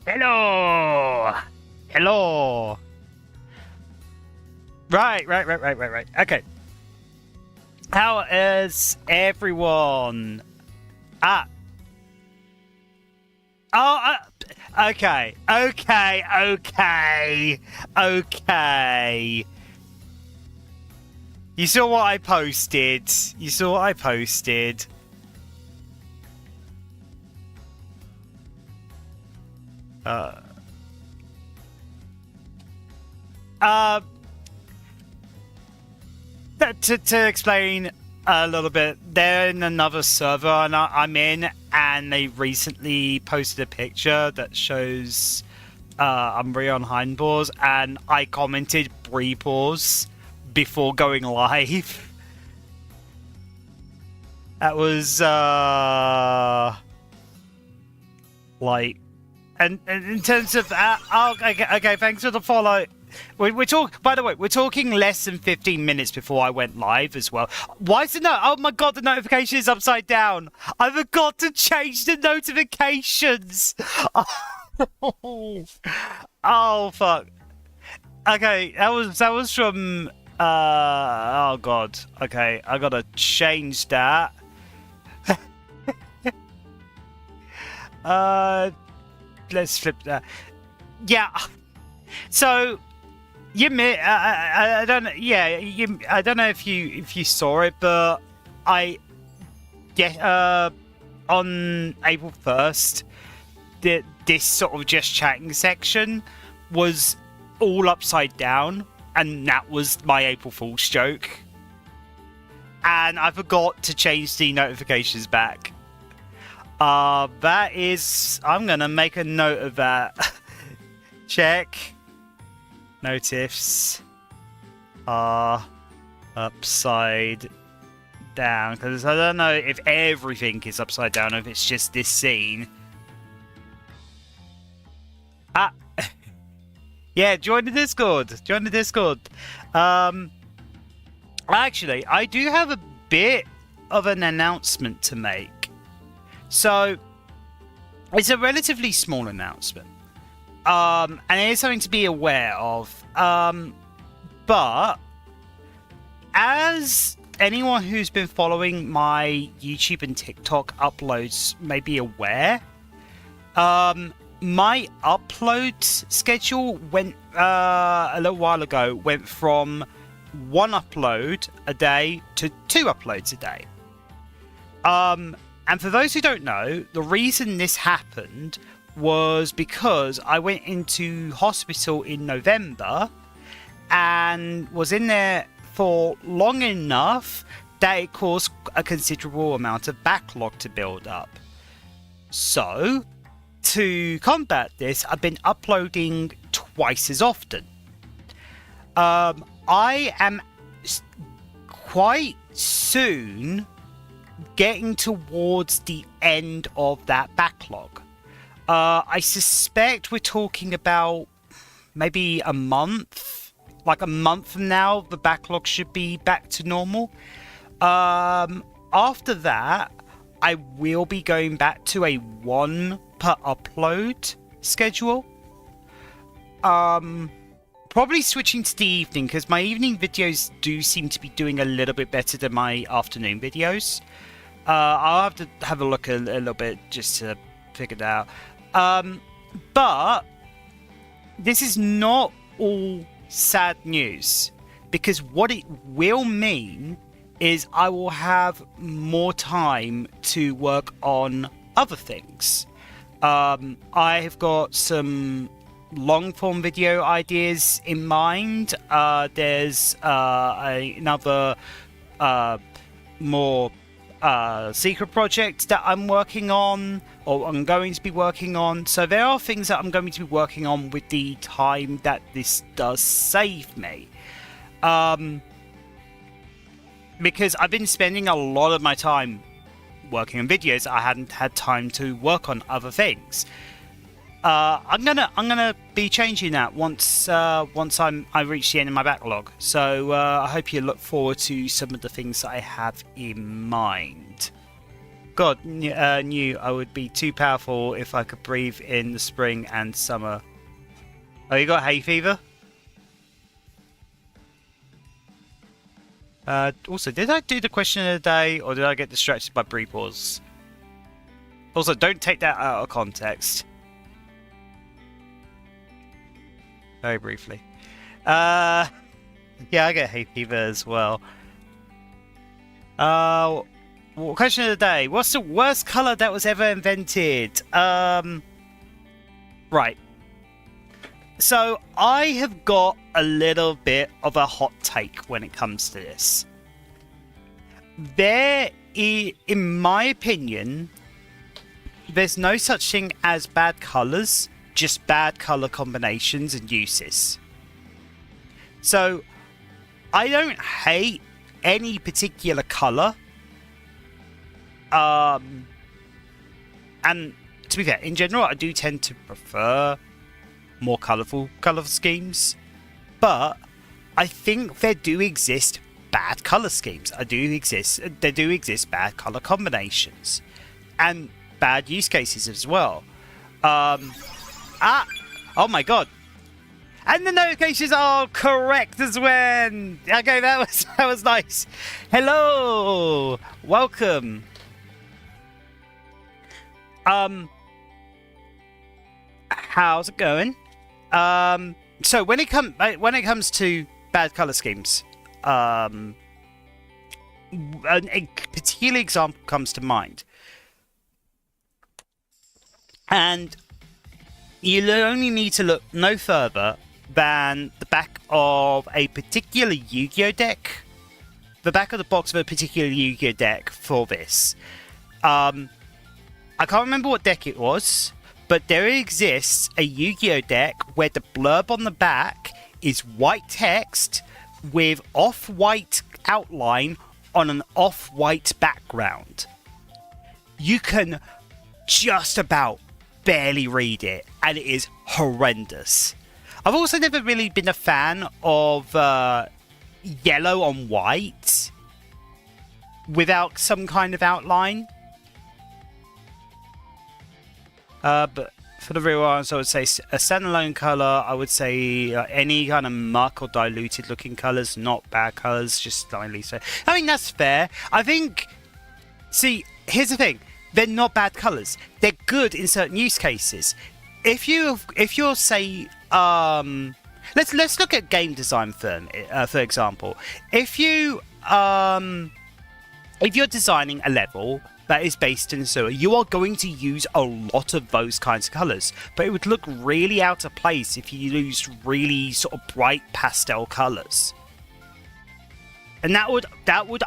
Hello! Hello! Right. Okay. How is everyone? Ah. Oh, okay. You saw what I posted. Uh, to explain a little bit, they're in another server and I'm in, and they recently posted a picture that shows Umbria on Hindpaws, and I commented Breepaws before going live. That was like, and in terms of okay, thanks for the follow. By the way, we're talking less than 15 minutes before I went live as well. Why is it oh my god, the notification is upside down. I forgot to change the notifications. Oh fuck. Okay, that was from oh god. Okay, I gotta change that. Let's flip that. Yeah. So you I don't know. Yeah, I don't know if you saw it, but on April 1st, this sort of just chatting section was all upside down, and that was my April Fool's joke. And I forgot to change the notifications back. That is, I'm gonna make a note of that. Check. Notifs are upside down, because I don't know if everything is upside down or if it's just this scene. Yeah, join the Discord. Actually, I do have a bit of an announcement to make. So, it's a relatively small announcement. And it is something to be aware of. But as anyone who's been following my YouTube and TikTok uploads may be aware, my upload schedule went a little while ago went from 1 upload a day to 2 uploads a day. And for those who don't know, the reason this happened was because I went into hospital in November and was in there for long enough that it caused a considerable amount of backlog to build up. So, to combat this, I've been uploading twice as often. I am quite soon getting towards the end of that backlog. I suspect we're talking about maybe a month. Like a month from now, the backlog should be back to normal. After that, I will be going back to a 1 per upload schedule. Probably switching to the evening, because my evening videos do seem to be doing a little bit better than my afternoon videos. I'll have to have a look a little bit just to figure it out. But this is not all sad news, because what it will mean is I will have more time to work on other things. I have got some long form video ideas in mind. There's another more secret project that I'm working on, or I'm going to be working on. So there are things that I'm going to be working on with the time that this does save me. Because I've been spending a lot of my time working on videos. I hadn't had time to work on other things. I'm gonna be changing that once I reach the end of my backlog. So I hope you look forward to some of the things that I have in mind. God, knew I would be too powerful if I could breathe in the spring and summer. Oh, you got hay fever? Also, did I do the question of the day, or did I get distracted by pre-pause? Also, don't take that out of context. Very briefly. Yeah, I get hay fever as well. Question of the day. What's the worst colour that was ever invented? Right. So, I have got a little bit of a hot take when it comes to this. In my opinion, there's no such thing as bad colours, just bad colour combinations and uses. So, I don't hate any particular colour. And to be fair, in general, I do tend to prefer more colourful colour schemes. But I think there do exist bad colour schemes. There do exist bad colour combinations. And bad use cases as well. Oh my god. And the notifications are correct as well. Okay, that was nice. Hello, welcome. How's it going? So when it comes to bad color schemes, a particular example comes to mind, and you only need to look no further than the back of a particular Yu-Gi-Oh deck. The back of the box of a particular Yu-Gi-Oh deck for this. I can't remember what deck it was, but there exists a Yu-Gi-Oh deck where the blurb on the back is white text with off-white outline on an off-white background. You can just about barely read it, and it is horrendous. I've also never really been a fan of yellow on white without some kind of outline. But for the real answer, I would say a standalone colour. I would say any kind of muck or diluted looking colours, not bad colours, just slightly so. I mean, that's fair. I think, see, here's the thing. They're not bad colours. They're good in certain use cases. If you're say, let's look at game design for example. If you're designing a level that is based in a sewer, you are going to use a lot of those kinds of colours. But it would look really out of place if you used really sort of bright pastel colours. And that would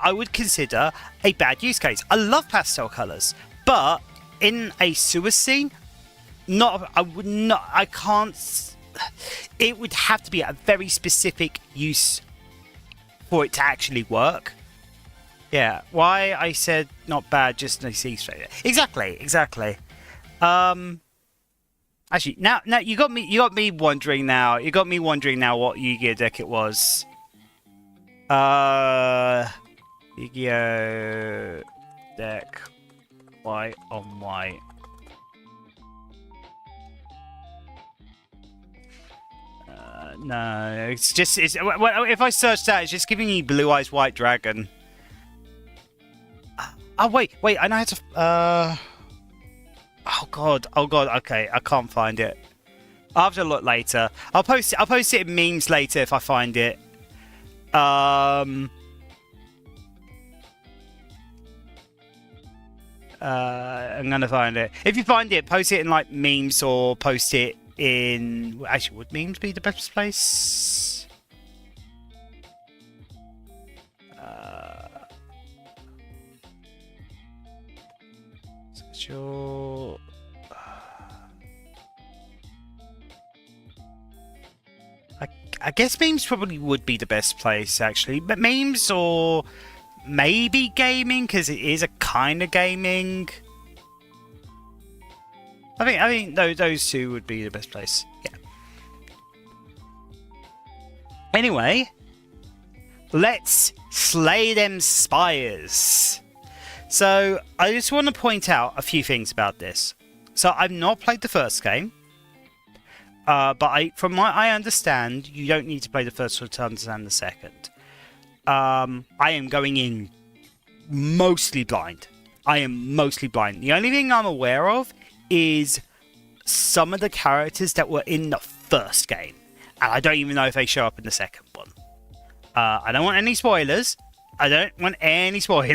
I would consider a bad use case. I love pastel colours, but in a sewer scene, I can't. It would have to be a very specific use for it to actually work. Yeah, why I said not bad, just no ceasefire. Exactly. Actually, now you got me wondering now. You got me wondering now what Yu-Gi-Oh deck it was. Yu-Gi-Oh deck, white on white. No, it's if I search that, it's just giving you Blue Eyes White Dragon. Oh wait, I know how to. Oh god. Okay, I can't find it. I'll have to look later. I'll post it in memes later if I find it. I'm gonna find it. If you find it, post it in like memes or post it in. Actually, would memes be the best place? Sure. I guess memes probably would be the best place actually, but memes or maybe gaming because it is a kind of gaming. I think those two would be the best place. Yeah. Anyway, let's slay them spires. So I just want to point out a few things about this. So I've not played the first game, but from what I understand, you don't need to play the first one to understand the second. I am going in mostly blind. I am mostly blind. The only thing I'm aware of is some of the characters that were in the first game, and I don't even know if they show up in the second one. I don't want any spoilers. I don't want any sort of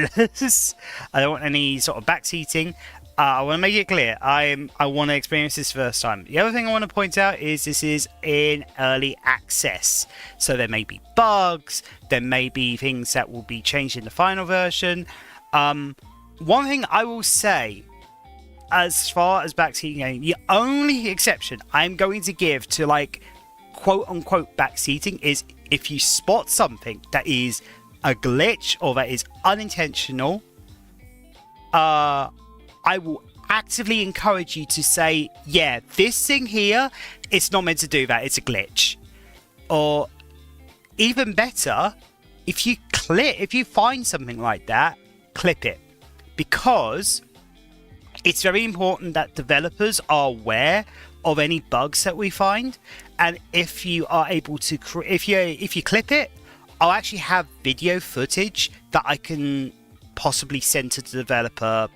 backseating. I want to make it clear. I want to experience this first time. The other thing I want to point out is this is in early access. So there may be bugs. There may be things that will be changed in the final version. One thing I will say, as far as backseating, the only exception I'm going to give to, like, quote-unquote backseating is if you spot something that is a glitch or that is unintentional, I will actively encourage you to say, yeah, this thing here, it's not meant to do that, it's a glitch. Or even better, if you find something like that, clip it. Because it's very important that developers are aware of any bugs that we find, and if you are able to if you clip it, I'll actually have video footage that I can possibly send to the developer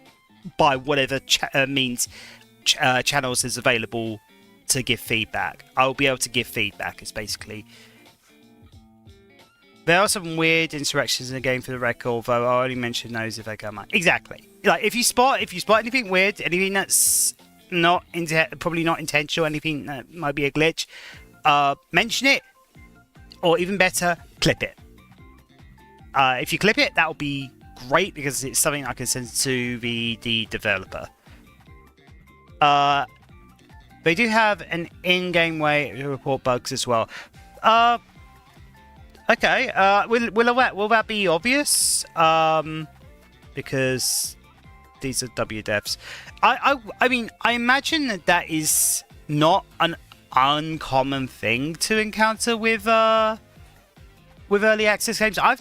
by whatever means channels is available to give feedback. I'll be able to give feedback. It's basically, there are some weird insurrections in the game for the record, although I'll only mention those if they come up. Exactly. Like if you spot anything weird, anything that's probably not intentional, anything that might be a glitch, mention it, or even better, clip it. If you clip it, that'll be great because it's something I can send to the developer. They do have an in-game way to report bugs as well. Okay. Will that be obvious? Because these are WDevs. I mean, I imagine that is not an uncommon thing to encounter with early access games. I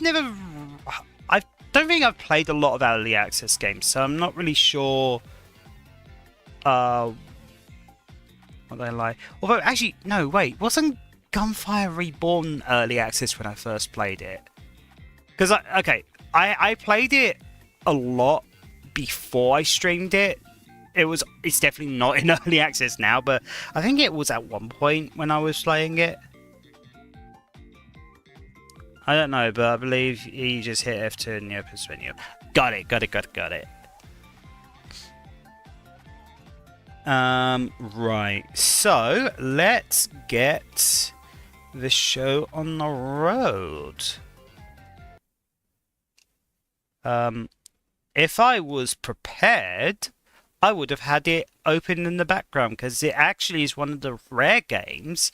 don't think I've played a lot of early access games, so I'm not really sure what they like. Although, actually, no, wait, wasn't Gunfire Reborn early access when I first played it? Because I played it a lot before I streamed it. It's definitely not in early access now, but I think it was at one point when I was playing it. I don't know, but I believe you just hit F2 in the open menu. Got it. Right. So let's get the show on the road. If I was prepared, I would have had it open in the background, because it actually is one of the rare games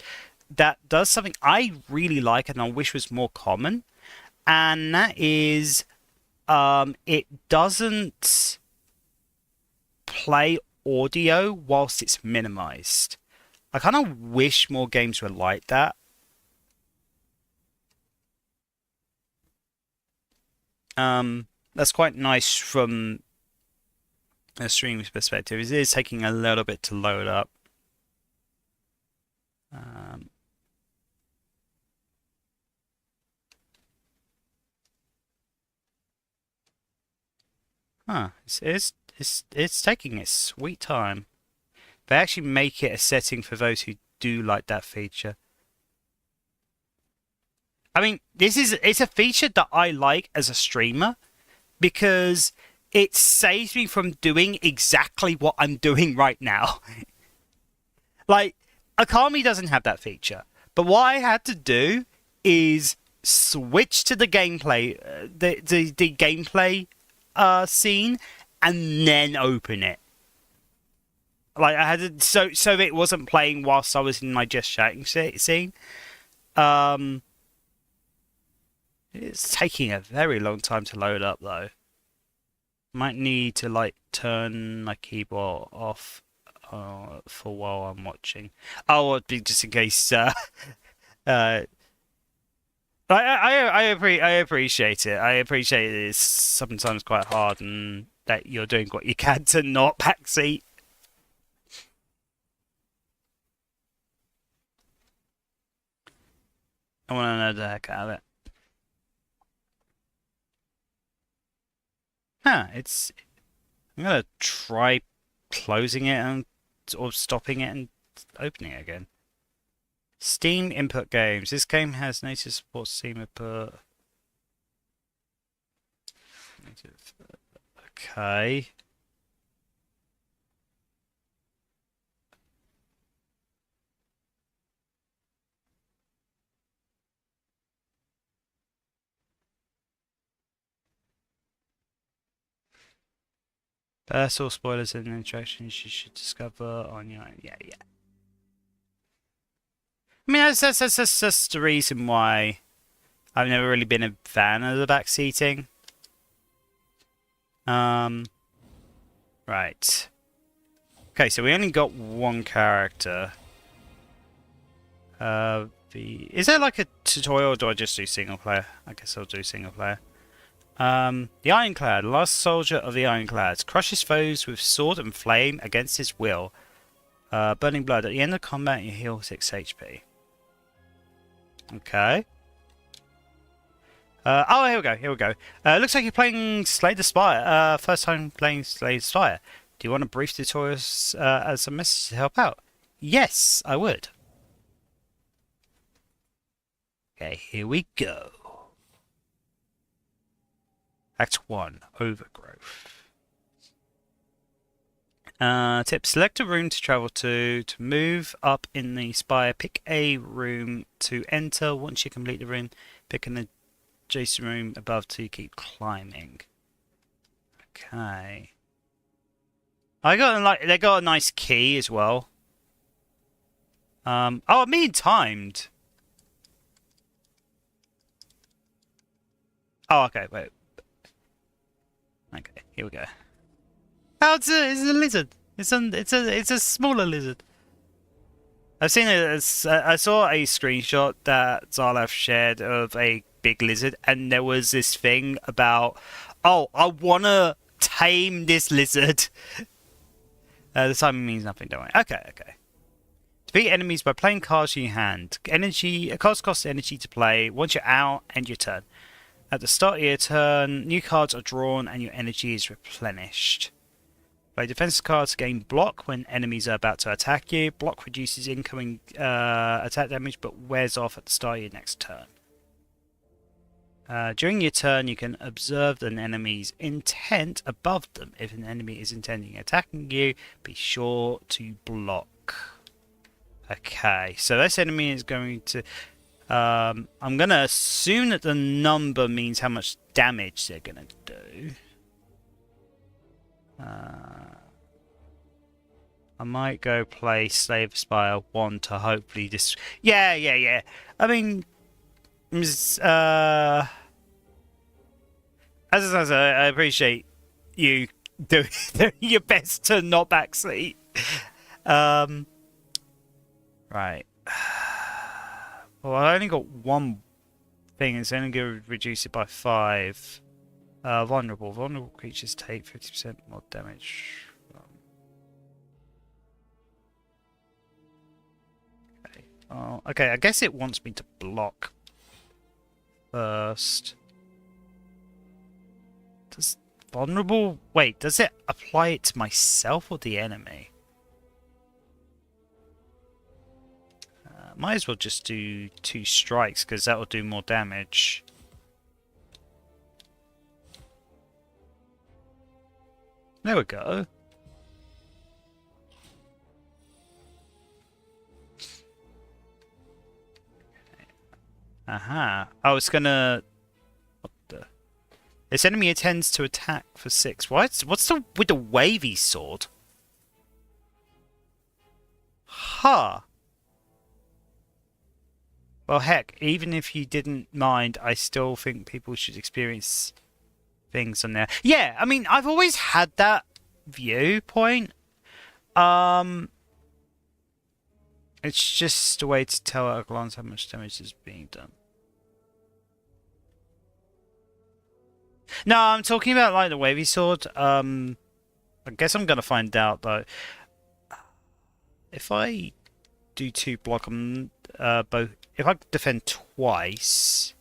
that does something I really like and I wish was more common, and that is it doesn't play audio whilst it's minimized. I kind of wish more games were like that. That's quite nice from a streamer's perspective. It is taking a little bit to load up. It's taking its sweet time. They actually make it a setting for those who do like that feature. I mean, it's a feature that I like as a streamer because it saves me from doing exactly what I'm doing right now. Like, Akami doesn't have that feature, but what I had to do is switch to the gameplay, the gameplay scene, and then open it. Like I had to, so it wasn't playing whilst I was in my just chatting scene. It's taking a very long time to load up though. Might need to like turn my keyboard off for while I'm watching. Oh, just in case. I appreciate it. I appreciate it. It's sometimes quite hard, and that you're doing what you can to not backseat. I want to know the heck out of it. Huh, I'm gonna try closing it and or stopping it and opening it again. Steam input games. This game has native support Steam input. Okay. All spoilers and interactions you should discover on your own. Yeah. I mean, that's the reason why I've never really been a fan of the backseating. Right. Okay, so we only got one character. Is there like a tutorial, or do I just do single player? I guess I'll do single player. The Ironclad, last soldier of the Ironclads, crushes foes with sword and flame against his will. Burning blood. At the end of combat, you heal 6 HP. Okay. Oh, here we go. Looks like you're playing Slay the Spire. First time playing Slay the Spire. Do you want a brief tutorial as a message to help out? Yes, I would. Okay, here we go. Act 1, Overgrowth. Tip, select a room to travel to move up in the spire. Pick a room to enter. Once you complete the room, pick an adjacent room above to keep climbing. Okay. They got a nice key as well. Oh, me timed. Oh, okay, wait. Okay, here we go. Oh, it's a lizard. It's a smaller lizard. I've seen it. I saw a screenshot that Zarlaf shared of a big lizard, and there was this thing about, oh, I wanna tame this lizard. The timing means nothing, don't worry. Okay. Defeat enemies by playing cards in your hand. Cards cost energy to play. Once you're out, end your turn. At the start of your turn, new cards are drawn and your energy is replenished. Play defensive cards to gain block when enemies are about to attack you. Block reduces incoming attack damage but wears off at the start of your next turn. During your turn, you can observe an enemy's intent above them. If an enemy is intending attacking you, be sure to block. Okay, so this enemy is going to... I'm going to assume that the number means how much damage they're going to do. I might go play Slay the Spire 1 to hopefully just... Yeah. I mean... as I appreciate you doing your best to not backseat. Right. Well, I only got one thing. It's only going to reduce it by 5. Vulnerable. Vulnerable creatures take 50% more damage. Okay. Oh, okay, I guess it wants me to block first. Does vulnerable... Wait, does it apply it to myself or the enemy? Might as well just do 2 strikes, because that will do more damage. There we go. Aha. Oh, it's gonna... What the... This enemy intends to attack for 6. What's with the wavy sword? Huh. Well, heck, even if you didn't mind, I still think people should experience things on there. Yeah, I mean, I've always had that viewpoint. It's just a way to tell at a glance how much damage is being done. No, I'm talking about like the wavy sword. I guess I'm gonna find out though. If I do 2 block, both. If I defend twice,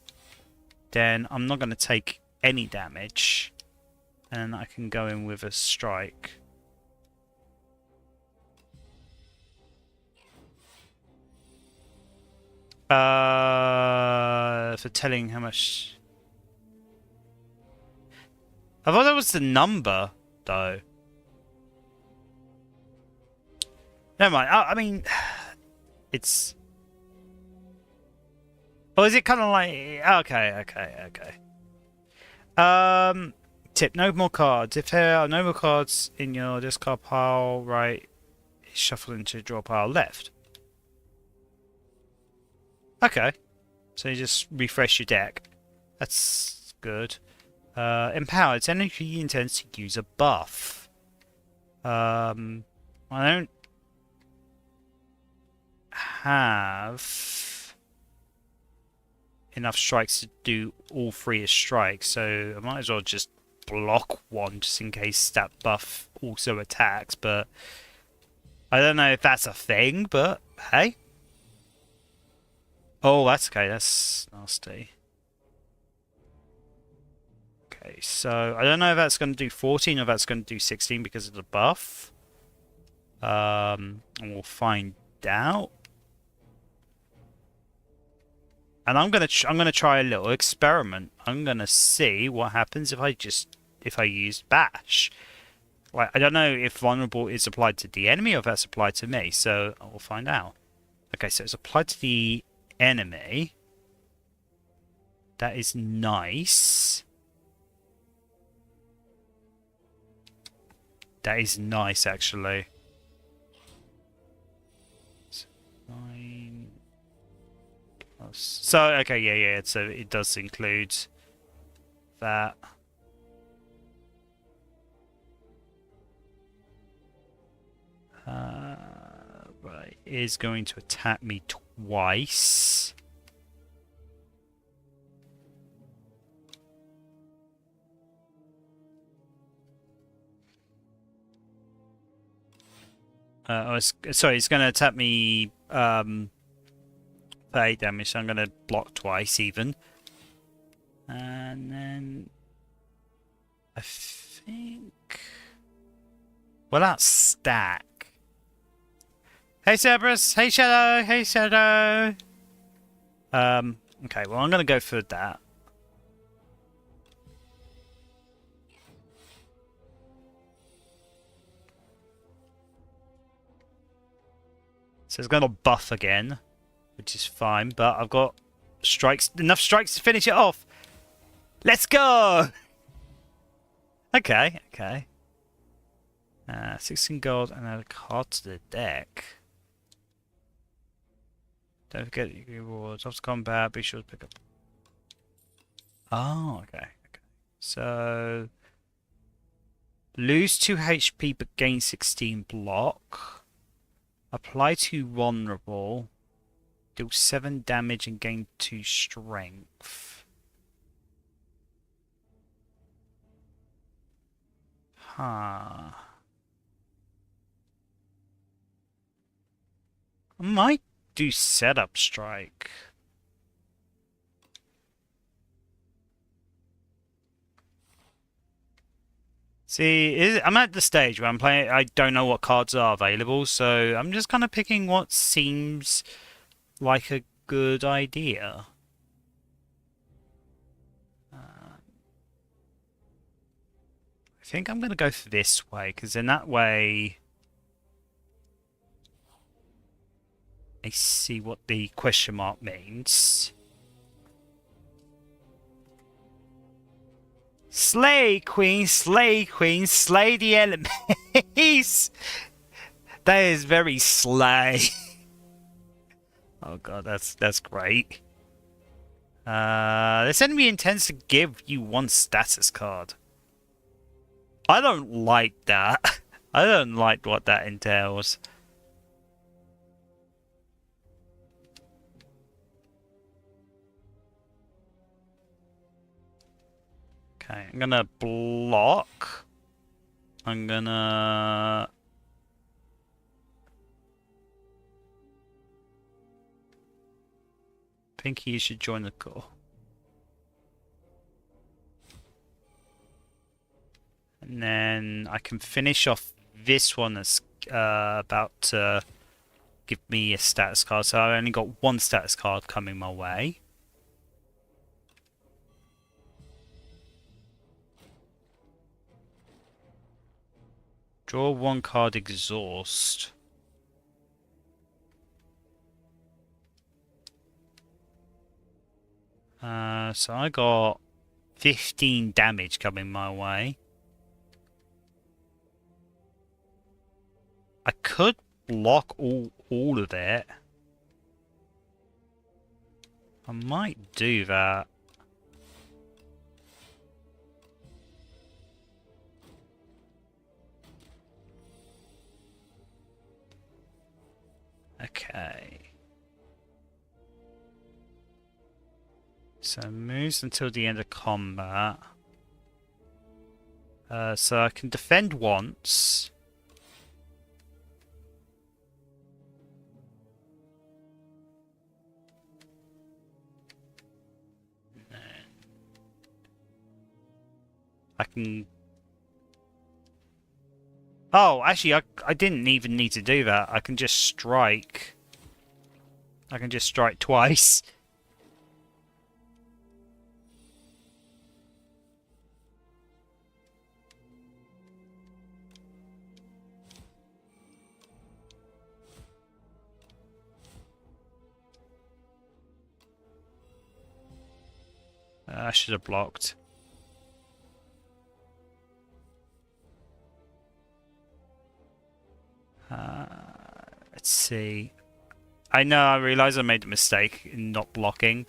then I'm not gonna take any damage, and I can go in with a strike. For telling how much. I thought that was the number, though. Never mind. I mean, it's. Oh, is it kind of like? Okay. Tip: no more cards. If there are no more cards in your discard pile, right, shuffle into the draw pile left. Okay, so you just refresh your deck. That's good. Empowered. It's energy intends to use a buff. I don't have enough strikes to do all 3 as strikes, so I might as well just block one just in case that buff also attacks, but I don't know if that's a thing, but hey. Oh, that's okay, that's nasty. Okay, so I don't know if that's going to do 14 or if that's going to do 16 because of the buff. And we'll find out. And I'm gonna try a little experiment. I'm gonna see what happens if I use bash. Like, I don't know if vulnerable is applied to the enemy or if that's applied to me, so I will find out. Okay, so it's applied to the enemy. That is nice. That is nice, actually. 9 plus. So, okay, yeah. So it does include that. Right, it is going to attack me twice. Sorry, it's going to attack me for 8 damage, so I'm going to block twice even. And then I think... Well, that's stack. Hey Cerberus! Hey Shadow! Hey Shadow! Okay, well I'm going to go for that. So it's going to buff again, which is fine, but I've got enough strikes to finish it off. Let's go! Okay. 16 gold and add a card to the deck. Don't forget your rewards. After combat, be sure to pick up. Oh, okay. So lose 2 HP but gain 16 block. Apply to vulnerable. Deal 7 damage and gain 2 strength. Huh. I might do setup strike. See, I'm at the stage where I'm playing. I don't know what cards are available, so I'm just kind of picking what seems like a good idea. I think I'm going to go for this way, because in that way I see what the question mark means. Slay, queen, slay, queen, slay the enemies! That is very slay. Oh god, that's great. This enemy intends to give you 1 status card. I don't like that. I don't like what that entails. Okay, I'm gonna block. I'm gonna... Pinky, you should join the call. And then I can finish off this one that's about to give me a status card. So I only got one status card coming my way. Draw one card, exhaust. So I got 15 damage coming my way. I could block all of it. I might do that. Okay. So moves until the end of combat. So I can defend once. I can... Oh, actually, I didn't even need to do that. I can just strike. I can just strike twice. I should have blocked. Let's see. I know, I realise I made a mistake in not blocking.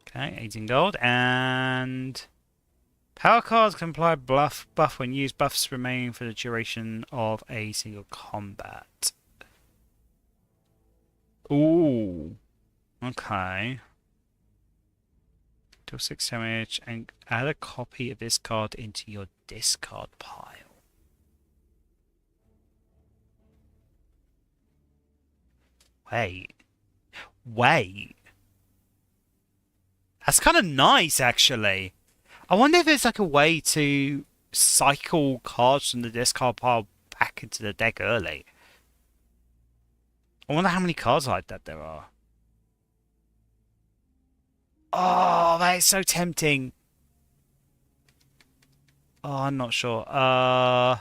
Okay, 18 gold. And power cards can apply buff when used. Buffs remaining for the duration of a single combat. Ooh. Okay. Deal 6 damage and add a copy of this card into your discard pile. Wait. That's kind of nice, actually. I wonder if there's like a way to cycle cards from the discard pile back into the deck early. I wonder how many cards like that there are. Oh, that is so tempting. Oh, I'm not sure. Yeah,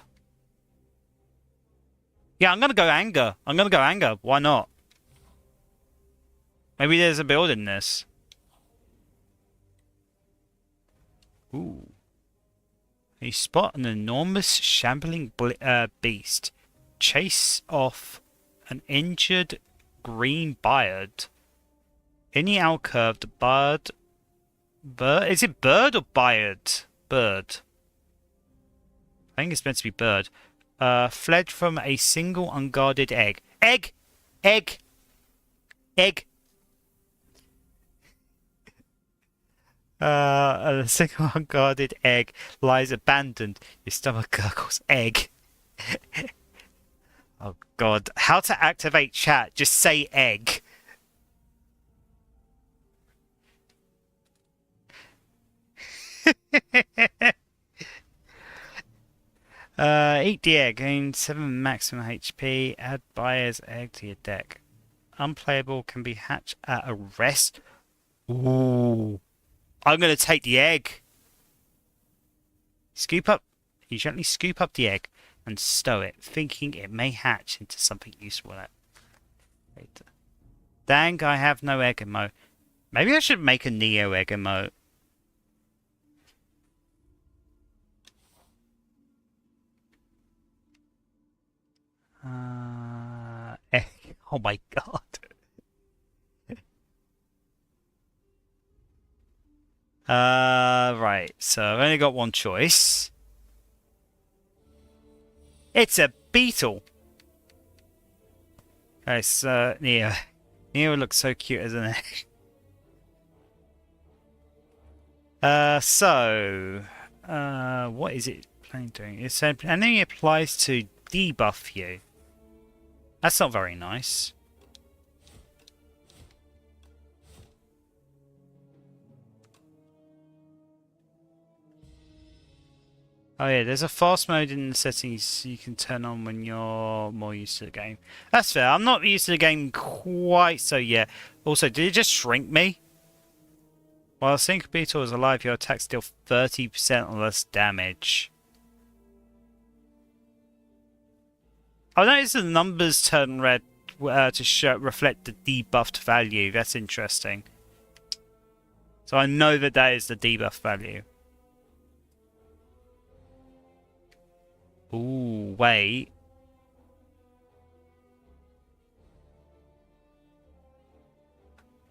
I'm gonna go anger. Why not? Maybe there's a build in this. Ooh. You spot an enormous shambling beast. Chase off an injured green bird. In the alcove, the bird... Is it bird or bird? Bird. I think it's meant to be bird. Fled from a single unguarded egg. Egg! A single unguarded egg lies abandoned. Your stomach gurgles. Egg. Oh god. How to activate chat? Just say egg. Eat the egg. Gain 7 maximum HP. Add buyer's egg to your deck. Unplayable, can be hatched at a rest. Ooh. I'm going to take the egg. Scoop up. You gently scoop up the egg and stow it, thinking it may hatch into something useful. Later. Dang, I have no egg emote. Maybe I should make a Neo egg emote. Egg. Oh my god. Right, so I've only got one choice. It's a beetle! Okay, so Neo. Neo looks so cute as an egg. What is it playing doing? It said enemy applies to debuff you. That's not very nice. Oh yeah, there's a fast mode in the settings you can turn on when you're more used to the game. That's fair. I'm not used to the game quite so yet. Also, did it just shrink me? While Sync Beetle is alive, your attacks deal 30% less damage. I noticed the numbers turn red to reflect the debuffed value. That's interesting. So I know that that is the debuff value. Ooh, wait.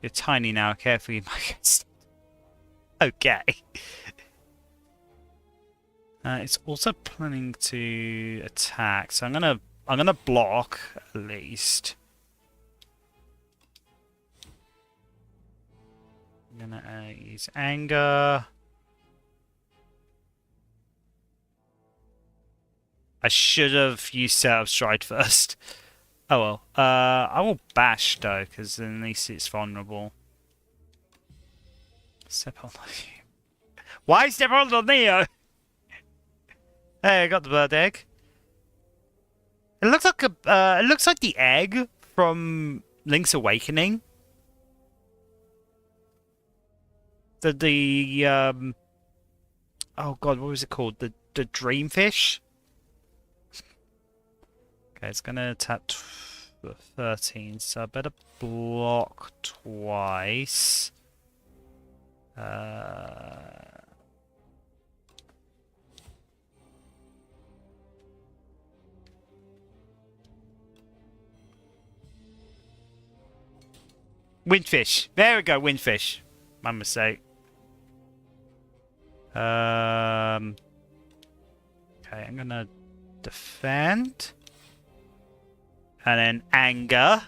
You're tiny now. Careful, you might get stuck. Okay. It's also planning to attack, so I'm gonna block at least. I'm gonna use anger. I should have used Set Up Stride first. Oh well. I will bash though, because at least it's vulnerable. Step on the... Why step on the Neo? Hey, I got the bird egg. It looks like it looks like the egg from Link's Awakening. Oh god, what was it called? The dreamfish. Okay, it's gonna attack 13, so I better block twice. Windfish. There we go, windfish. My mistake. Okay, I'm gonna defend. And then anger.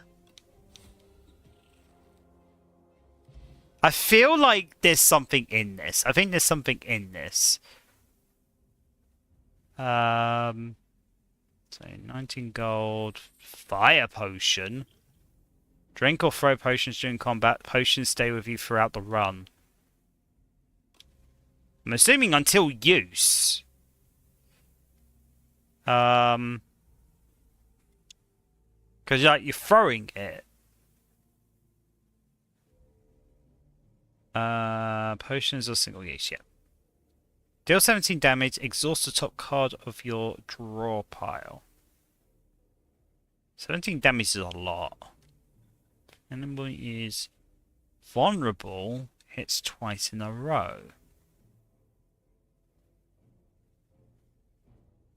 I feel like there's something in this. I think there's something in this. So 19 gold. Fire potion. Drink or throw potions during combat. Potions stay with you throughout the run. I'm assuming until use. Because like you're throwing it. Potions are single use, yeah. Deal 17 damage, exhaust the top card of your draw pile. 17 damage is a lot. Enemy is vulnerable, hits twice in a row.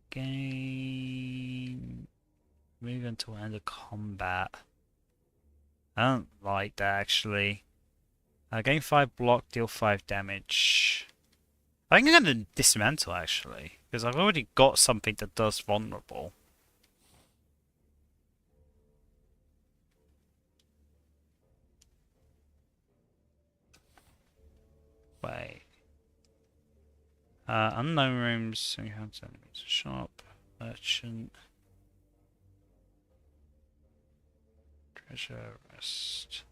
Gain... Move until end of combat. I don't like that actually. Gain 5 block, deal 5 damage. I think I'm going to dismantle actually, because I've already got something that does vulnerable. Wait. Unknown rooms, shop, merchant, treasure, rest.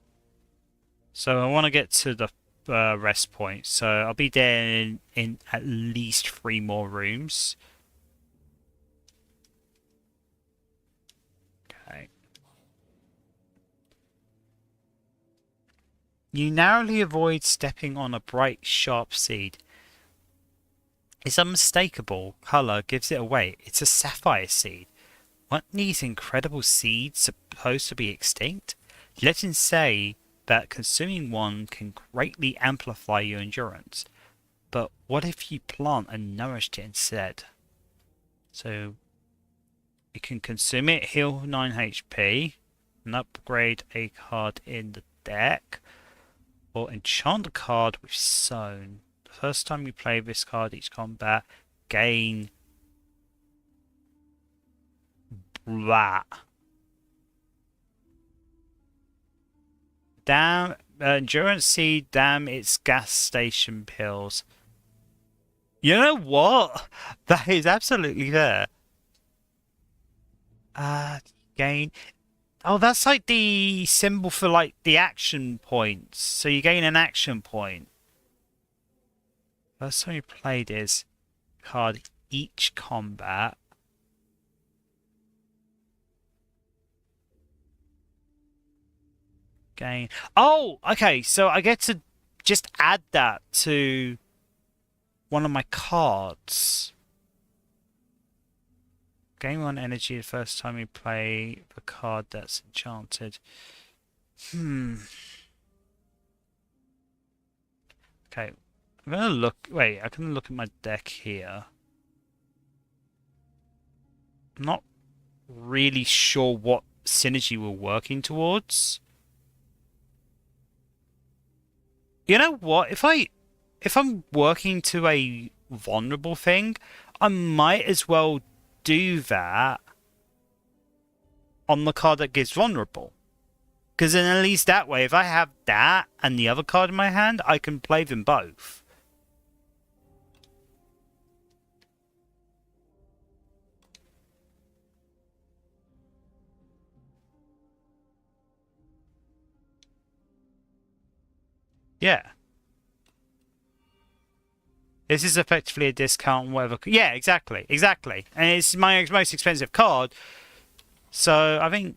So I want to get to the rest point, so I'll be there in at least 3 more rooms. Okay. You narrowly avoid stepping on a bright, sharp seed. Its unmistakable colour gives it away. It's a sapphire seed. Weren't these incredible seeds supposed to be extinct? Legends say that consuming one can greatly amplify your endurance. But what if you plant and nourish it instead? So you can consume it, heal 9 HP, and upgrade a card in the deck, or enchant a card with Sown. The first time you play this card each combat, gain that. Endurance seed, damn, it's gas station pills. You know what? That is absolutely there. Gain. Oh, that's like the symbol for like the action points. So you gain an action point. First time you played is card each combat. Gain. Oh, okay. So I get to just add that to one of my cards. Gain 1 energy the first time you play the card that's enchanted. Okay. I'm gonna look. Wait, I can look at my deck here. I'm not really sure what synergy we're working towards. You know what? If I'm working to a vulnerable thing, I might as well do that on the card that gives vulnerable. Because then at least that way, if I have that and the other card in my hand, I can play them both. Yeah. This is effectively a discount, whatever. Yeah, exactly. Exactly. And it's my most expensive card. So I think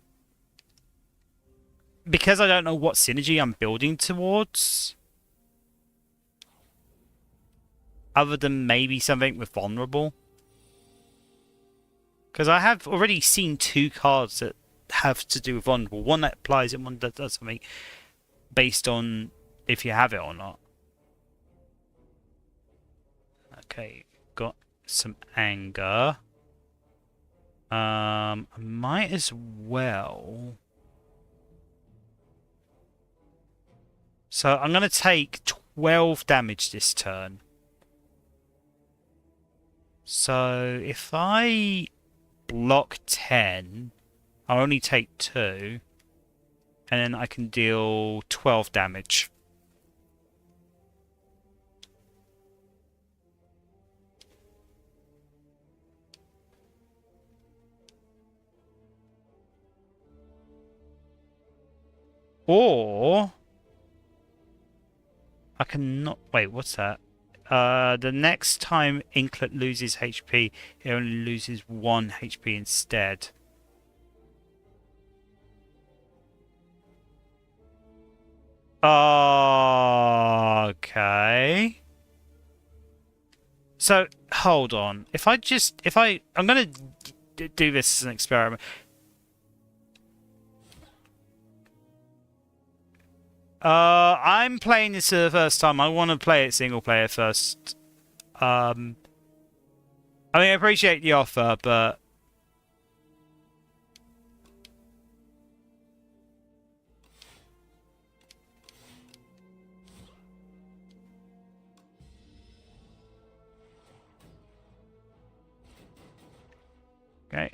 because I don't know what synergy I'm building towards, other than maybe something with vulnerable. Because I have already seen 2 cards that have to do with vulnerable. One that applies and one that does something based on if you have it or not. Okay, got some anger. I might as well. So I'm going to take 12 damage this turn. So if I block 10, I'll only take 2. And then I can deal 12 damage. Or I cannot. Wait, what's that? The next time Inklet loses HP, it only loses 1 HP instead. Okay. So, hold on. I'm gonna do this as an experiment. I'm playing this for the first time. I want to play it single player first. I mean, I appreciate the offer, but okay.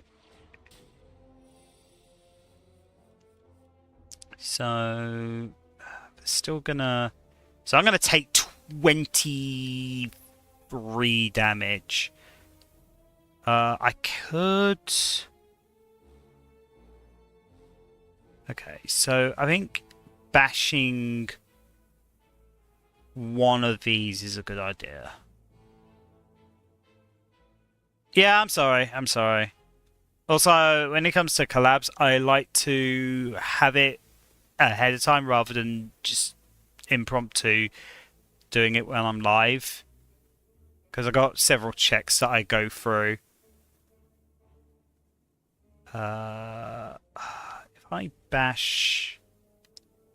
So still gonna. So I'm gonna take 23 damage. I could. Okay, so I think bashing one of these is a good idea. Yeah, I'm sorry. I'm sorry. Also, when it comes to collabs, I like to have it ahead of time rather than just impromptu doing it when I'm live. Because I've got several checks that I go through. If I bash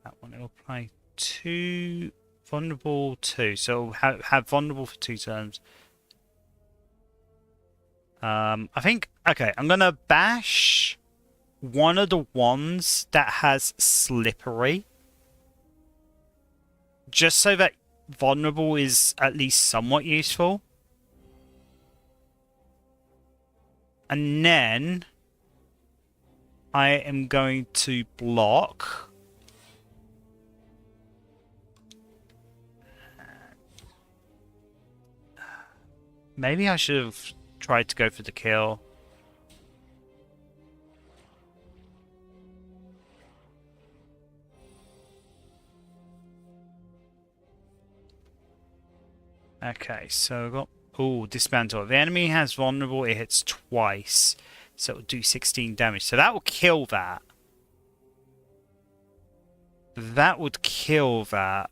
that one, it'll play 2 vulnerable 2. So have vulnerable for 2 turns. I think okay. I'm gonna bash one of the ones that has slippery, just so that vulnerable is at least somewhat useful. And then I am going to block Maybe I should have tried to go for the kill. Okay, so we've got... Oh, dismantle. If the enemy has vulnerable, it hits twice. So it'll do 16 damage. So that will kill that. That would kill that.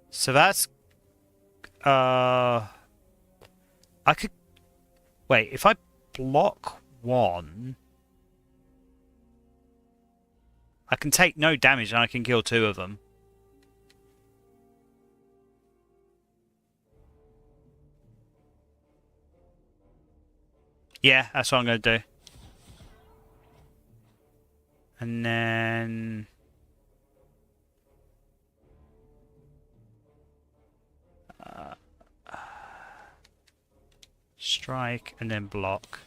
So that's... I could... Wait, if I block one... I can take no damage and I can kill two of them. Yeah, that's what I'm going to do. And then... strike and then block.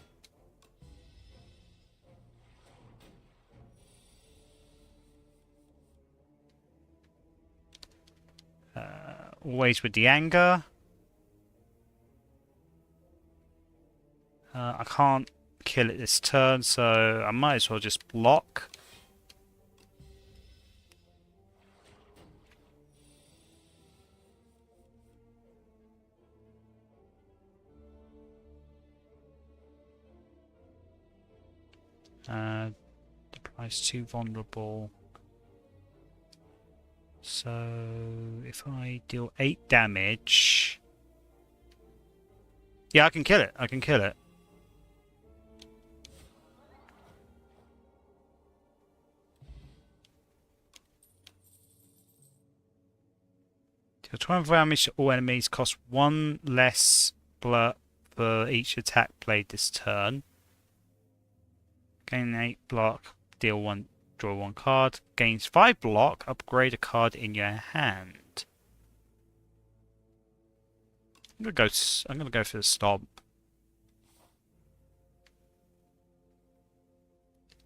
Always with the anger. I can't kill it this turn, so I might as well just block. Applies 2 vulnerable. So if I deal 8 damage... Yeah, I can kill it. I can kill it. Deal 12 damage to all enemies. Cost 1 less blood for each attack played this turn. Gain 8 block. Deal 1. Draw 1 card. Gains 5 block. Upgrade a card in your hand. I'm gonna go for the stomp.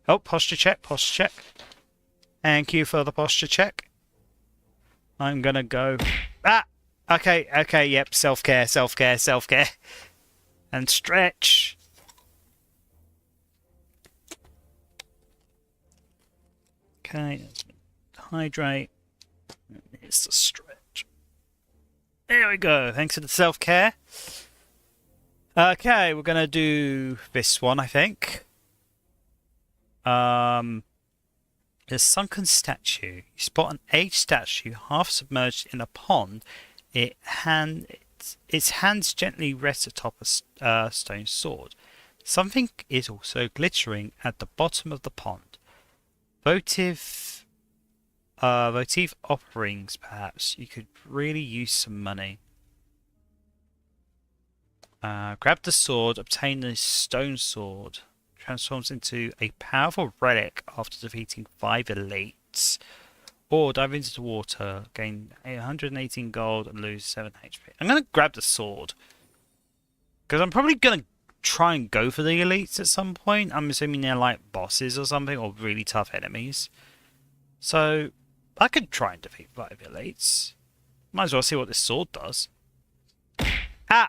Oh, posture check, posture check. Thank you for the posture check. I'm gonna go... Ah! Okay, okay, yep, self-care, self-care, self-care. And stretch. Okay, let's hydrate. And here's the stretch. There we go, thanks for the self-care. Okay, we're gonna do this one, I think. The sunken statue. You spot an aged statue half submerged in a pond. Its hands gently rest atop a stone sword. Something is also glittering at the bottom of the pond. Votive offerings, perhaps. You could really use some money. Grab the sword, obtain the stone sword. Transforms into a powerful relic after defeating 5 elites. Or dive into the water, gain 118 gold and lose 7 HP. I'm going to grab the sword. Because I'm probably going to try and go for the elites at some point. I'm assuming they're like bosses or something, or really tough enemies. So, I could try and defeat 5 elites. Might as well see what this sword does. Ah!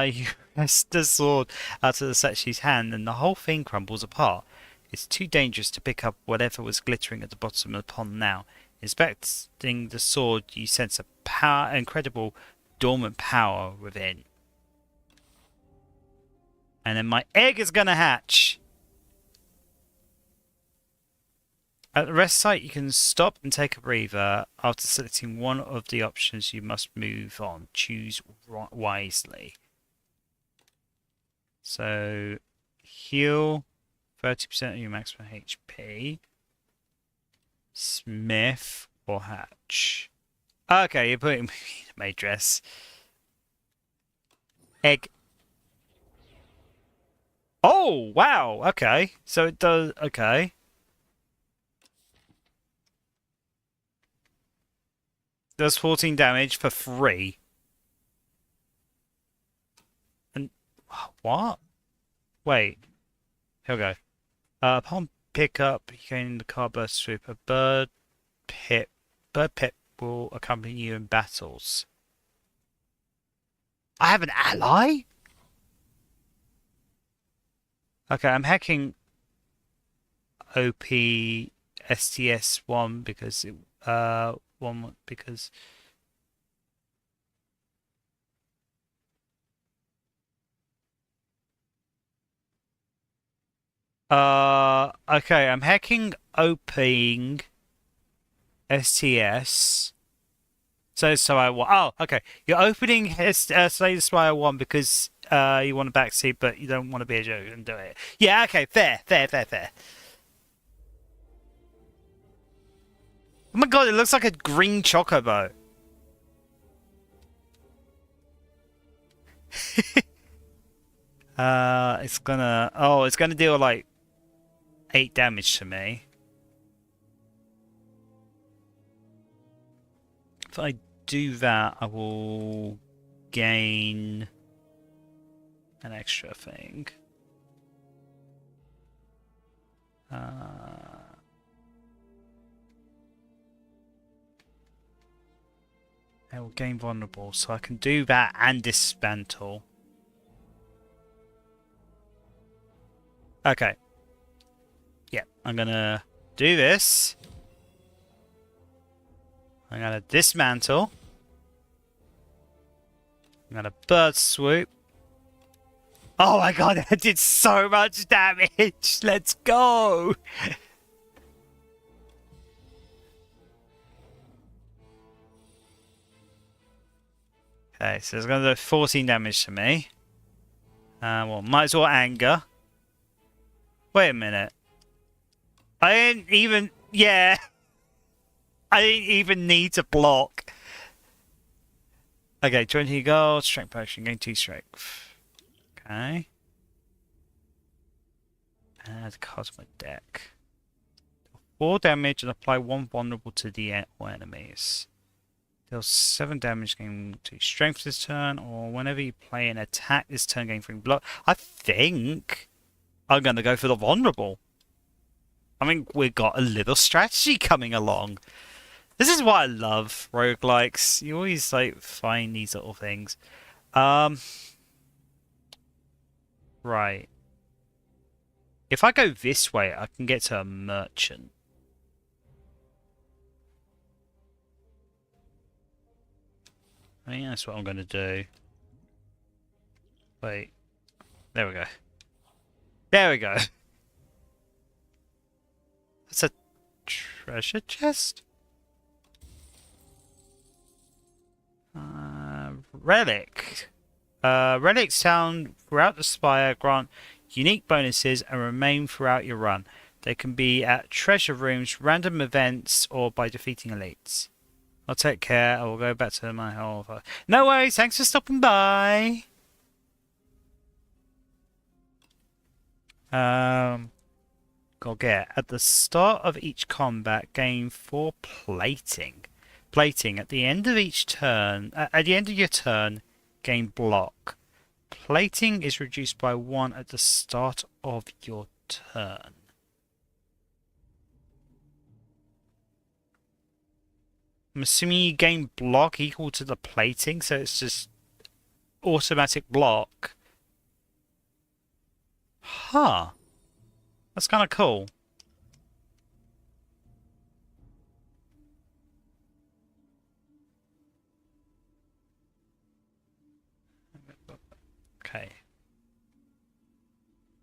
You press the sword out of the statue's hand and the whole thing crumbles apart. It's too dangerous to pick up whatever was glittering at the bottom of the pond now. Inspecting the sword, you sense a incredible dormant power within. And then my egg is gonna hatch! At the rest site, you can stop and take a breather. After selecting one of the options, you must move on. Choose wisely. So, heal 30% of your maximum HP. Smith or hatch. Okay, you're putting me in a maid dress. Egg. Oh, wow. Okay. So it does. Okay. Does 14 damage for free. And what? Wait. Here we go. Upon pickup, you gain the card burst swoop. A bird pip will accompany you in battles. I have an ally? Okay, I'm hacking OP STS1 because it one because okay, I'm hacking OPing STS. So I want. Oh, okay. You're opening Slay the Spire 1 because you want a backseat, but you don't want to be a joke and do it. Yeah, okay, fair. Oh my god, it looks like a green chocobo. It's gonna deal like 8 damage to me. If I do that, I will gain an extra thing. I will gain vulnerable, so I can do that and dismantle. Okay. Yeah, I'm gonna do this. I'm gonna dismantle. I'm gonna bird swoop. Oh my god, that did so much damage! Let's go! Okay, so it's gonna do 14 damage to me. Well, might as well anger. Wait a minute. I didn't even... Yeah. I didn't even need to block. Okay, 20 gold, strength potion, gain 2 strength. Okay. Add cards to my deck. 4 damage and apply 1 vulnerable to the enemies. Deals 7 damage, gain 2 strength this turn, or whenever you play an attack this turn, gain 3 block. I think I'm going to go for the vulnerable. I mean, we've got a little strategy coming along. This is what I love, roguelikes. You always like find these little things. Right. If I go this way, I can get to a merchant. I think that's what I'm going to do. Wait. There we go. There we go. That's a treasure chest? Relic. Relics found throughout the spire grant unique bonuses and remain throughout your run. They can be at treasure rooms, random events, or by defeating elites. I'll take care. I will go back to my hole. No worries. Thanks for stopping by. Go get at the start of each combat, gain 4 plating. Plating at the end of each turn. At the end of your turn, gain block. Plating is reduced by 1 at the start of your turn. I'm assuming you gain block equal to the plating, so it's just automatic block. Huh. That's kind of cool. Okay.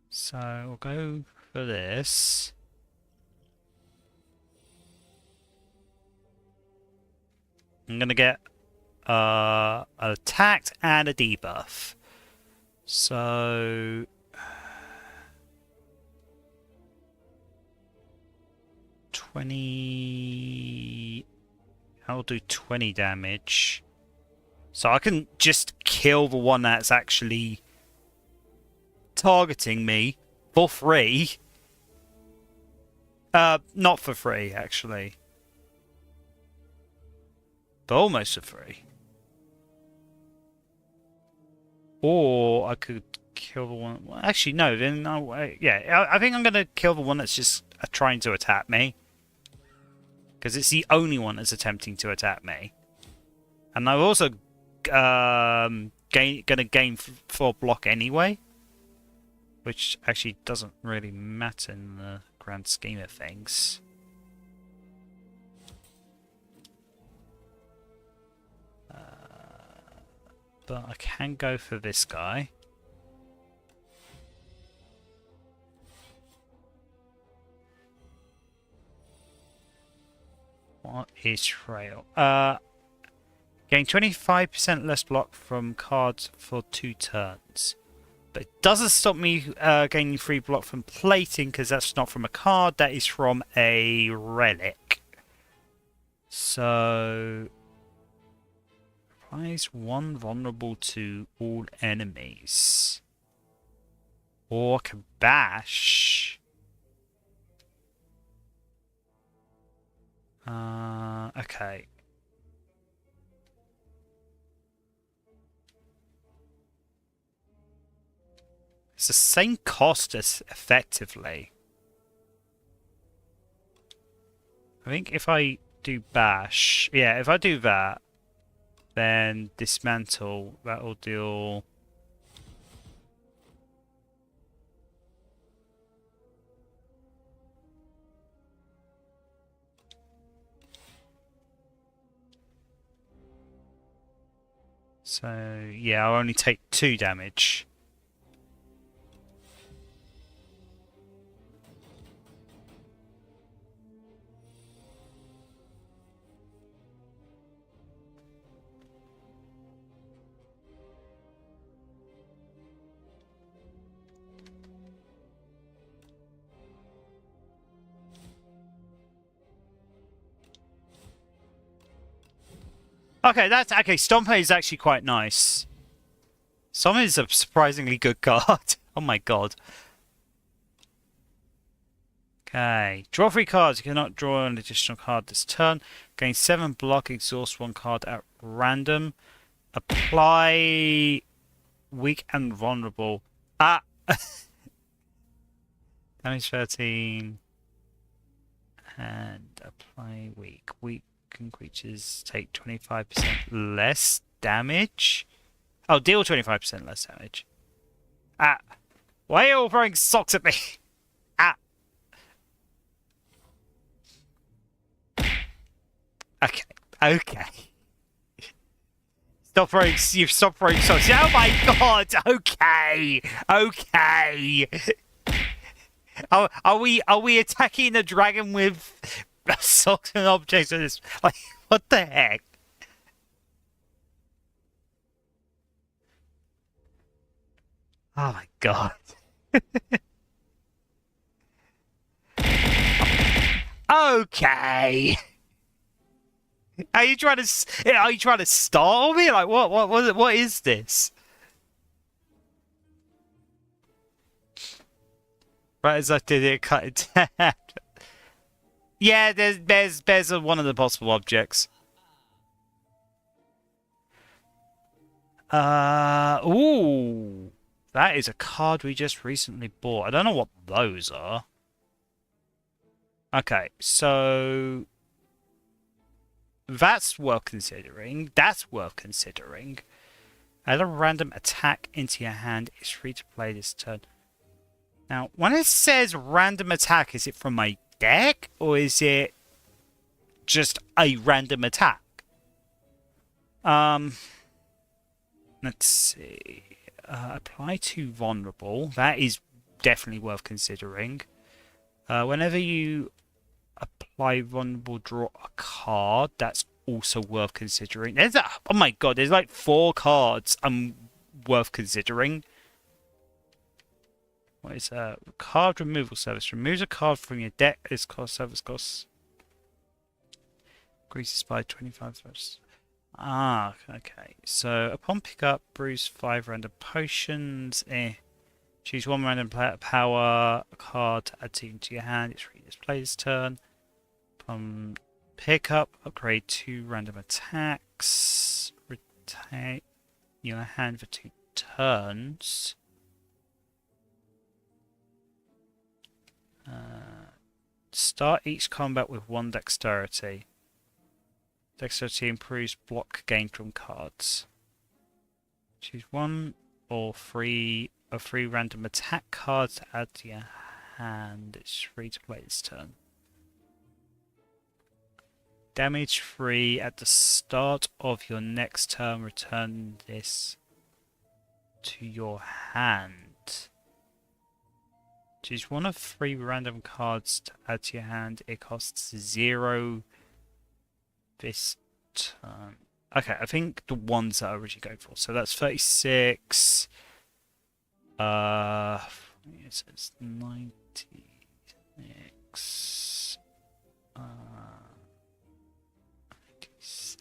So we'll go for this. I'm gonna get an attacked and a debuff. So 20. I'll do 20 damage. So I can just kill the one that's actually targeting me for free. Not for free, actually. But almost for free. Or I could kill the one... Well, actually, no. Then yeah, I think I'm going to kill the one that's just trying to attack me. Because it's the only one that's attempting to attack me. And I've also gonna gain 4 block anyway, which actually doesn't really matter in the grand scheme of things. But I can go for this guy. What is trail? Gain 25% less block from cards for 2 turns. But it doesn't stop me gaining 3 block from plating, because that's not from a card, that is from a relic. So applies 1 vulnerable to all enemies. Or can bash. Okay. It's the same cost as effectively. I think if I do bash, yeah, if I do that, then dismantle, that will deal. So yeah, I'll only take 2 damage. Okay, that's okay. Stomper is actually quite nice. Stomper is a surprisingly good card. Oh my god. Okay, draw 3 cards. You cannot draw an additional card this turn. Gain 7 block. Exhaust 1 card at random. Apply weak and vulnerable. Ah. Damage 13. And apply weak. Weak creatures take 25% less damage. Oh, deal 25% less damage. Ah. Why are you all throwing socks at me? Ah. Okay. Okay. Stop throwing. You stop throwing socks. Oh my god. Okay. Okay. Are we attacking the dragon with socks and objects? Like, what the heck? Oh my god. Okay. Are you trying to startle me? Like what is this? Right as I did it, cut it down. Yeah, there's one of the possible objects. Ooh. That is a card we just recently bought. I don't know what those are. Okay, so that's worth considering. That's worth considering. Add a random attack into your hand. It's free to play this turn. Now, when it says random attack, is it from my deck or is it just a random attack? Let's see. Apply to vulnerable. That is definitely worth considering. Whenever you apply vulnerable, draw a card. That's also worth considering. There's oh my god, there's like 4 cards I'm worth considering. What is that? Card removal service. Removes a card from your deck. This cost service costs. Increases by 25%. Ah, okay. So upon pickup, brews 5 random potions. Choose 1 random power card to add to your hand. It's free to display this turn. Upon pickup, upgrade 2 random attacks. Retain your hand for 2 turns. Start each combat with 1 dexterity. Dexterity improves block gained from cards. Choose one or three random attack cards to add to your hand. It's free to play this turn. Damage free at the start of your next turn. Return this to your hand. Choose one of 3 random cards to add to your hand. It costs 0 this turn. Okay, I think the ones that I originally go for. So that's 36. Yes, it's 96.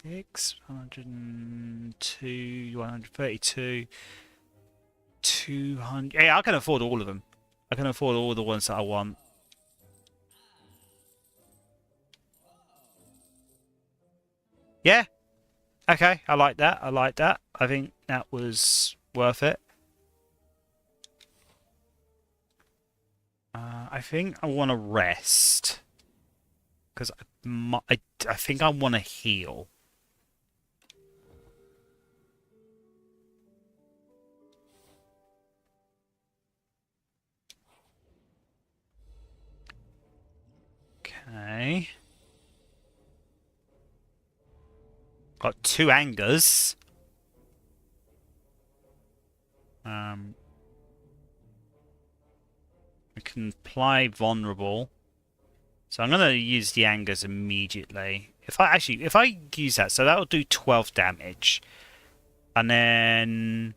96, 102, 132, 200. Yeah, I can afford all of them. I can afford all the ones that I want. Yeah. Okay, I like that. I like that. I think that was worth it. I think I want to rest. Because I think I want to heal. Okay. Got 2 angers. We can apply vulnerable. So I'm gonna use the angers immediately. If I use that, so that'll do 12 damage. And then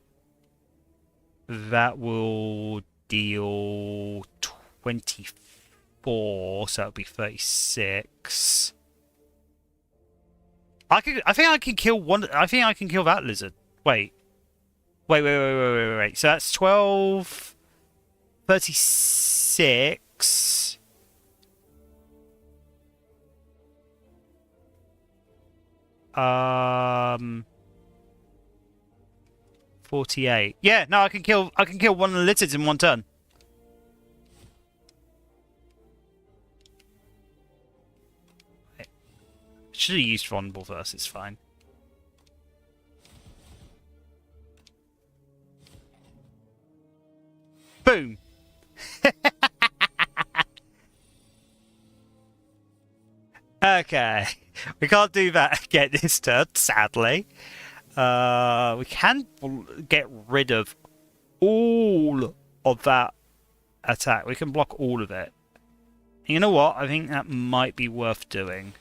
that will deal 24, so that'll be 36. I think I can kill one. I think I can kill that lizard. Wait. So that's 12, 36. 48. Yeah, no, I can kill one of the lizards in one turn. Should have used vulnerable first, it's fine. Boom! Okay. We can't do that again this turn, sadly. We can get rid of all of that attack. We can block all of it. You know what? I think that might be worth doing.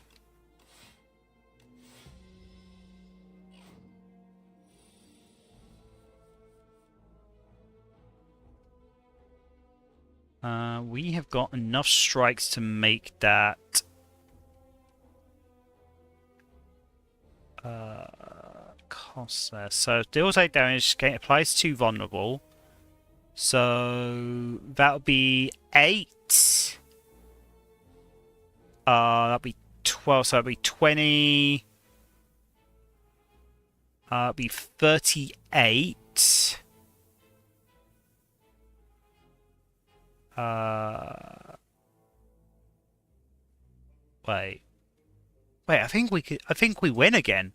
We have got enough strikes to make that cost there. So deals 8 damage, applies 2 vulnerable. So that'll be 8. That'll be 12, so that'll be 20. It'll be 38. Wait, I think we win again.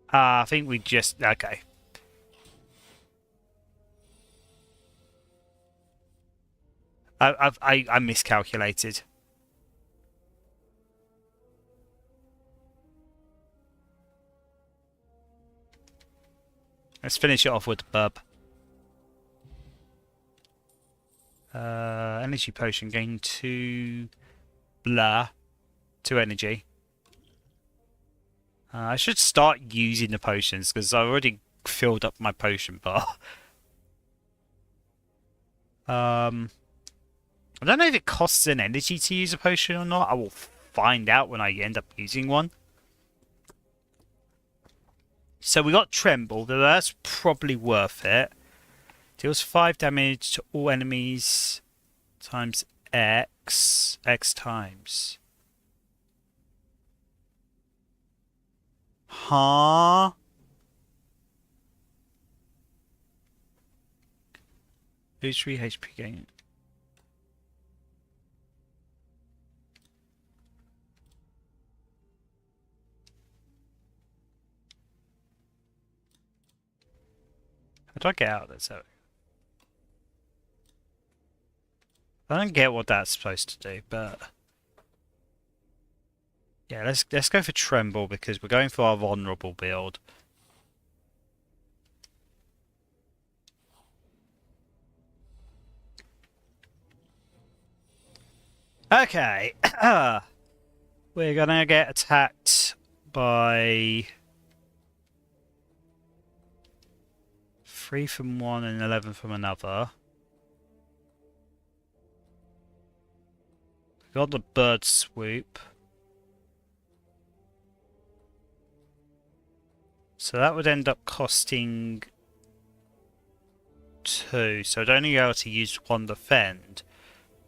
I think we just okay. I miscalculated. Let's finish it off with the bub. Energy potion, gain 2 blah, 2 energy. I should start using the potions because I already filled up my potion bar. I don't know if it costs an energy to use a potion or not. I will find out when I end up using one. So we got Tremble, though that's probably worth it. Deals 5 damage to all enemies times X times. Huh? Lose 3 HP gain. How do I get out of this area? I don't get what that's supposed to do, but yeah, let's go for Tremble because we're going for our vulnerable build. Okay, we're gonna get attacked by 3 from one and 11 from another. Got the bird swoop. So that would end up costing 2. So I'd only be able to use 1 defend.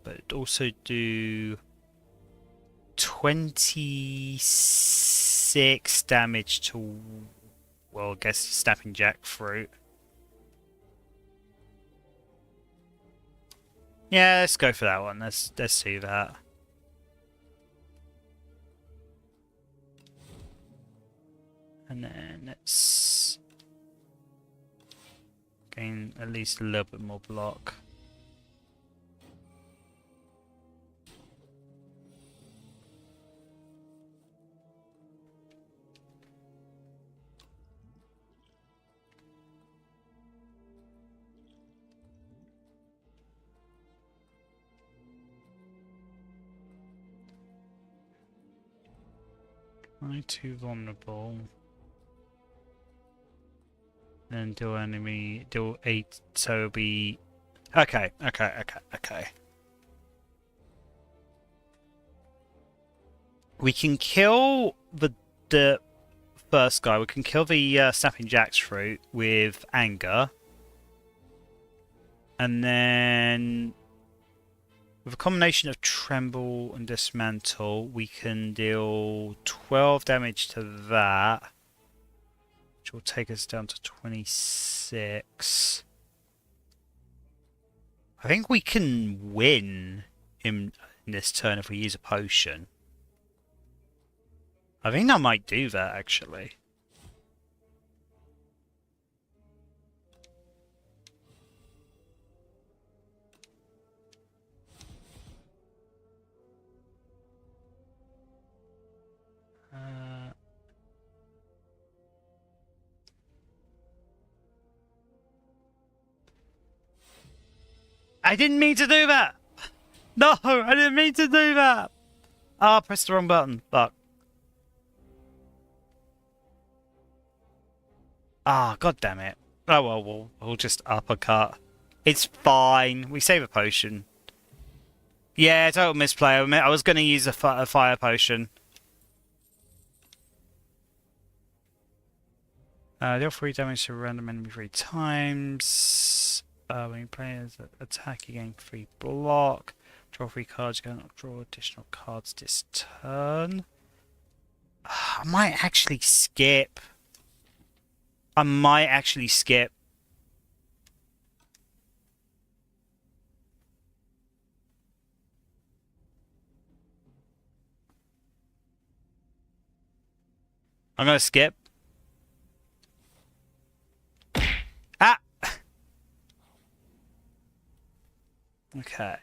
But it'd also do 26 damage to, well, I guess snapping jackfruit. Yeah, let's go for that one. Let's do that. And then let's gain at least a little bit more block. Am I too vulnerable? Then deal 8, so it'll be... Okay. We can kill the first guy, we can kill the snapping jackfruit with anger. And then with a combination of tremble and dismantle, we can deal 12 damage to that, which will take us down to 26. I think we can win in this turn if we use a potion. I think I might do that, actually. I didn't mean to do that! No, I didn't mean to do that! Ah, I pressed the wrong button. Fuck. Ah, god damn it. Oh well, we'll just uppercut. It's fine. We save a potion. Yeah, total misplay. I was going to use a fire potion. Deal 3 damage to a random enemy 3 times. When you play as an attack, you gain 3 block. Draw 3 cards, you cannot draw additional cards this turn. I might actually skip. I'm gonna skip. Ah! Okay.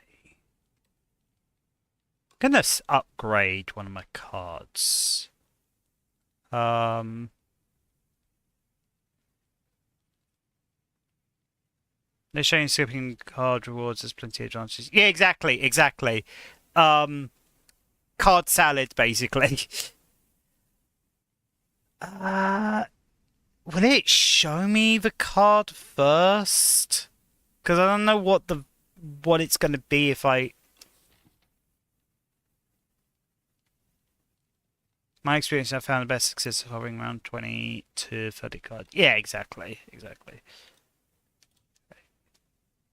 I'm gonna upgrade one of my cards. They're showing skipping card rewards. There's plenty of advantages. Yeah, exactly. Card salad, basically. Will it show me the card first? Because I don't know what it's going to be if I... My experience, I've found the best success of hovering around 20 to 30 cards. Yeah, exactly.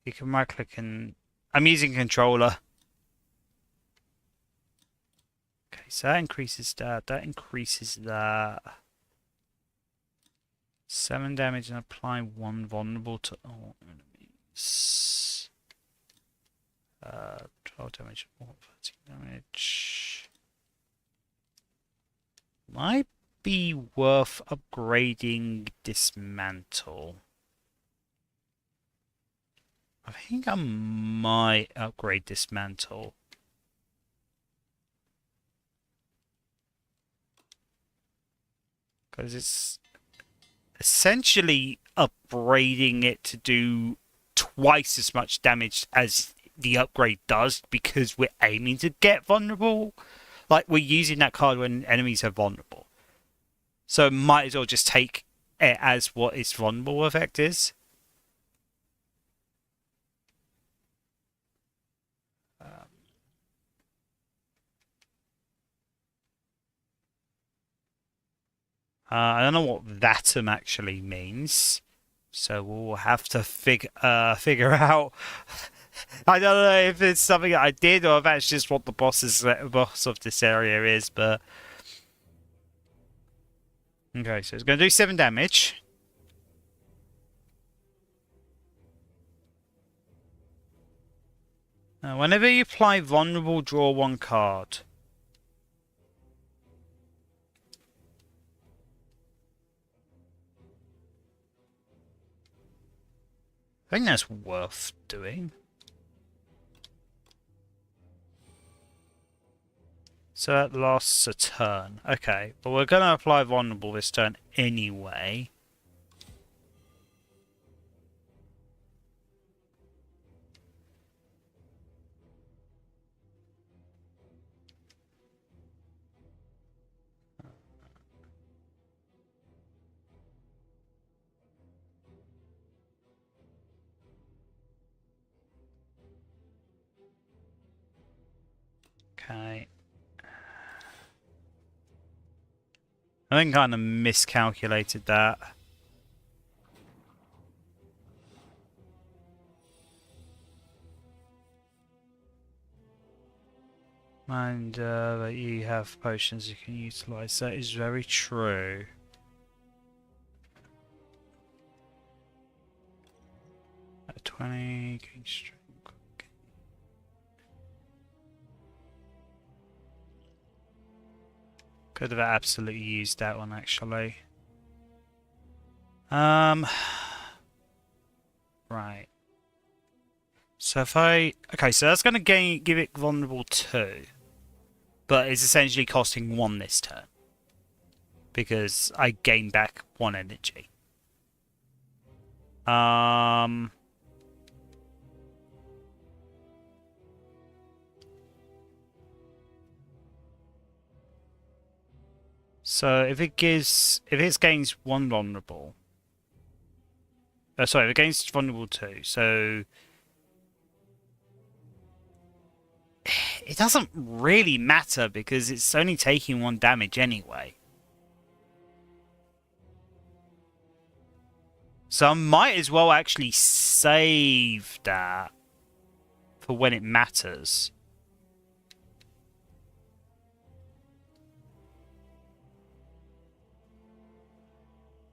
You can right click and... I'm using controller. Okay, so that increases that. That increases that. 7 damage and apply 1 vulnerable to all enemies. 12 damage, 13 damage. Might be worth upgrading Dismantle. I think I might upgrade Dismantle. Because it's essentially upgrading it to do twice as much damage as the upgrade does, because we're aiming to get vulnerable. Like, we're using that card when enemies are vulnerable. So might as well just take it as what its vulnerable effect is. I don't know what Vatum actually means, so we'll have to figure out. I don't know if it's something that I did or if that's just what the boss of this area is, but okay. So it's going to do 7 damage. Whenever you apply vulnerable, draw 1 card. I think that's worth doing. So that lasts a turn. Okay, but we're going to apply vulnerable this turn anyway. Okay. I think I kind of miscalculated that. And that you have potions you can utilize. That is very true. At 20, gain strength. Could have absolutely used that one actually. Right. So if okay, so that's going to give it vulnerable 2, but it's essentially costing 1 this turn because I gain back 1 energy. So if it gains 1 vulnerable. Sorry, if it gains vulnerable 2, so it doesn't really matter because it's only taking 1 damage anyway. So I might as well actually save that for when it matters.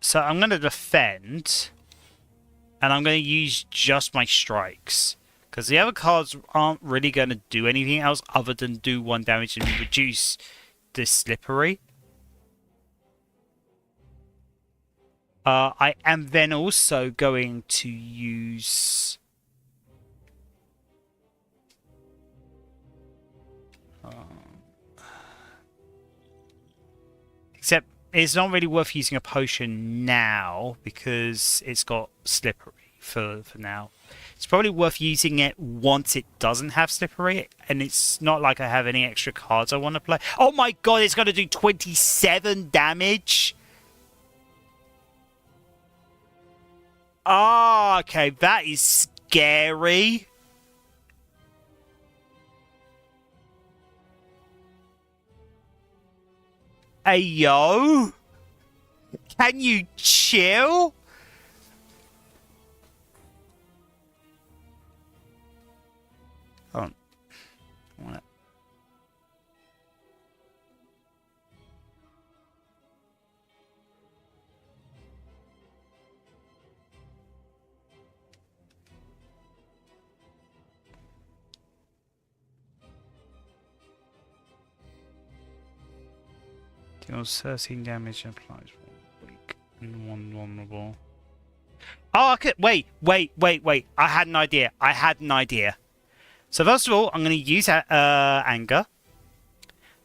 So I'm going to defend, and I'm going to use just my strikes. Because the other cards aren't really going to do anything else other than do 1 damage and reduce this slippery. I am then also going to use... except it's not really worth using a potion now because it's got slippery for now. It's probably worth using it once it doesn't have slippery, and it's not like I have any extra cards I want to play. Oh my god, it's going to do 27 damage? Ah, okay, that is scary. Hey, yo. Can you chill? Hold on. What? Deals 13 damage and applies 1 weak and 1 vulnerable. Oh, I could. Wait. I had an idea. So, first of all, I'm going to use anger.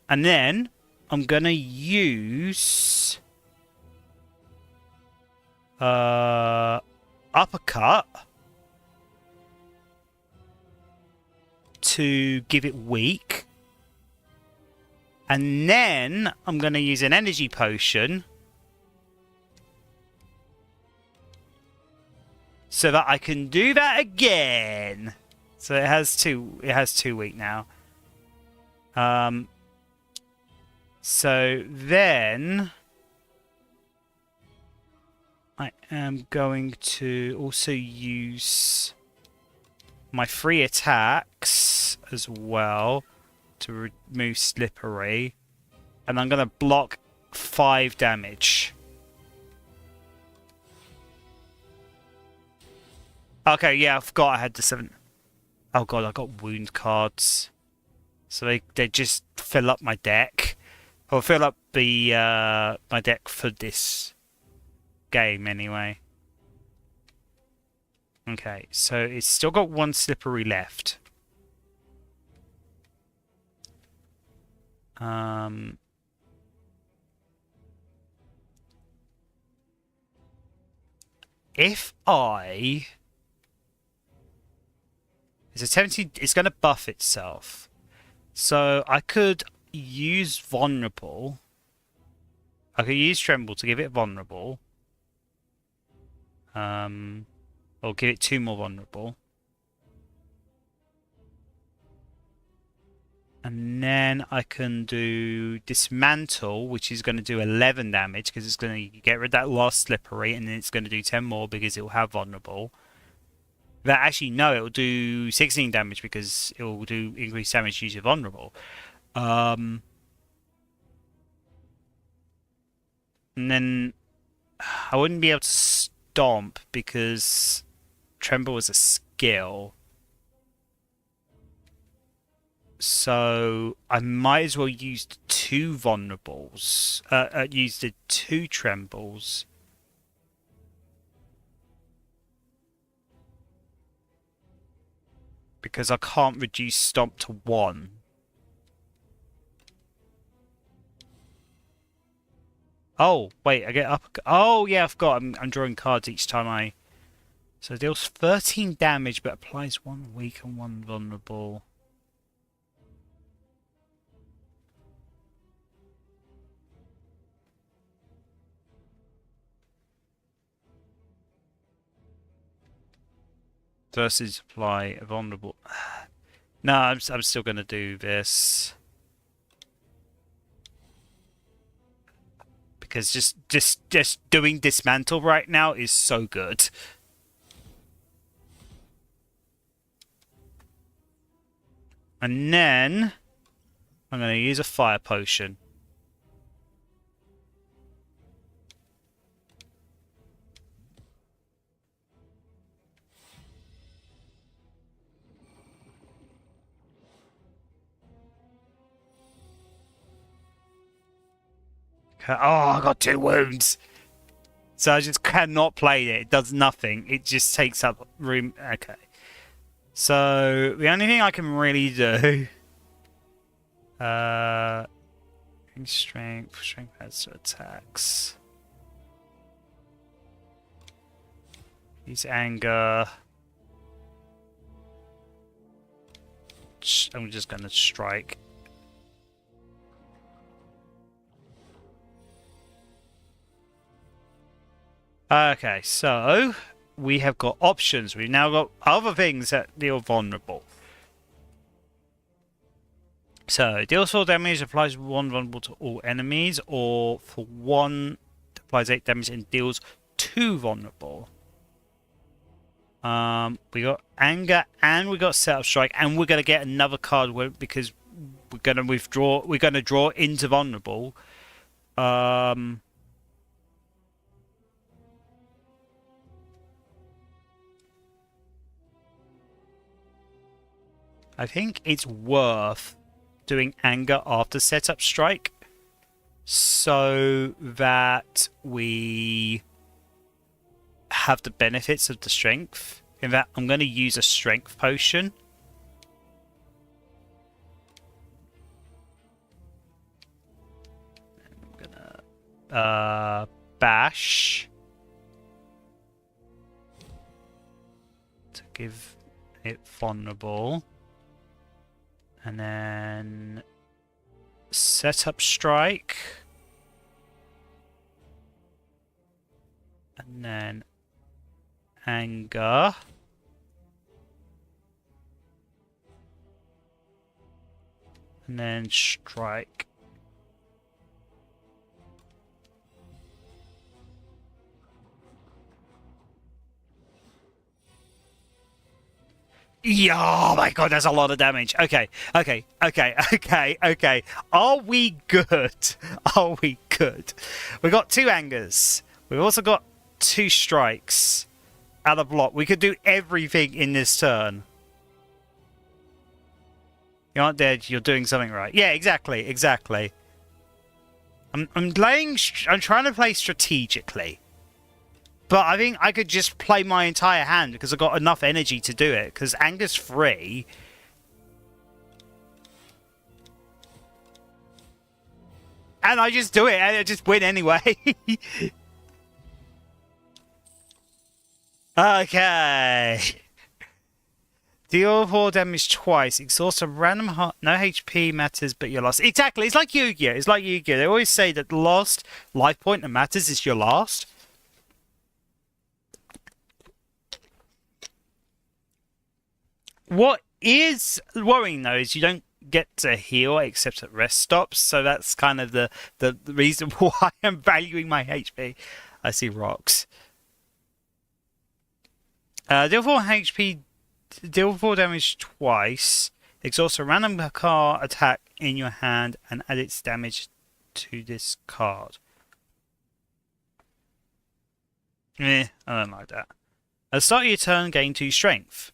And then I'm going to use uppercut to give it weak. And then I'm going to use an energy potion so that I can do that again. So it has two weak now. So then I am going to also use my 3 attacks as well to remove slippery, and I'm going to block 5 damage. Okay, yeah, I forgot I had the 7. Oh god, I got wound cards. So they just fill up my deck. Or fill up the my deck for this game anyway. Okay, so it's still got 1 slippery left. If I... It's attempting... It's going to buff itself. So I could use vulnerable. I could use tremble to give it vulnerable. Or give it 2 more vulnerable. And then I can do dismantle, which is going to do 11 damage because it's going to get rid of that last slippery, and then it's going to do 10 more because it will have vulnerable. But actually, no, it will do 16 damage because it will do increased damage using vulnerable. And then I wouldn't be able to stomp because tremble is a skill. So I might as well use 2 vulnerables. Use the 2 trembles. Because I can't reduce stomp to 1. Oh, wait, I get up. Oh, yeah, I forgot. I'm drawing cards each time I... So it deals 13 damage but applies 1 weak and 1 vulnerable. Versus apply a vulnerable. No, I'm still going to do this. Because just doing dismantle right now is so good. And then I'm going to use a fire potion. Oh, I got 2 wounds. So I just cannot play it. It does nothing. It just takes up room. Okay. So the only thing I can really do... Strength adds to attacks. Use anger. I'm just going to strike. Okay, so we have got options. We've now got other things that deal vulnerable. So, deals 4 damage, applies 1 vulnerable to all enemies, or for 1, applies 8 damage and deals 2 vulnerable. We got anger and we got setup strike, and we're gonna get another card because we're gonna withdraw. We're gonna draw into vulnerable. I think it's worth doing anger after setup strike. so that we have the benefits of the strength. In fact, I'm going to use a strength potion. I'm gonna bash to give it vulnerable, and then set up strike, and then anger, and then strike. Yeah, oh my god, that's a lot of damage. Okay. Are we good? Are we good? We got 2 angers. We've also got 2 strikes out of block. We could do everything in this turn. You aren't dead, you're doing something right. Yeah, exactly. I'm trying to play strategically. But I think I could just play my entire hand because I've got enough energy to do it. Because anger's free. And I just do it and I just win anyway. Okay. Deal 4 damage twice. Exhaust a random heart. No HP matters, but you're lost. Exactly. It's like Yu-Gi-Oh! It's like Yu-Gi-Oh! They always say that the last life point that matters is your last. What is worrying though is you don't get to heal except at rest stops, so that's kind of the reason why I'm valuing my HP. I see rocks. Deal 4 HP, deal 4 damage twice. Exhaust a random card attack in your hand and add its damage to this card. I don't like that. At the start of your turn, gain 2 strength.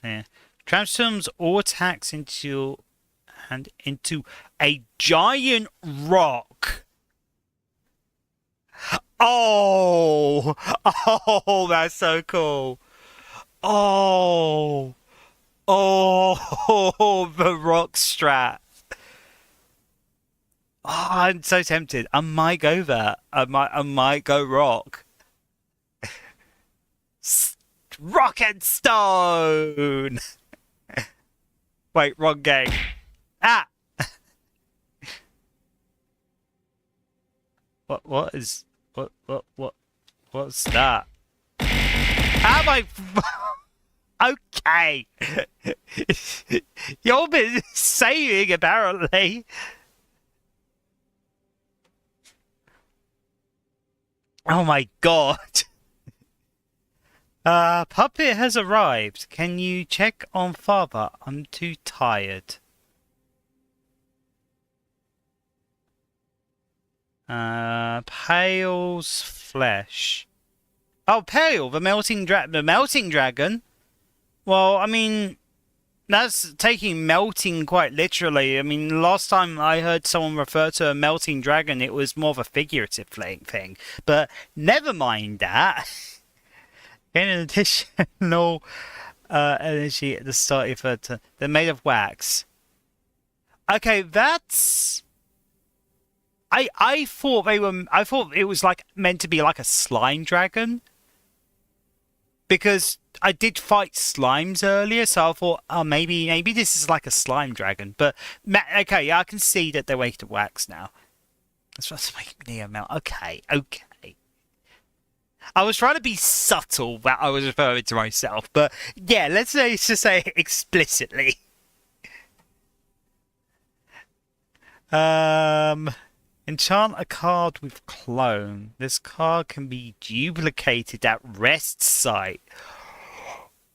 Yeah. Transforms all attacks into a giant rock. Oh, that's so cool. Oh, the rock strat. Oh, I'm so tempted. I might go that. I might go rock. Rock and stone. Wait, wrong game. Ah. What's that? How am I? Okay. You've been saving apparently. Oh my god. Puppet has arrived. Can you check on father? I'm too tired. Pale's flesh. Oh, Pale, the melting dragon. Well, I mean, that's taking melting quite literally. I mean, last time I heard someone refer to a melting dragon, it was more of a figurative thing. But never mind that. Gain an additional energy at the start of your turn. They're made of wax. Okay, that's. I thought it was like meant to be like a slime dragon. Because I did fight slimes earlier, so I thought, oh, maybe this is like a slime dragon. But okay, yeah, I can see that they're made of wax now. That's what's making me a melt. Okay. I was trying to be subtle that I was referring to myself, but yeah, let's just say it explicitly. Enchant a card with clone. This card can be duplicated at rest site.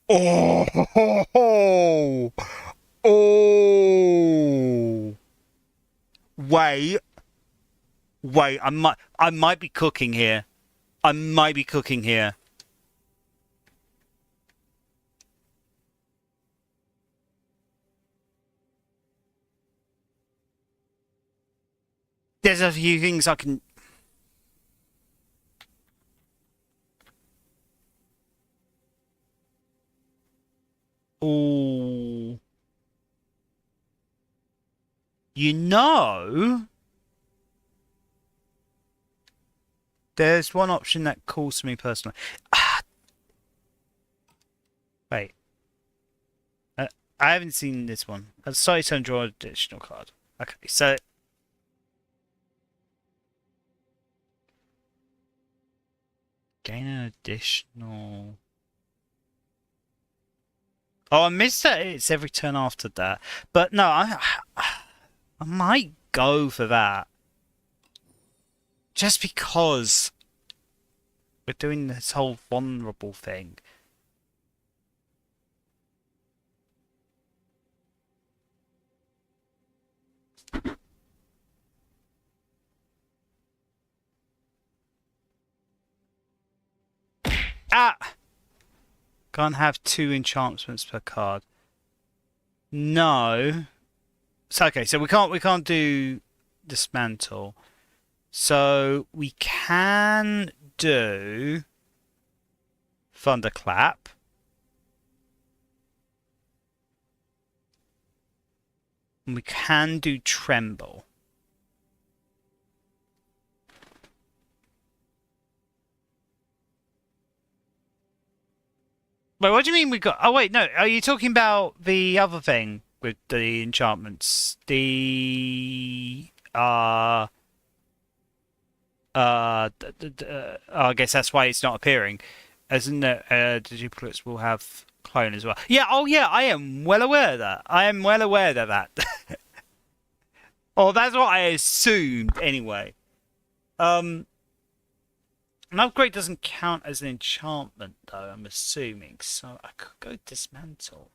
Oh. Wait, I might be cooking here. There's a few things I can... Oh... You know... There's one option that calls to me personally. Wait. I haven't seen this one. Sorry to draw an additional card. Okay, so... Gain an additional... Oh, I missed that it's every turn after that. But no, I might go for that. Just because we're doing this whole vulnerable thing. Ah! Can't have 2 enchantments per card. No. So okay, so we can't do dismantle. So we can do thunderclap. And we can do tremble. Wait, what do you mean we got... Oh, wait, no. Are you talking about the other thing with the enchantments? I guess that's why it's not appearing. Isn't it? The duplicates will have clone as well. Yeah, oh yeah, I am well aware of that. I am well aware of that. Oh, that's what I assumed anyway. An upgrade doesn't count as an enchantment, though, I'm assuming. So I could go dismantle.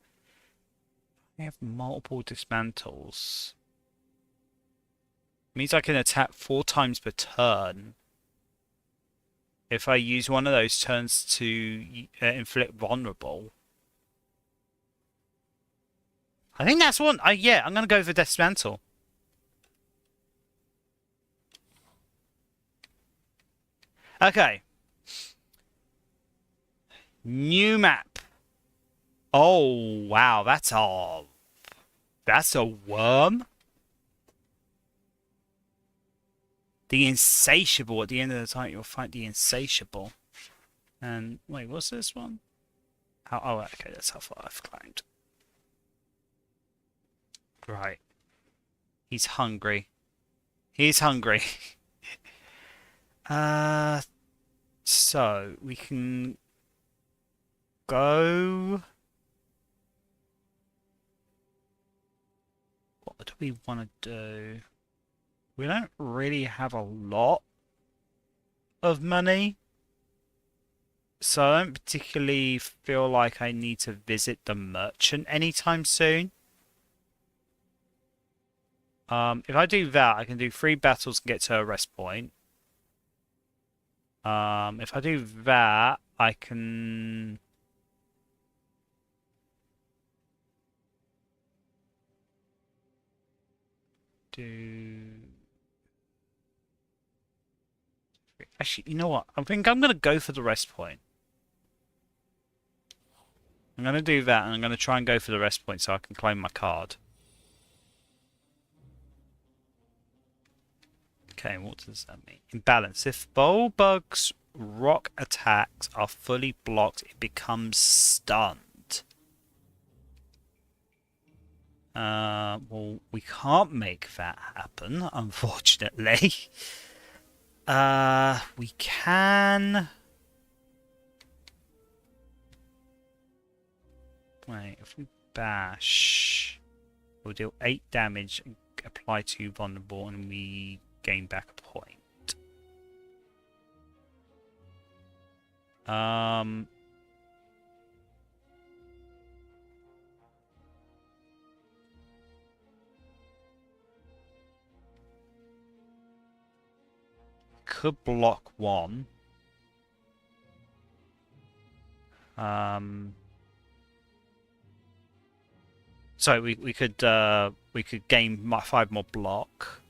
I have multiple dismantles. Means I can attack 4 times per turn. If I use one of those turns to inflict vulnerable. I think that's one. Yeah, I'm going to go for dismantle. Okay. New map. Oh, wow. That's a worm. The Insatiable. At the end of the time, you'll fight the Insatiable. And, wait, what's this one? Oh, okay. That's how far I've climbed. Right. He's hungry. He's hungry. So we can go. What do we want to do? We don't really have a lot of money, so I don't particularly feel like I need to visit the merchant anytime soon. If I do that, I can do 3 battles and get to a rest point. If I do that, I can... do... Actually, you know what? I think I'm going to go for the rest point. I'm going to do that, and I'm going to try and go for the rest point so I can claim my card. Okay, what does that mean? Imbalance. If Bulbug's rock attacks are fully blocked, it becomes stunned. Well, we can't make that happen, unfortunately. We can... Wait, if we bash, we'll deal 8 damage and apply to vulnerable, and we gain back a point. Could block 1. So we could gain 5 more block.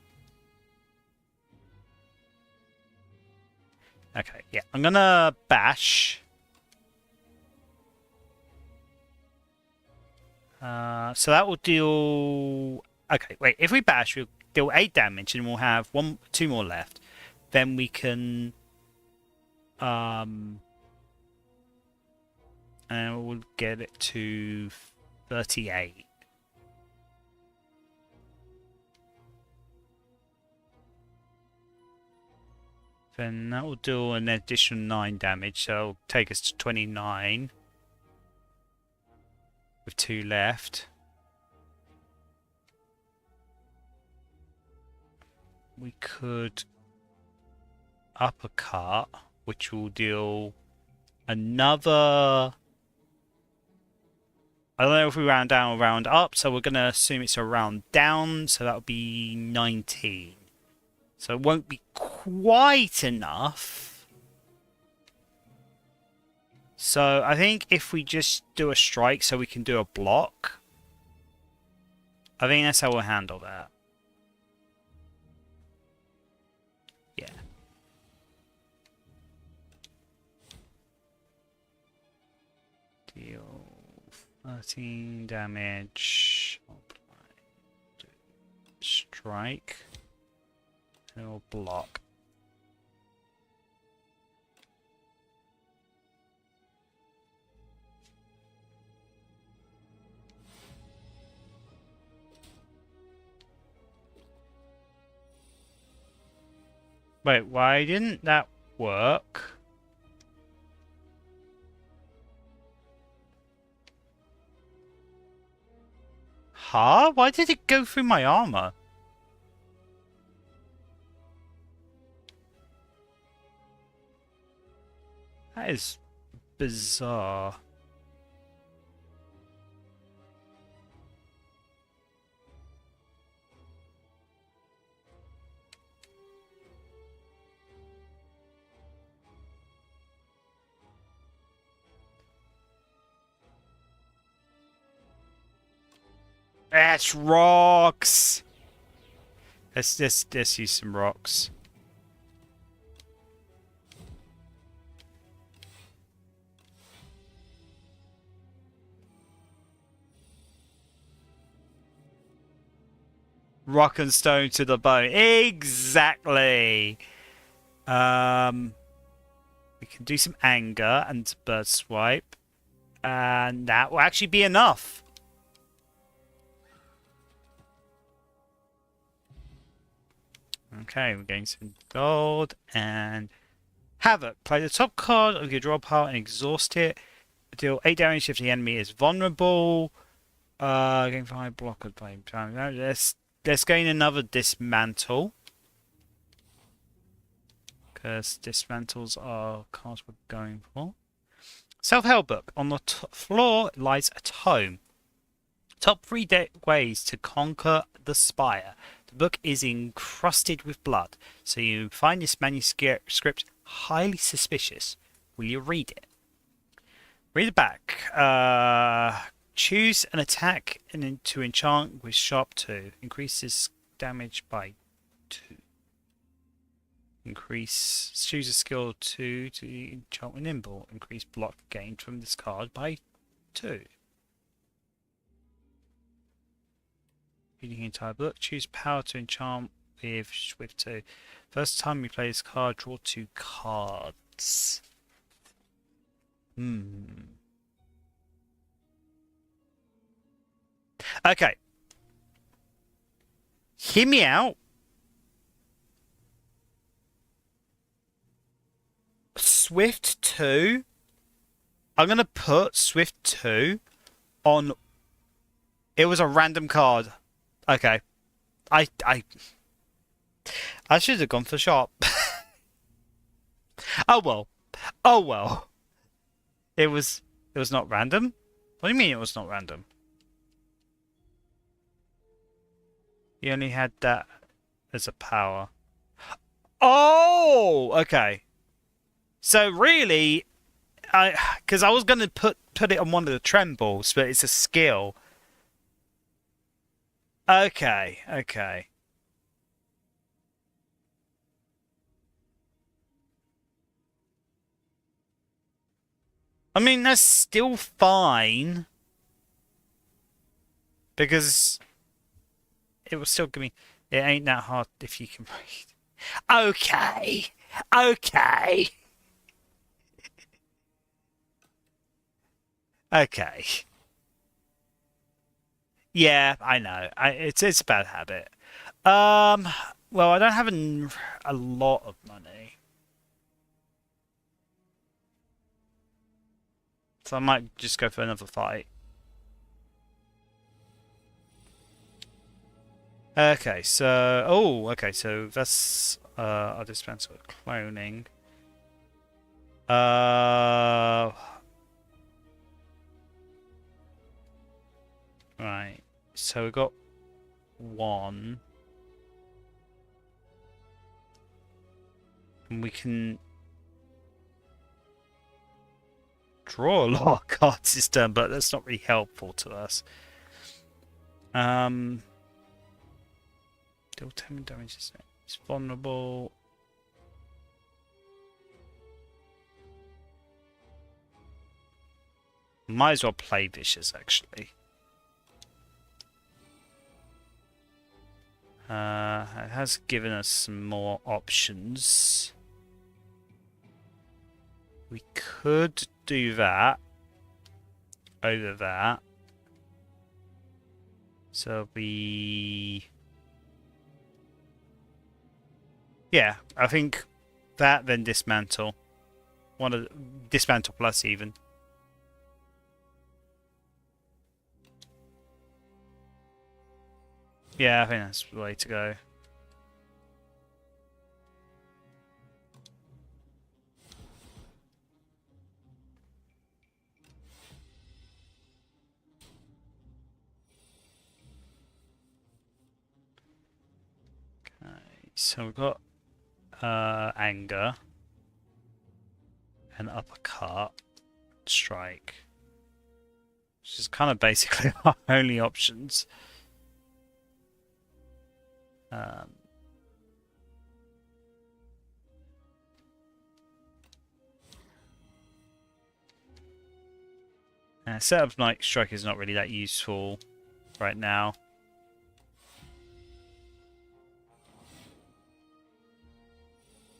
Okay, yeah. I'm gonna bash. So that will deal... Okay, wait. If we bash, we'll deal 8 damage and we'll have 2 more left. Then we can... and we'll get it to 38. Then that will do an additional 9 damage, so it'll take us to 29. With 2 left. We could uppercut, which will deal another... I don't know if we round down or round up, so we're going to assume it's a round down, so that'll be 19. So it won't be quite enough. So I think if we just do a strike so we can do a block, I think that's how we'll handle that. Yeah. Deal 13 damage. Strike. And we'll block. Wait, why didn't that work? Huh? Why did it go through my armor? That is bizarre. That's rocks. Let's use some rocks. Rock and stone to the bone. Exactly. We can do some anger and bird swipe, and that will actually be enough. Okay, we're getting some gold and Havoc. Play the top card of your draw pile and exhaust it. Deal 8 damage if the enemy is vulnerable. Getting 5 block at the same time. Let's gain another dismantle. Because dismantles are cards we're going for. Self-help book. On the floor lies a tome. Top 3 ways to conquer the spire. The book is encrusted with blood, so you find this manuscript highly suspicious. Will you read it? Read the back. Choose an attack and to enchant with sharp 2. Increases damage by 2. Choose a skill 2 to enchant with nimble. Increase block gained from this card by 2. Reading the entire book. Choose power to enchant with Swift 2. First time you play this card, draw 2 cards. Okay. Hear me out. Swift 2. I'm going to put Swift 2 on... It was a random card. Okay. I should have gone for sharp. Oh well. Oh well. It was not random? What do you mean it was not random? You only had that as a power. Oh, okay. So really, because I was going to put it on one of the trembles, but it's a skill. Okay, okay. I mean, that's still fine. Because it will still give me... It ain't that hard if you can read. Okay. Okay. Okay. Yeah, I know. It's a bad habit. Well, I don't have a lot of money. So I might just go for another fight. Okay, so... Oh, okay, so that's... I'll dispense with cloning. Right. So we've got one. And we can draw a lot of cards this turn, but that's not really helpful to us. Deal 10 damage. It's vulnerable. Might as well play Vicious, actually. It has given us some more options. We could do that over that. So yeah, I think that then dismantle. One of dismantle plus even. Yeah, I think that's the way to go. Okay, so we've got anger, an uppercut, strike, which is kind of basically our only options. Setup Night Strike is not really that useful right now.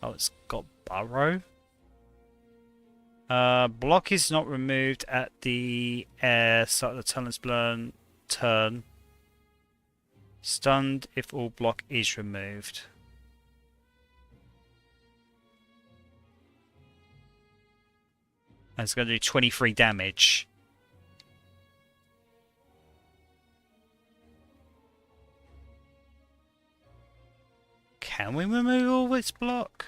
Oh, it's got Burrow. Block is not removed at the start of the talent's burn turn. Stunned if all block is removed. And it's going to do 23 damage. Can we remove all this block?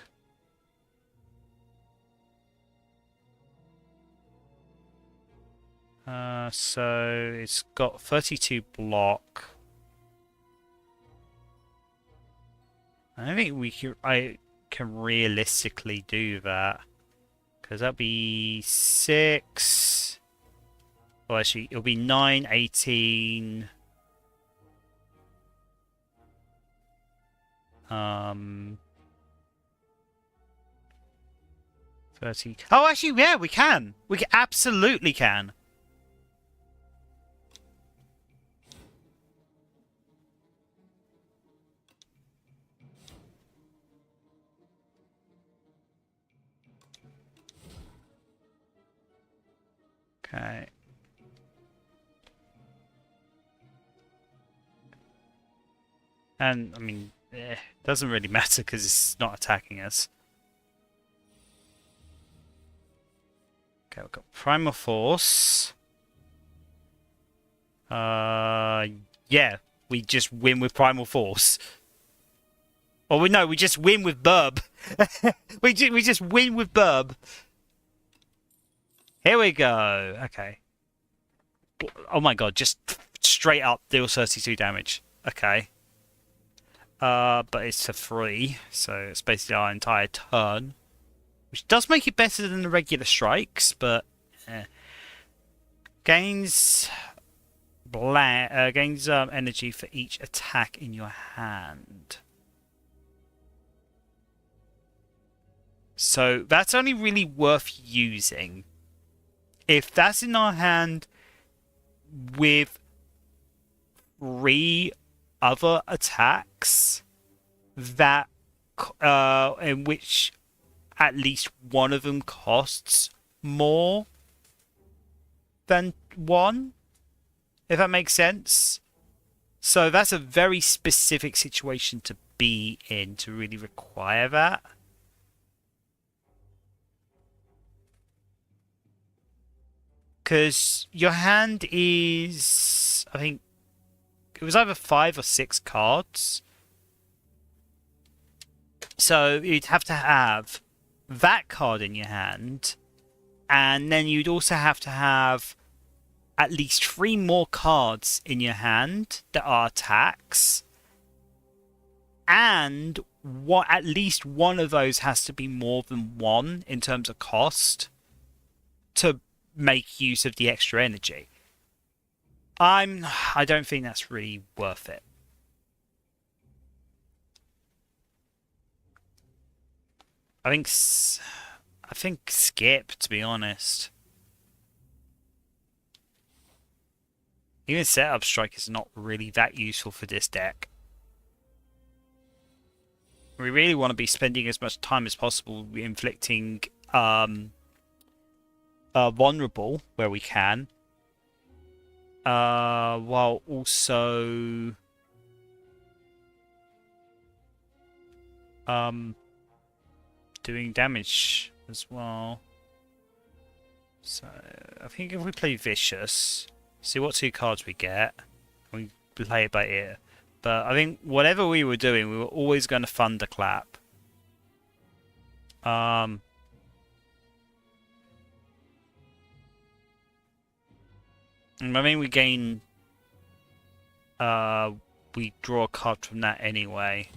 So it's got 32 block. I don't think I can realistically do that. Because that'd be 6. Well, actually, it'll be 9, 18. 30. Oh, actually, yeah, we can. We absolutely can. Okay. And, I mean, it doesn't really matter because it's not attacking us. Okay, we've got Primal Force. Yeah, we just win with Primal Force. Or we just win with Burb. we just win with Burb. Here we go. Okay. Oh my god, just straight up deal 32 damage. Okay. But it's for free, so it's basically our entire turn. Which does make it better than the regular strikes, but gains energy for each attack in your hand. So that's only really worth using if that's in our hand with 3 other attacks that in which at least one of them costs more than 1, if that makes sense. So that's a very specific situation to be in to really require that. Because your hand is, I think, it was either 5 or 6 cards. So you'd have to have that card in your hand, and then you'd also have to have at least 3 more cards in your hand that are attacks, and at least one of those has to be more than 1 in terms of cost to make use of the extra energy. I don't think that's really worth it. I think skip, to be honest. Even setup strike is not really that useful for this deck. We really want to be spending as much time as possible inflicting vulnerable where we can, while also doing damage as well. So I think if we play Vicious, see what 2 cards we get, we play it by ear. But I think whatever we were doing, we were always going to thunderclap. I mean, we gain. We draw a card from that anyway.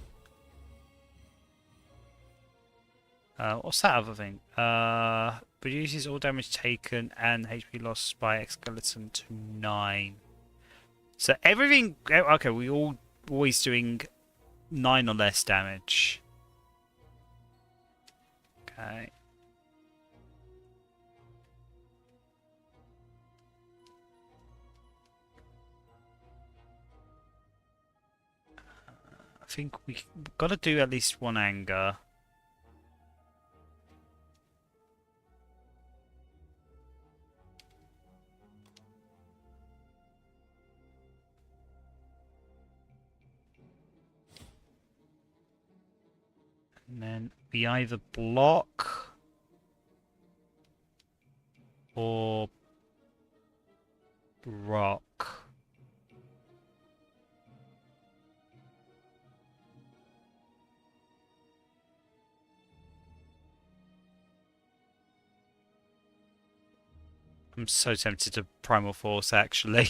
What's that other thing? Reduces all damage taken and HP lost by X-Skeleton to 9. So everything. Okay, we always doing 9 or less damage. Okay. I think we've got to do at least 1 anger. And then we either block or rock. I'm so tempted to Primal Force, actually.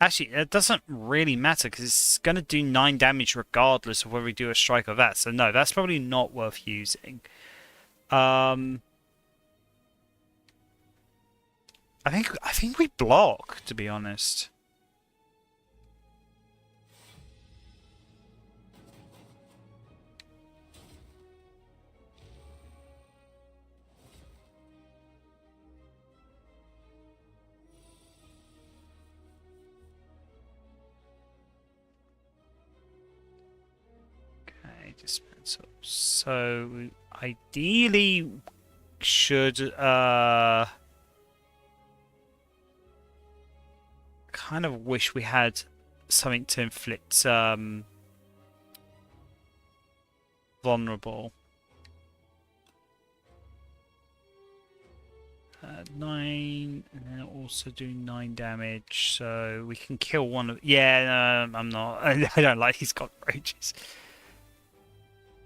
Actually, it doesn't really matter because it's going to do 9 damage regardless of whether we do a strike or that. So no, that's probably not worth using. I think we block, to be honest. So we ideally should kind of wish we had something to inflict vulnerable. 9, and then also do 9 damage, so we can kill one of. Yeah, no, I'm not. I don't like these cockroaches.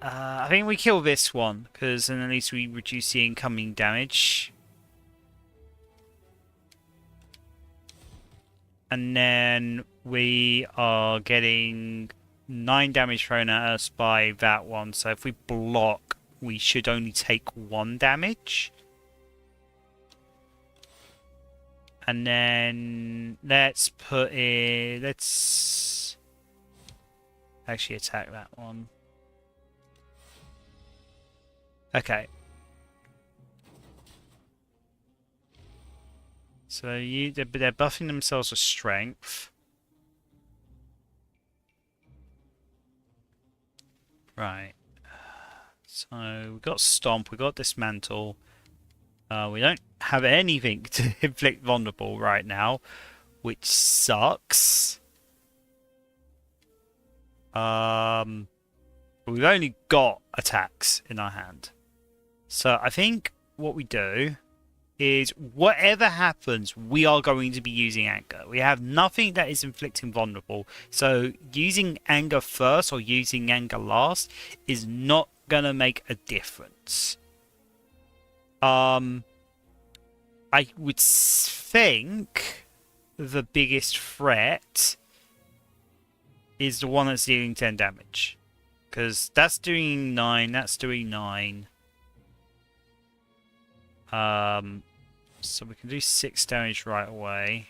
I think we kill this one, because then at least we reduce the incoming damage. And then we are getting 9 damage thrown at us by that one. So if we block, we should only take 1 damage. And then let's put in... Let's actually attack that one. Okay. So they're buffing themselves with strength. Right. So we've got Stomp, we've got Dismantle. We don't have anything to inflict vulnerable right now, which sucks. We've only got attacks in our hand. So I think what we do is whatever happens, we are going to be using anger. We have nothing that is inflicting vulnerable. So using anger first or using anger last is not going to make a difference. I would think the biggest threat is the one that's dealing 10 damage. Because that's doing 9, that's doing 9. So we can do 6 damage right away.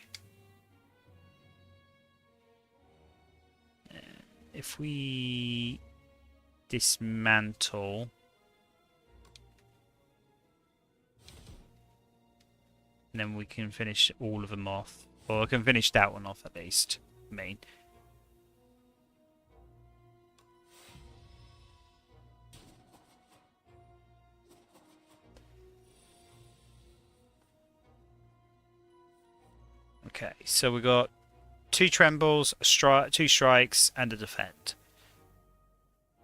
If we dismantle, then we can finish all of them off. Or I can finish that one off at least. I mean. Okay, so we got 2 trembles, 2 strikes, and a defend.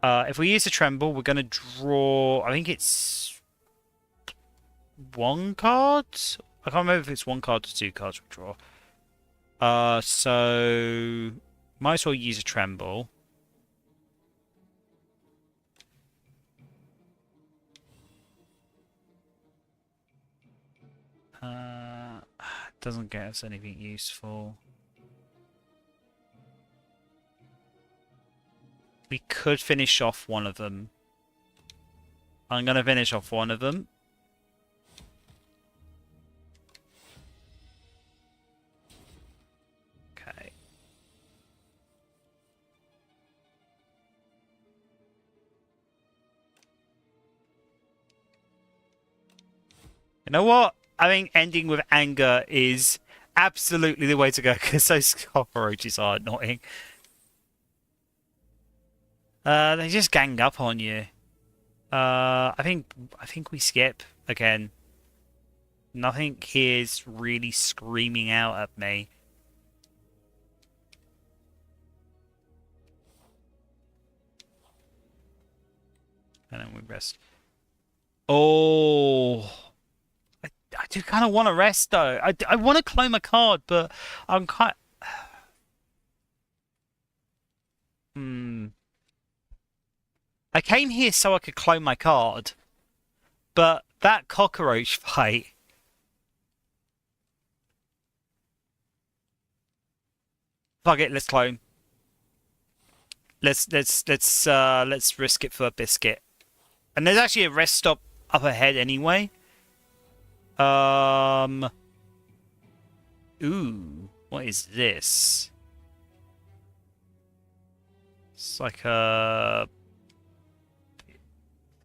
If we use a tremble, we're going to draw, I think it's 1 card? I can't remember if it's 1 card or 2 cards we draw. So might as well use a tremble. Doesn't get us anything useful. We could finish off one of them. I'm going to finish off one of them. Okay. You know what? I think ending with anger is absolutely the way to go because those cockroaches are annoying. They just gang up on you. I think we skip again. Nothing here is really screaming out at me. And then we rest. Oh. I do kind of want to rest though. I want to claim a card, but I'm kind. I came here so I could claim my card, but that cockroach fight. Fuck it, let's clone. Let's risk it for a biscuit. And there's actually a rest stop up ahead anyway. Ooh, what is this? It's like a...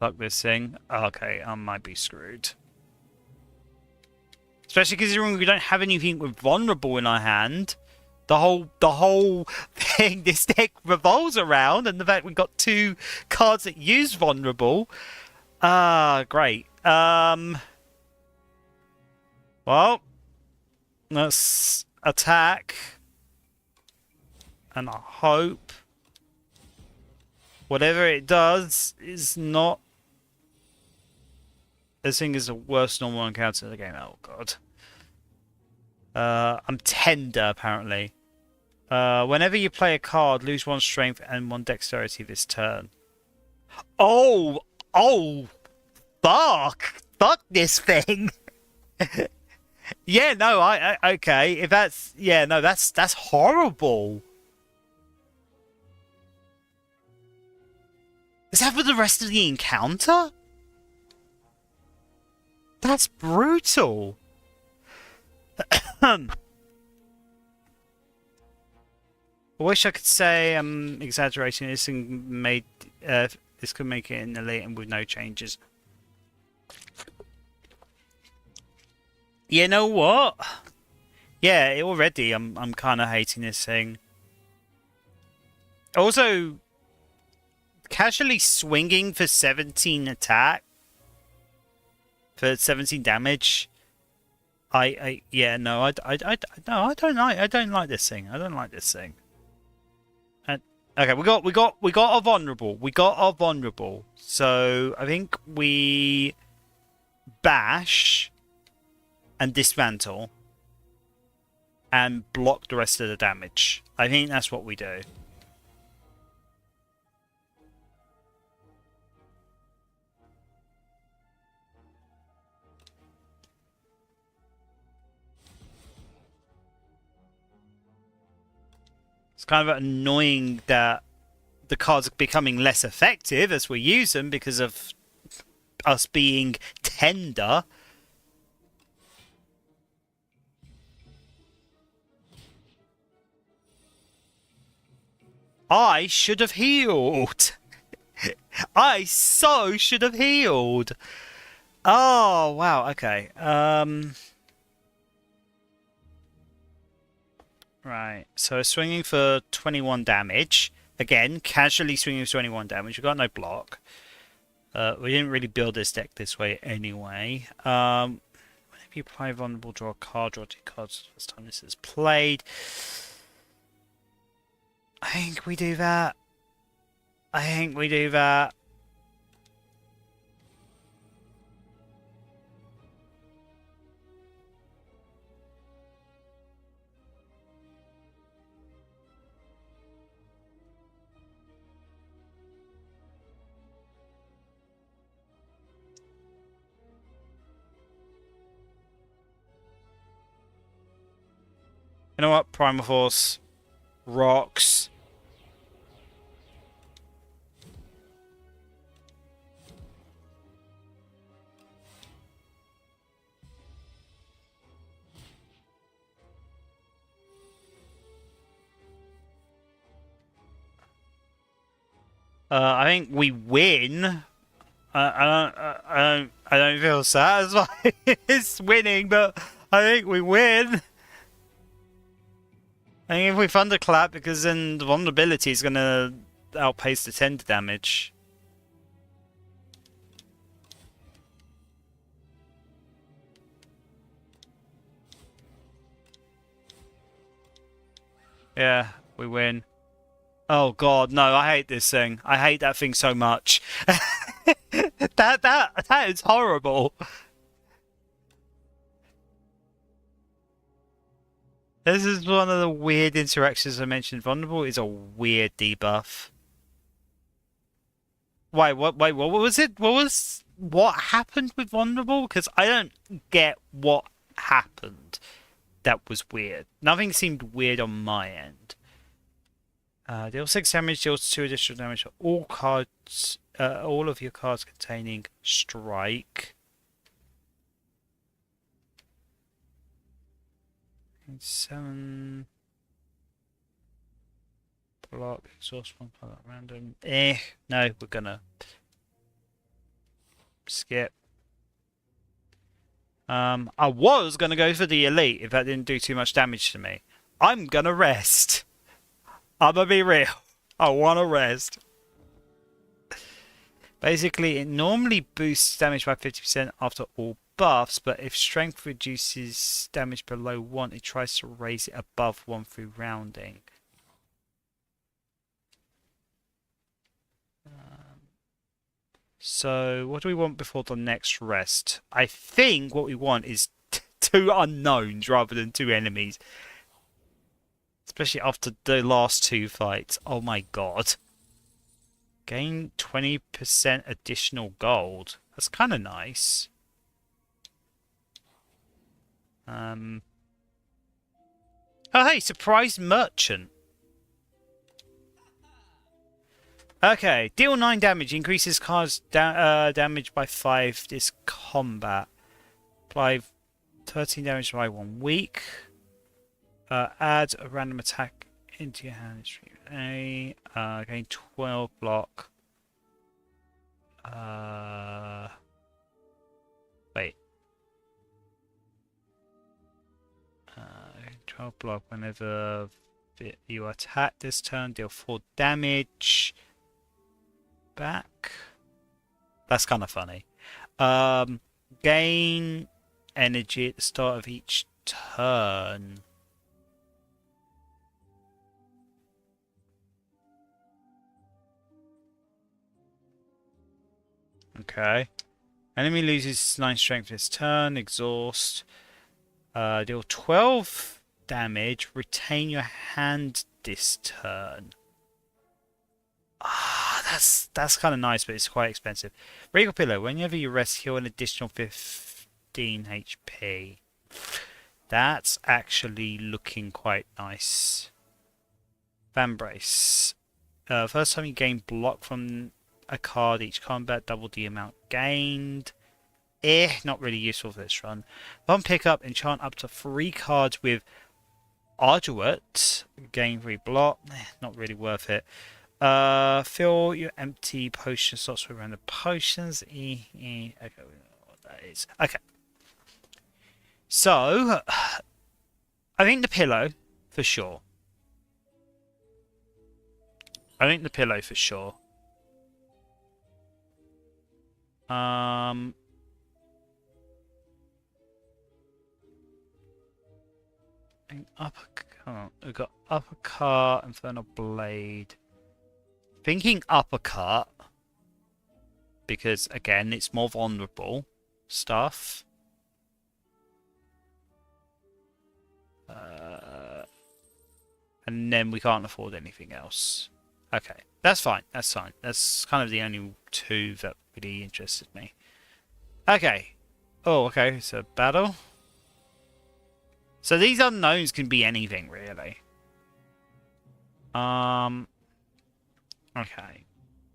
Fuck this thing. Okay, I might be screwed. Especially considering we don't have anything with vulnerable in our hand. The whole thing this deck revolves around, and the fact we've got 2 cards that use vulnerable. Great. Well, let's attack. And I hope whatever it does is not... This thing is the worst normal encounter in the game. Oh, God. I'm tender, apparently. Whenever you play a card, lose 1 strength and 1 dexterity this turn. Oh! Oh! Fuck! Fuck this thing! Yeah, no, okay. If that's... Yeah, no, that's horrible. Is that for the rest of the encounter? That's brutal. I wish I could say I'm exaggerating. This thing made this could make it in elite and with no changes. You know what? Yeah, already I'm kind of hating this thing. Also, casually swinging for 17 attack for 17 damage. Yeah, no, no, I don't like this thing. I don't like this thing. And okay, we got our vulnerable. We got our vulnerable. So I think we bash and dismantle and block the rest of the damage. I think that's what we do. It's kind of annoying that the cards are becoming less effective as we use them because of us being tender. I should have healed. I so should have healed. Oh, wow. Okay. Right. So swinging for 21 damage. Again, casually swinging for 21 damage. We've got no block. We didn't really build this deck this way anyway. Whenever you play vulnerable, draw a card, draw 2 cards first time this is played. I think we do that. I think we do that. You know what? Primal Force rocks. I think we win. I don't feel satisfied. It's winning, but I think we win. I think if we thunderclap, because then the vulnerability is going to outpace the tender damage. Yeah, we win. Oh god, no, I hate this thing. I hate that thing so much. That is horrible. This is one of the weird interactions I mentioned. Vulnerable is a weird debuff. Wait, what was it? What happened with vulnerable? Because I don't get what happened. That was weird. Nothing seemed weird on my end. Deal 6 damage, deals 2 additional damage for all cards, all of your cards containing strike. 7 block, exhaust 1 pilot random. No, we're gonna skip. I was gonna go for the elite if that didn't do too much damage to me. I'm gonna rest. I'm gonna be real. I wanna rest. Basically, it normally boosts damage by 50% after all buffs, but if strength reduces damage below 1, it tries to raise it above 1 through rounding. So, what do we want before the next rest? I think what we want is 2 unknowns rather than 2 enemies. Especially after the last 2 fights. Oh my god. Gain 20% additional gold. That's kind of nice. Oh hey, surprise merchant. Okay, deal 9 damage, increases cards damage by 5 this combat. Apply 13 damage by 1 week. Add a random attack into your hand. Gain 12 block. Wait. 12 block whenever you attack this turn. Deal 4 damage. Back. That's kind of funny. Gain energy at the start of each turn. Okay. Enemy loses 9 strength this turn. Exhaust. Deal 12 damage. Retain your hand this turn. Ah, that's kind of nice, but it's quite expensive. Regal Pillow. Whenever you rest, heal an additional 15 HP. That's actually looking quite nice. Fan Brace. First time you gain block from a card each combat, double the amount gained. Not really useful for this run. Upon pickup, enchant up to 3 cards with Arduate. Gain 3 block. Not really worth it. Fill your empty potion slots with random potions. Okay, we know what that is. Okay. So, I think the pillow, for sure. I think the pillow for sure. We've got uppercut, infernal blade. Thinking uppercut because again it's more vulnerable stuff. And then we can't afford anything else. Okay, that's fine. That's fine. That's kind of the only two that really interested me. Okay. Oh, okay. So battle. So these unknowns can be anything, really. Okay.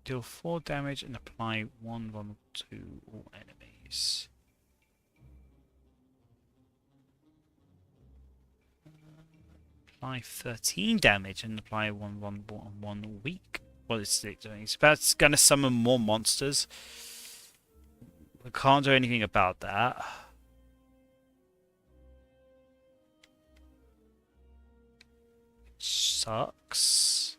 Deal 4 damage and apply 1 to all enemies. Apply 13 damage and apply 1 week. What is it doing? It's about going to summon more monsters. We can't do anything about that. Sucks.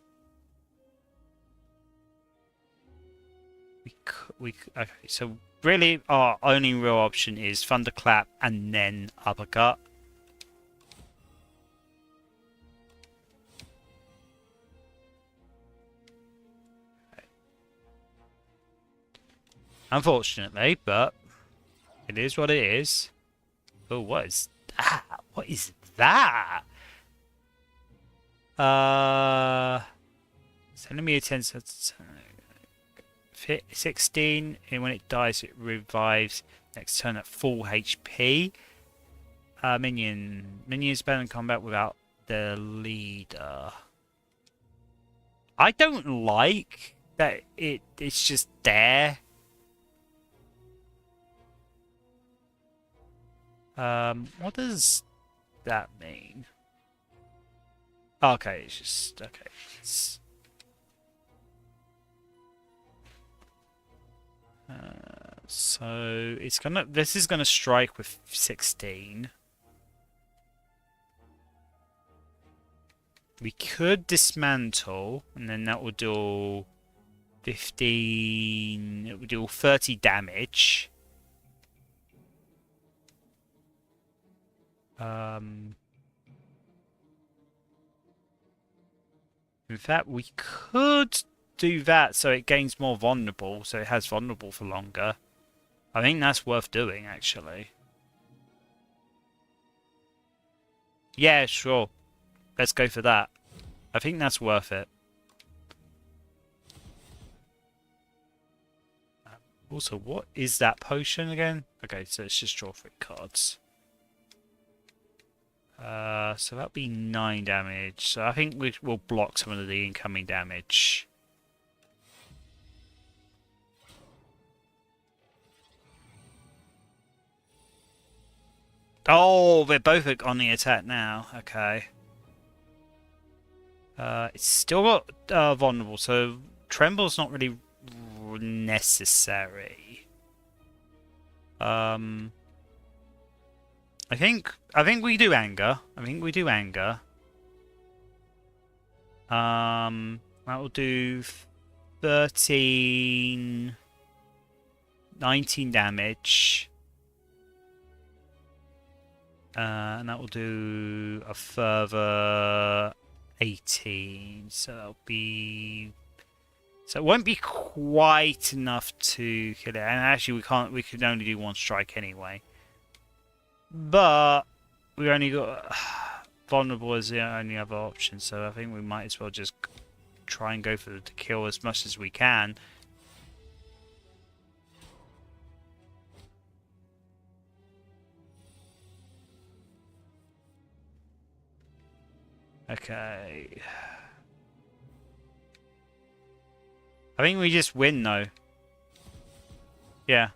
Okay, so really our only real option is Thunderclap and then Uppercut. Okay. Unfortunately, but it is what it is. Oh, what is that? What is that? Enemy attends 16, and when it dies, it revives next turn at full HP. Minions better in combat without the leader. I don't like that it's just there. What does that mean? Okay, it's just okay. So it's gonna. This is gonna strike with 16. We could dismantle, and then that will do 15. It will do 30 damage. In fact, we could do that so it gains more vulnerable, so it has vulnerable for longer. I think that's worth doing, actually. Yeah, sure. Let's go for that. I think that's worth it. Also, what is that potion again? Okay, so let's just draw 3 cards. So that'll be 9 damage. So I think we'll block some of the incoming damage. Oh, they're both on the attack now. Okay. It's still got vulnerable, so Tremble's not really necessary. I think we do anger. I think we do anger. That will do 13, 19 damage. And that will do a further 18. So that'll be. So it won't be quite enough to kill it. And actually, we can't. We can only do one strike anyway. But we only got vulnerable as the only other option. So I think we might as well just try and go for the kill as much as we can. Okay. I think we just win though. Yeah.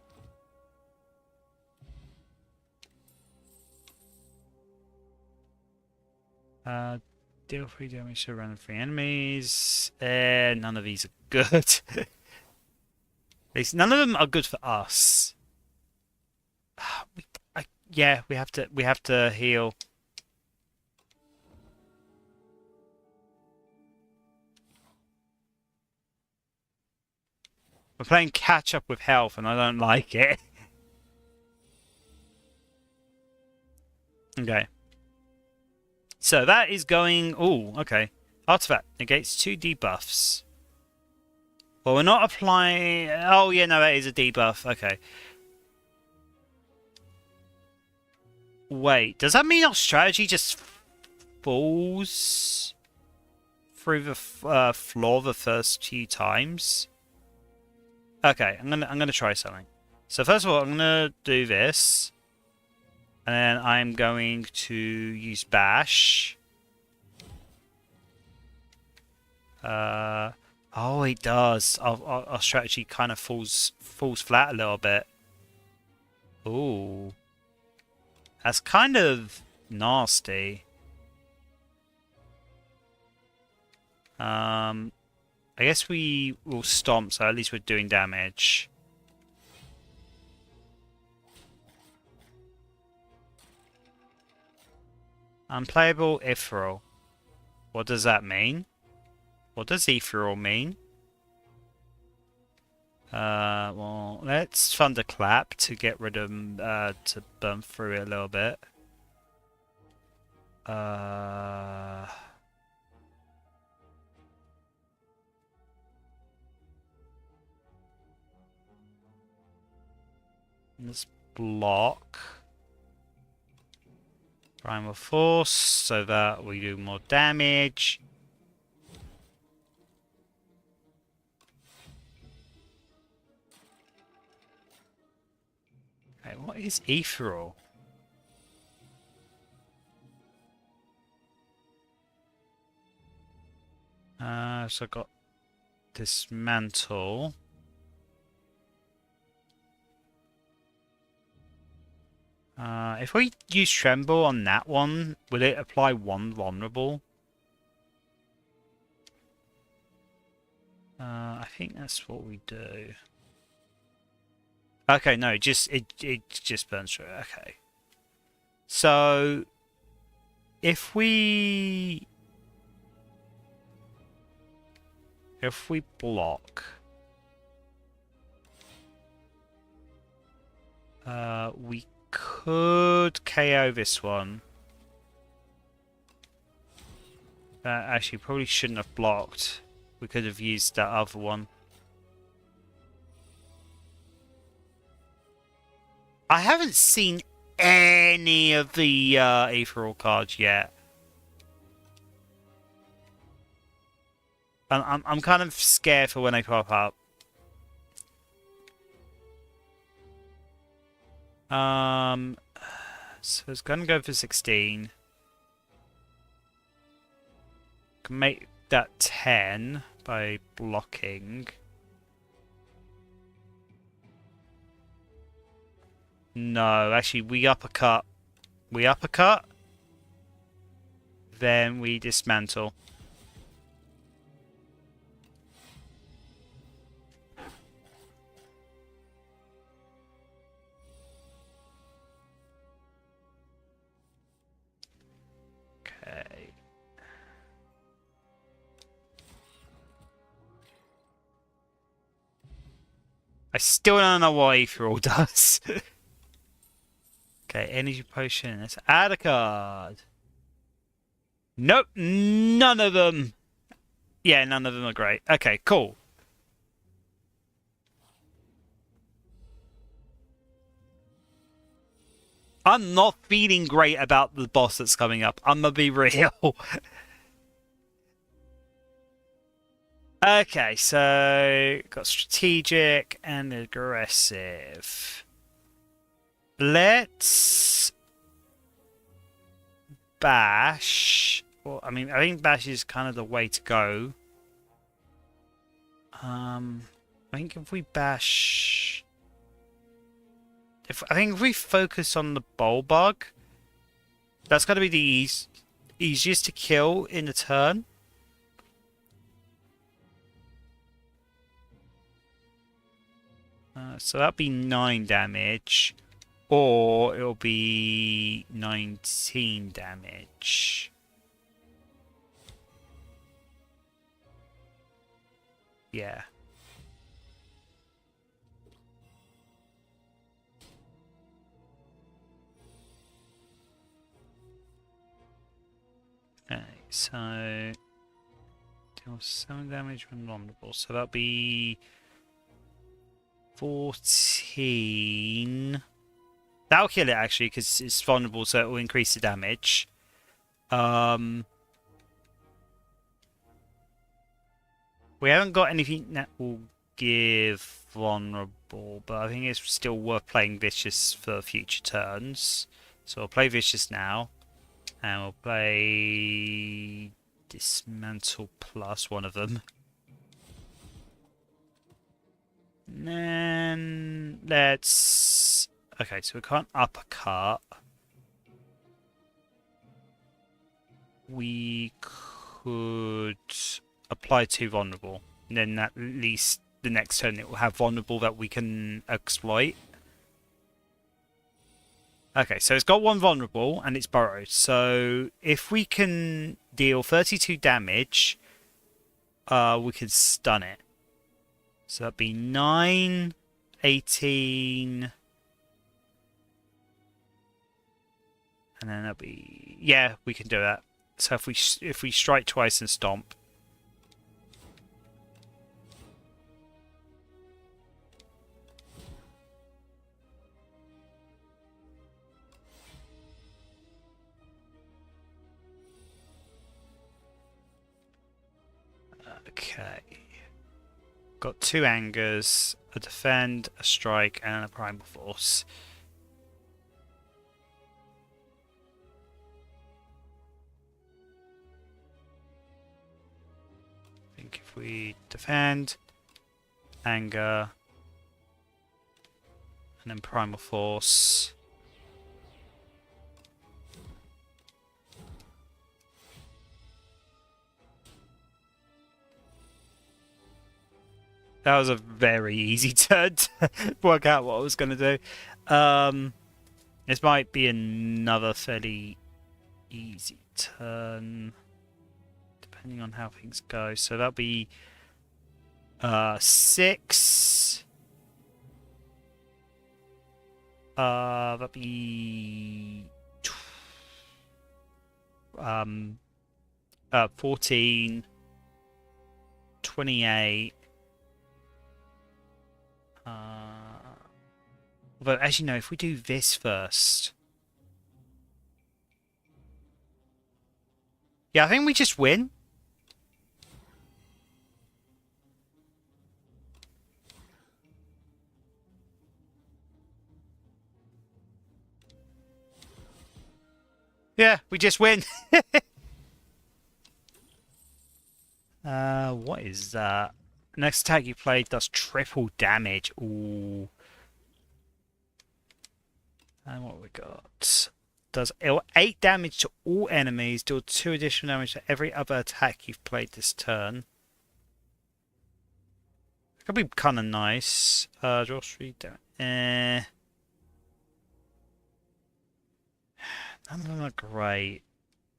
Deal 3 damage to random 3 enemies. None of these are good. At least none of them are good for us. Yeah, we have to heal. We're playing catch up with health, and I don't like it. Okay. So that is going. Oh, okay. Artifact negates 2 debuffs. Well, we're not applying. Oh, yeah, no, that is a debuff. Okay. Wait, does that mean our strategy just falls through the floor the first few times? Okay, I'm gonna try something. So first of all, I'm gonna do this, and then I'm going to use bash. Oh, it does. Our strategy kind of falls flat a little bit. Ooh, that's kind of nasty. I guess we will stomp, so at least we're doing damage. Unplayable ethereal. What does that mean? What does ethereal mean? Well, let's thunderclap to get rid of to burn through it a little bit. Let's block. Primal Force, so that we do more damage. Okay, what is ethereal? So I've got dismantle. If we use Tremble on that one, will it apply 1 vulnerable? I think that's what we do. Okay, no, it just burns through. Okay. So if we block, we could KO this one. Actually, probably shouldn't have blocked. We could have used that other one. I haven't seen any of the ethereal cards yet. I'm kind of scared for when they pop up. So it's gonna go for 16. Can make that 10 by blocking. No, actually, we uppercut. We uppercut. Then we dismantle. I still don't know what Aetherall does. Okay, energy potion. Let's add a card. Nope, none of them. Yeah, none of them are great. Okay, cool. I'm not feeling great about the boss that's coming up. I'm gonna be real. Okay, so got strategic and aggressive. Let's bash. Well, I mean, I think bash is kind of the way to go. I think if we bash, I think if we focus on the bowl bug, that's going to be the easiest to kill in the turn. So that'd be 9 damage, or it'll be 19 damage. Yeah. Okay, so deal 7 damage when vulnerable. So that'll be 14. That'll kill it actually, because it's vulnerable, so it will increase the damage. We haven't got anything that will give vulnerable, but I think it's still worth playing Vicious for future turns. So we'll play Vicious now, and we'll play Dismantle plus one of them. And then let's... Okay, so we can't uppercut. We could apply 2 vulnerable. And then at least the next turn it will have vulnerable that we can exploit. Okay, so it's got 1 vulnerable and it's burrowed. So if we can deal 32 damage, we can stun it. So that'd be 9, 18... And then that'll be... Yeah, we can do that. So if we strike twice and stomp. Okay. Got 2 angers, a defend, a strike, and a primal force. I think if we defend, anger, and then primal force. That was a very easy turn to work out what I was going to do. This might be another fairly easy turn, depending on how things go. So that'll be 6. That'll be 14, 28. But as you know, if we do this first... Yeah, I think we just win. Yeah, we just win. What is that? Next attack you play does triple damage. Ooh. And what we got? Does 8 damage to all enemies. Deal 2 additional damage to every other attack you've played this turn. Could be kind of nice. Draw 3 damage. None of them are great,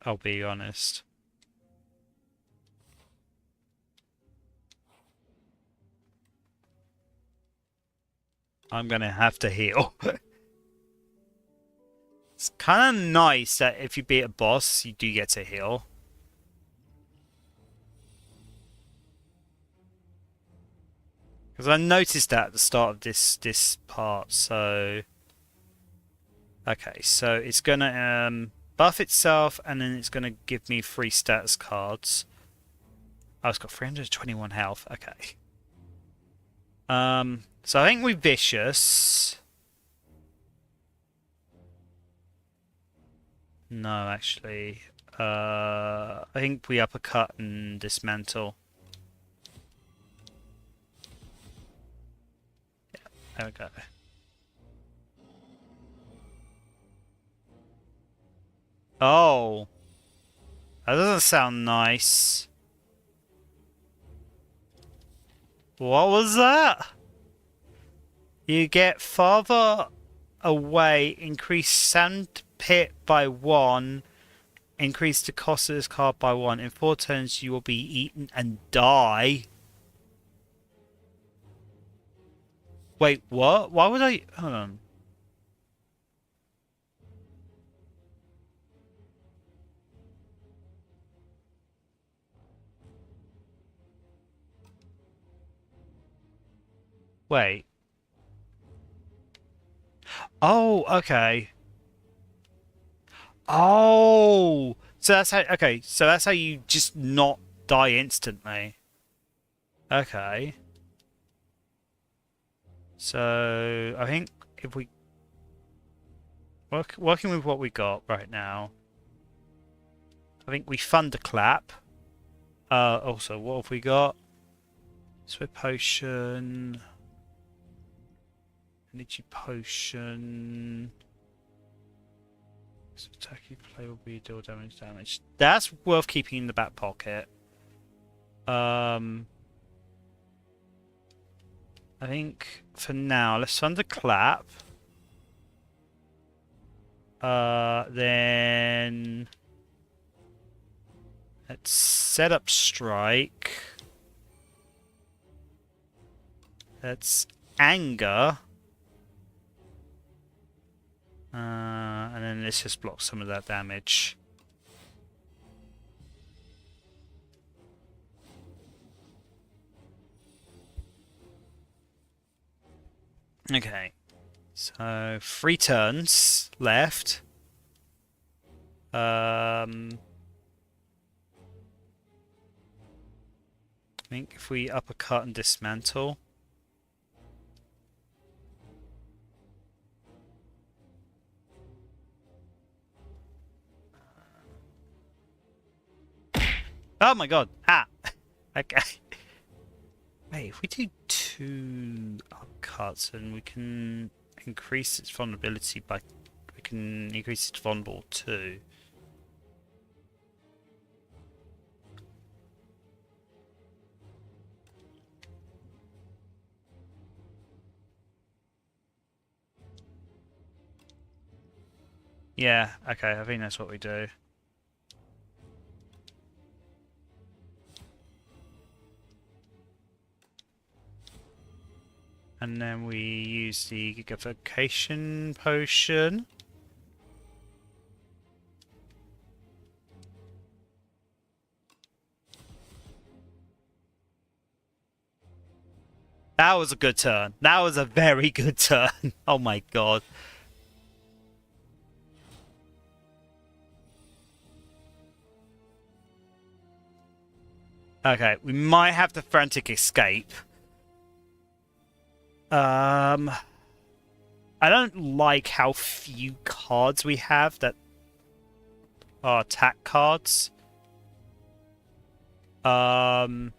I'll be honest. I'm gonna have to heal. It's kind of nice that if you beat a boss, you do get to heal. Because I noticed that at the start of this part, so... Okay, so it's gonna buff itself, and then it's gonna give me 3 status cards. Oh, it's got 321 health. Okay. So I think we're vicious. No, actually. I think we uppercut and dismantle. Yeah, there we go. Oh. That doesn't sound nice. What was that? You get farther away, increase sand pit by 1, increase the cost of this card by 1. In 4 turns, you will be eaten and die. Wait, what? Why would I... Hold on. Wait. Oh, okay. Oh! So that's how... Okay, so that's how you just not die instantly. Okay. So, I think if we... Working with what we got right now, I think we thunderclap. Also, what have we got? Swift potion... Energy potion... So attack you play will be deal damage. That's worth keeping in the back pocket. I think for now, let's thunderclap. Then let's set up strike. Let's anger. And then let's just block some of that damage. Okay. So 3 turns left. I think if we uppercut and dismantle. Oh my god! Ah! Okay. Wait, if we do 2 upcuts, then we can increase its vulnerability by... We can increase its vulnerable too. Yeah, okay, I think that's what we do. And then we use the Gigafication potion. That was a good turn. That was a very good turn. Oh my god. Okay, we might have the frantic escape. I don't like how few cards we have that are attack cards. I'm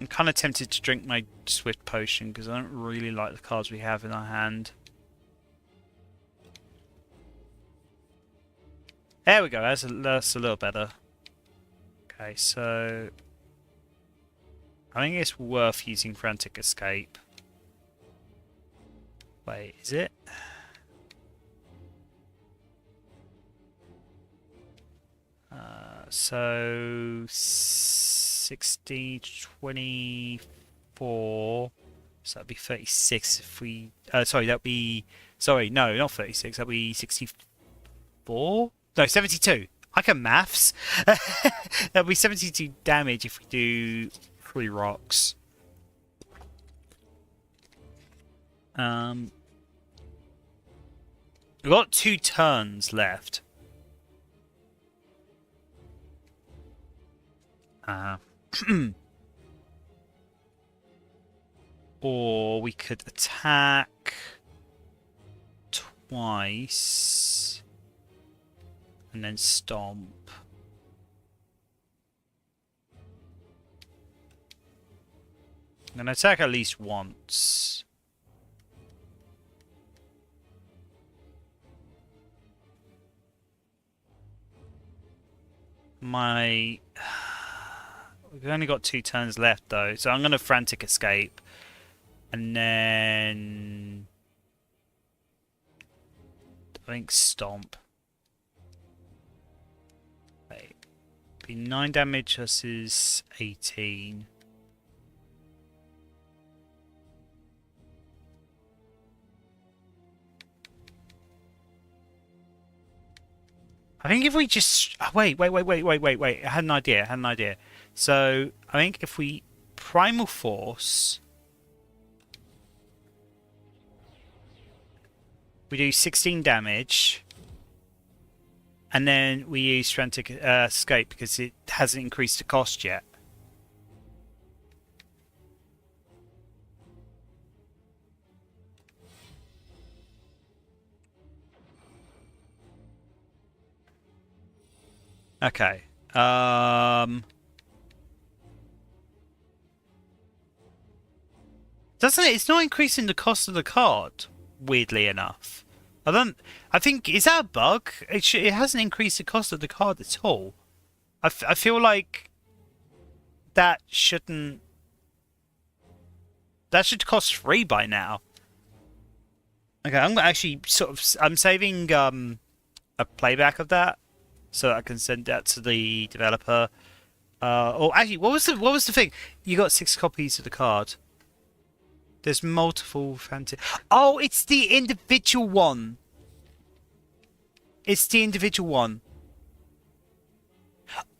kind of tempted to drink my Swift potion because I don't really like the cards we have in our hand. There we go, that's a little better. Okay, so I think it's worth using Frantic Escape. Wait, is it? So 6 60, 24. So that'd be 36 if we... sorry, that'd be... Sorry, no, not 36. That'd be 64? No, 72. I can maths. That'd be 72 damage if we do 3 rocks. We've got 2 turns left. Or we could attack twice and then stomp. I'm going to attack at least once. We've only got 2 turns left though, so I'm going to frantic escape. And then I think stomp. Wait. Be 9 damage versus 18. I think if we just... Wait. I had an idea. So, I think if we Primal Force... We do 16 damage. And then we use Frantic Escape because it hasn't increased the cost yet. Okay. Doesn't it? It's not increasing the cost of the card, weirdly enough. I think, is that a bug? It hasn't increased the cost of the card at all. I feel like that shouldn't... That should cost 3 by now. Okay, I'm actually I'm saving a playback of that so that I can send that to the developer. Or actually, what was the thing? You got 6 copies of the card. There's multiple fantasy. Oh, it's the individual one. It's the individual one.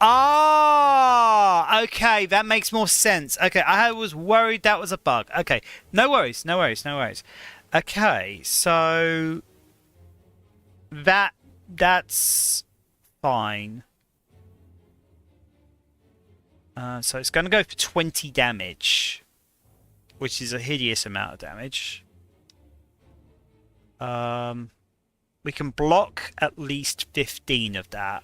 Ah, okay, that makes more sense. Okay, I was worried that was a bug. Okay, no worries. Okay, so that's fine. So it's going to go for 20 damage. Which is a hideous amount of damage. We can block at least 15 of that.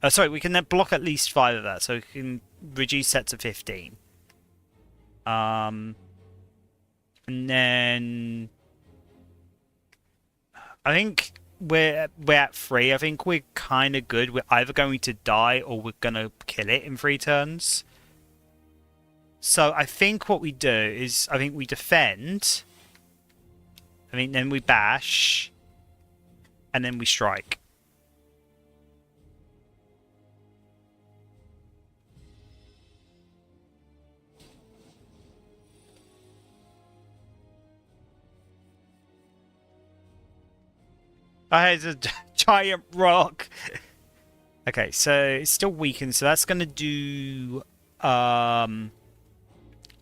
Sorry, we can then block at least 5 of that, so we can reduce that to 15. And then I think we're at 3. I think we're kind of good. We're either going to die or we're going to kill it in 3 turns. So I think what we do is, I think we defend. I mean, then we bash. And then we strike. Oh, it's a giant rock. Okay, so it's still weakened. So that's going to do...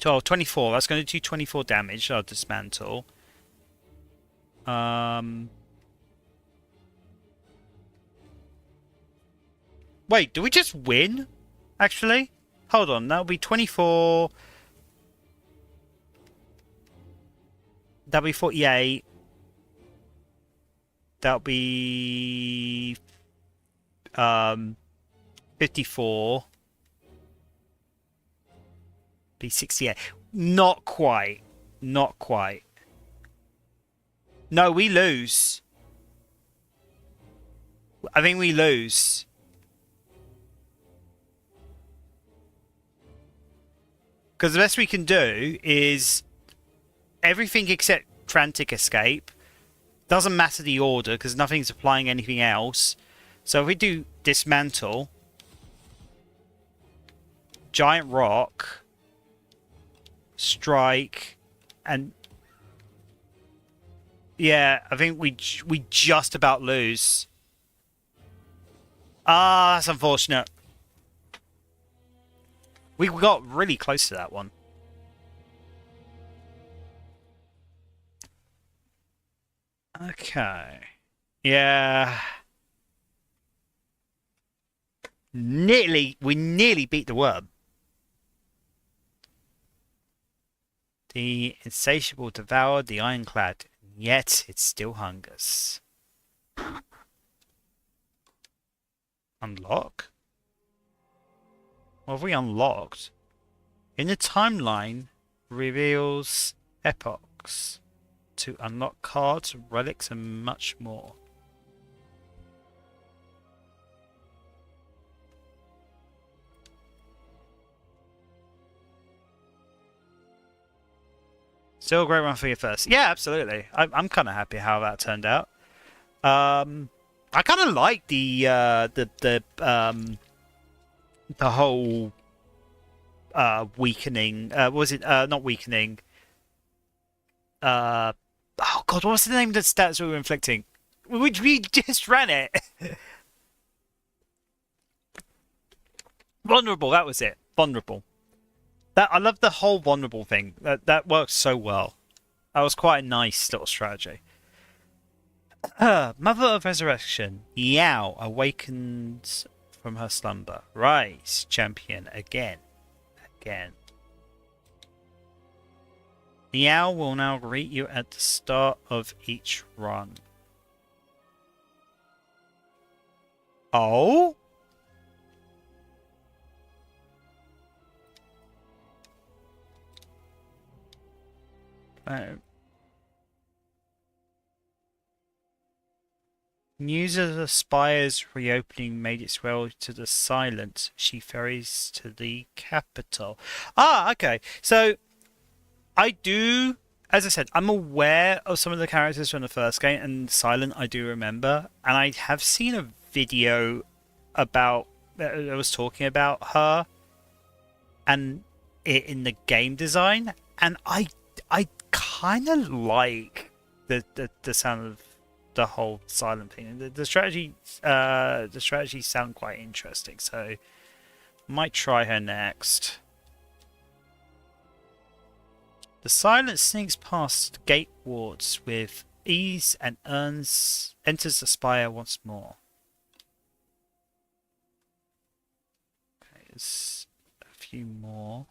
24. That's going to do 24 damage. I'll dismantle. Wait, do we just win? Actually? Hold on, that'll be 24. That'll be 48. That'll be 54. Be 68. Not quite. Not quite. No, we lose. I think we lose. Because the best we can do is everything except Frantic Escape. Doesn't matter the order because nothing's applying anything else. So if we do Dismantle, giant rock, strike, and yeah, I think we just about lose. Ah, that's unfortunate. We got really close to that one. Okay. Yeah. We nearly beat the worm. The insatiable devoured the ironclad, yet it still hungers. Unlock? What have we unlocked? In the timeline, reveals epochs to unlock cards, relics, and much more. Still a great run for your first. Yeah, absolutely. I'm kind of happy how that turned out. I kind of like the whole weakening. Was it not weakening? Oh god, what was the name of the stats we were inflicting? We just ran it. Vulnerable. That was it. Vulnerable. I love the whole vulnerable thing. That works so well. That was quite a nice little strategy. Mother of Resurrection. Yao awakens from her slumber. Rise, champion, again. Again. Yao will now greet you at the start of each run. Oh? News of the Spire's reopening made its way to the Silent. She ferries to the capital. Ah, okay. So, I do, as I said, I'm aware of some of the characters from the first game, and Silent I do remember. And I have seen a video about, that was talking about her and it in the game design. And I kind of like the sound of the whole Silent thing. The strategies sound quite interesting, so might try her next. The Silent sneaks past gate wards with ease and enters the spire once more. Okay, there's a few more.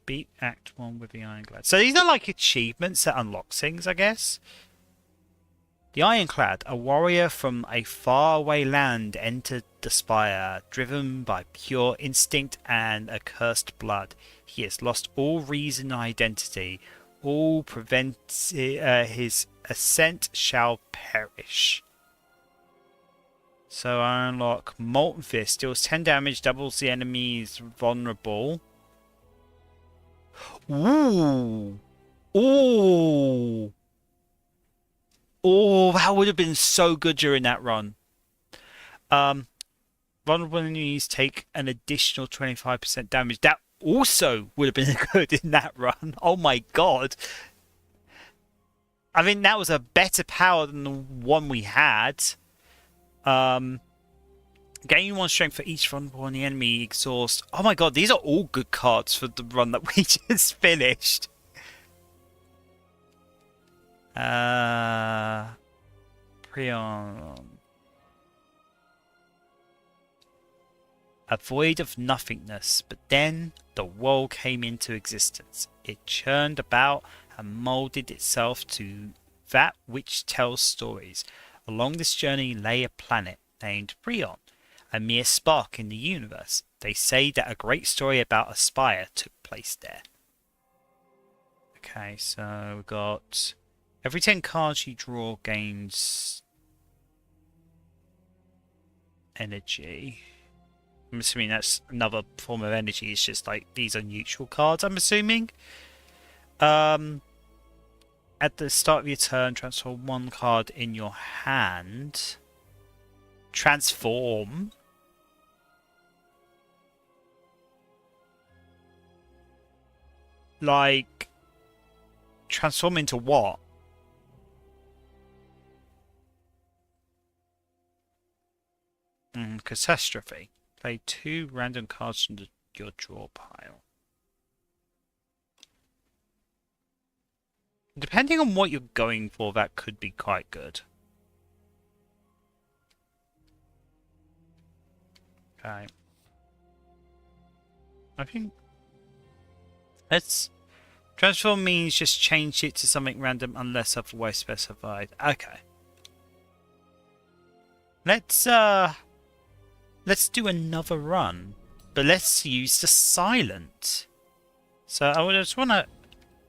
Beat Act 1 with the Ironclad. So these are like achievements that unlock things, I guess. The Ironclad, a warrior from a faraway land, entered the Spire, driven by pure instinct and accursed blood. He has lost all reason and identity. All prevents his ascent shall perish. So I unlock Molten Fist, deals 10 damage, doubles the enemy's vulnerable. Ooh. Ooh. Oh, that would have been so good during that run. Vulnerable enemies take an additional 25% damage. That also would have been good in that run. Oh my god. I mean, that was a better power than the one we had. Gain 1 strength for each vulnerable on the enemy. Exhaust. Oh my god, these are all good cards for the run that we just finished. Prion. A void of nothingness, but then the world came into existence. It churned about and molded itself to that which tells stories. Along this journey lay a planet named Prion, a mere spark in the universe. They say that a great story about a spire took place there. Okay, so we've got every 10 cards you draw gains energy. I'm assuming that's another form of energy. It's just like these are neutral cards, I'm assuming. At the start of your turn, transfer 1 card in your hand. Transform? Like, transform into what? Catastrophe. Play 2 random cards from your draw pile. Depending on what you're going for, that could be quite good. Okay. I think... Let's... Transform means just change it to something random unless otherwise specified. Okay. Let's do another run. But let's use the silent. So I just wanna...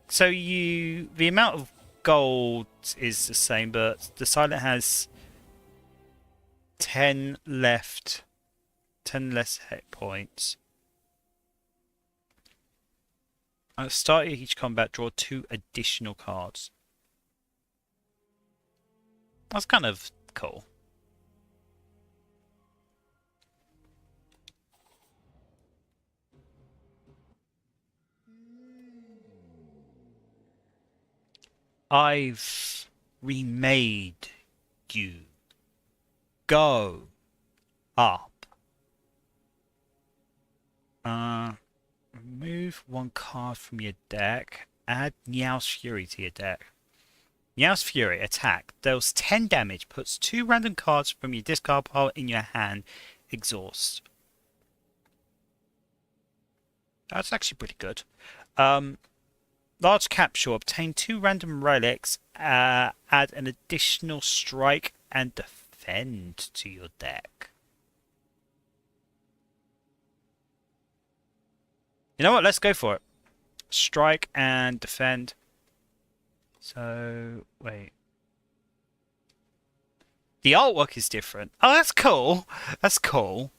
So the amount of gold is the same, but the silent has 10 left. 10 less hit points. At the start of each combat, draw 2 additional cards. That's kind of cool. I've remade you. Go up. Remove 1 card from your deck. Add Meow's Fury to your deck. Meow's Fury, attack. Deals 10 damage. Puts 2 random cards from your discard pile in your hand. Exhaust. That's actually pretty good. Large capsule. Obtain 2 random relics. Add an additional strike and defend to your deck. You know what? Let's go for it. Strike and defend. So, wait. The artwork is different. Oh, that's cool. That's cool.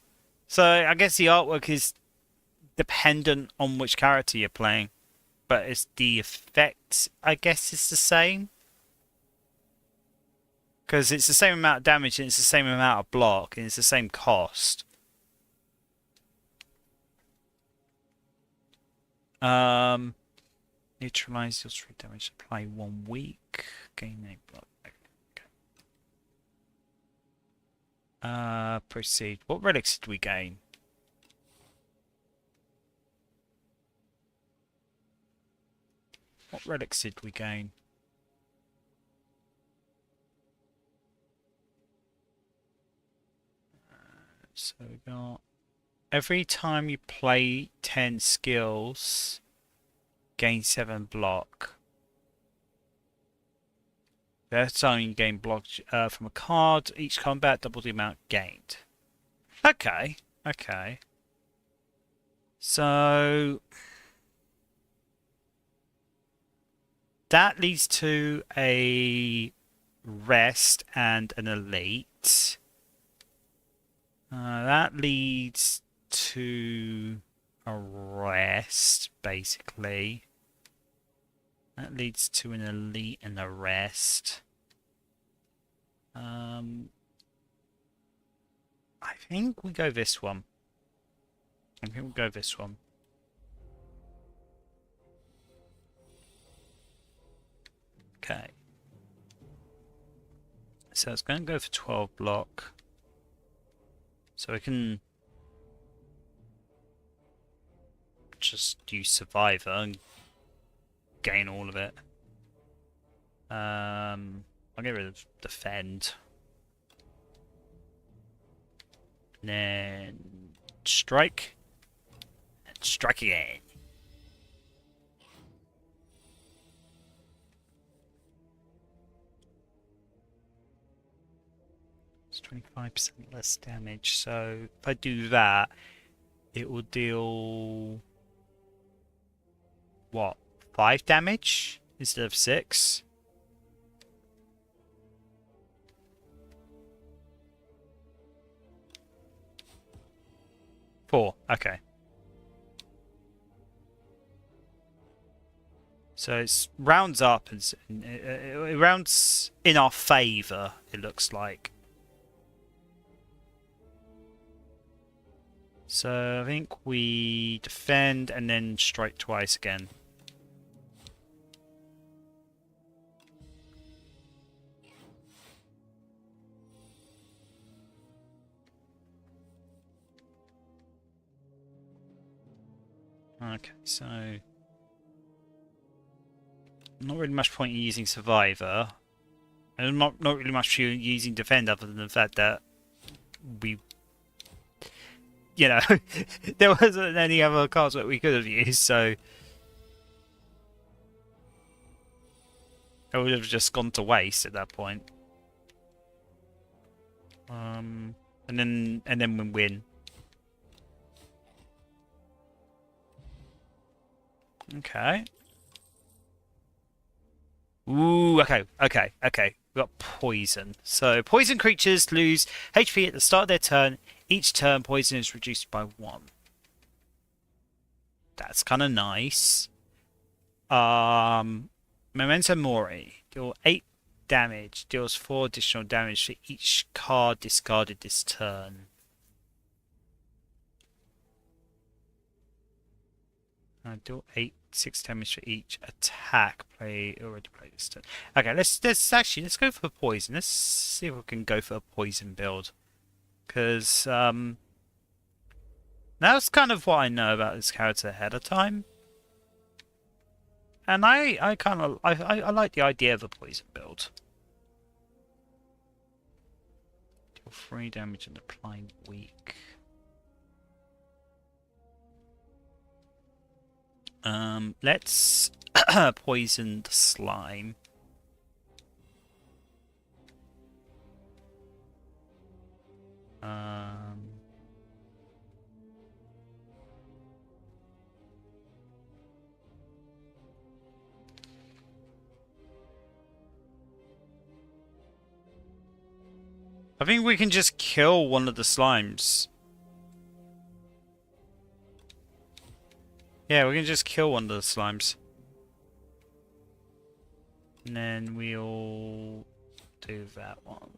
So, I guess the artwork is dependent on which character you're playing. But it's the effect, I guess, is the same. Because it's the same amount of damage and it's the same amount of block and it's the same cost. Neutralize your 3 damage. Apply 1 week. Gain 8 block. Okay. Proceed. What relics did we gain? What relics did we gain? So we got... Every time you play 10 skills, gain 7 block. That's time you gain block from a card. Each combat, double the amount gained. Okay, okay. So... that leads to a rest and an elite. That leads to a rest, basically. That leads to an elite and a rest. I think we go this one. I think we'll go this one. Okay. So it's going to go for 12 block. So we can just use Survivor and gain all of it. I'll get rid of Defend. And then Strike. And Strike again. It's 25% less damage. So if I do that, it will deal... what? 5 damage instead of 6? Four. Okay. So it rounds up and it rounds in our favour, it looks like. So I think we defend and then strike twice again. Okay, so not really much point in using Survivor. And not really much using Defend other than the fact that we, you know, there wasn't any other cards that we could have used, so it would have just gone to waste at that point. And then we win. Okay. Ooh, okay. We got poison. So poison creatures lose HP at the start of their turn. Each turn, poison is reduced by 1. That's kind of nice. Memento Mori. Deal 8 damage. Deals 4 additional damage for each card discarded this turn. Deal 6 damage for each attack already played this turn. Okay, let's go for poison. Let's see if we can go for a poison build. Because that's kind of what I know about this character ahead of time. And I like the idea of a poison build. Deal 3 damage and apply weak. Let's poison the slime. I think we can just kill one of the slimes. Yeah, we can just kill one of the slimes. And then we'll do that one.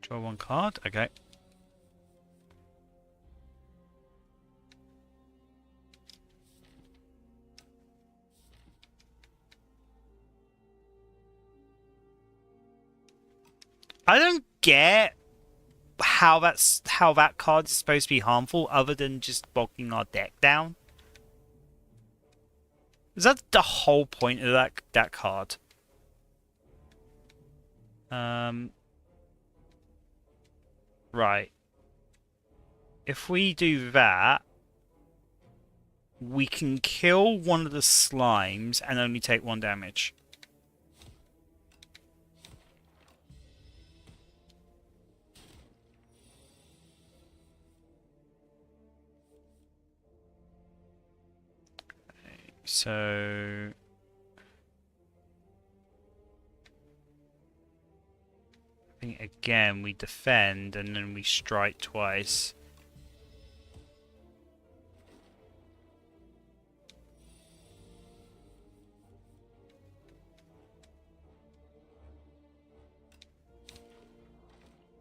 Draw 1 card, okay. I don't get how that card is supposed to be harmful other than just bogging our deck down. Is that the whole point of that card? Right. If we do that, we can kill one of the slimes and only take 1 damage. So I think again we defend and then we strike twice.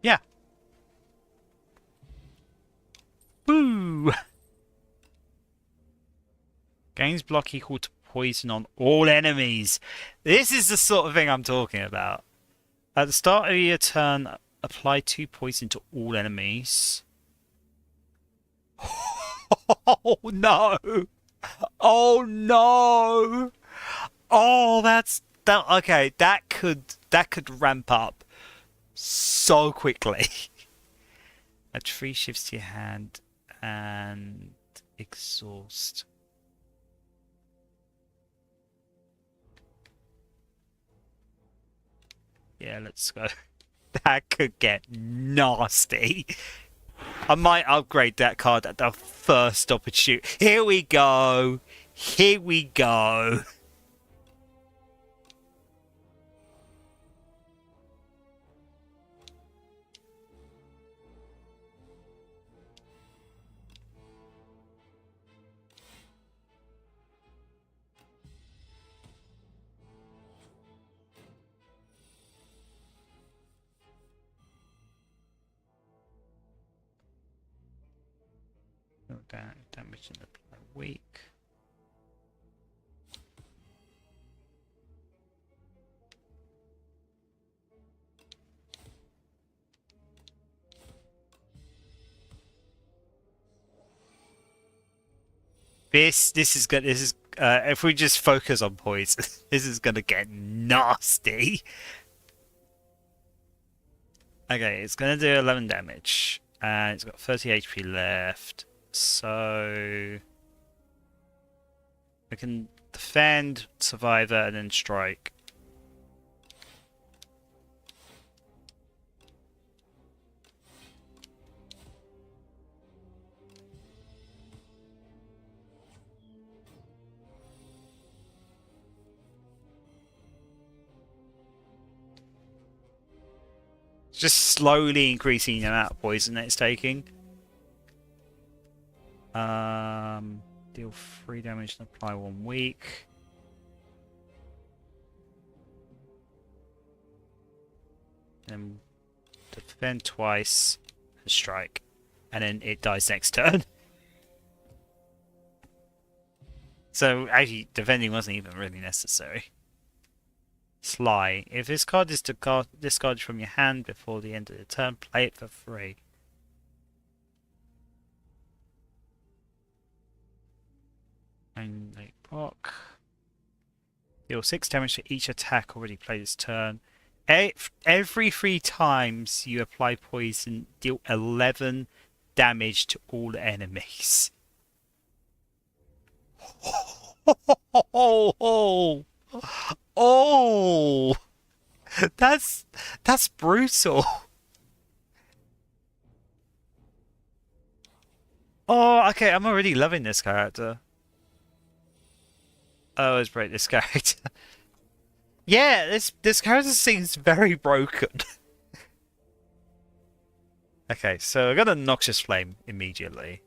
Yeah. Woo! Gains block equal to poison on all enemies. This is the sort of thing I'm talking about. At the start of your turn, apply 2 poison to all enemies. Oh no! Oh no! Oh, that. Okay, that could ramp up so quickly. Add 3 shifts to your hand and exhaust. Yeah, let's go. That could get nasty. I might upgrade that card at the first opportunity. Here we go. Here we go. damage in apply weak. This is good. This is if we just focus on poison, this is gonna get nasty. Okay, it's gonna do 11 damage, and it's got 30 HP left, so we can defend, survivor, and then strike. Just slowly increasing the amount of poison that it's taking. Deal 3 damage and apply 1 weak. Then defend twice and strike. And then it dies next turn. So actually defending wasn't even really necessary. Sly. If this card is discarded from your hand before the end of the turn, play it for free. And they block. Deal 6 damage to each attack already played this turn. Every 3 times you apply poison, deal 11 damage to all enemies. Oh, that's brutal. Oh, okay, I'm already loving this character. Oh, let's break this character. Yeah, this character seems very broken. Okay, so I got a Noxious Flame immediately.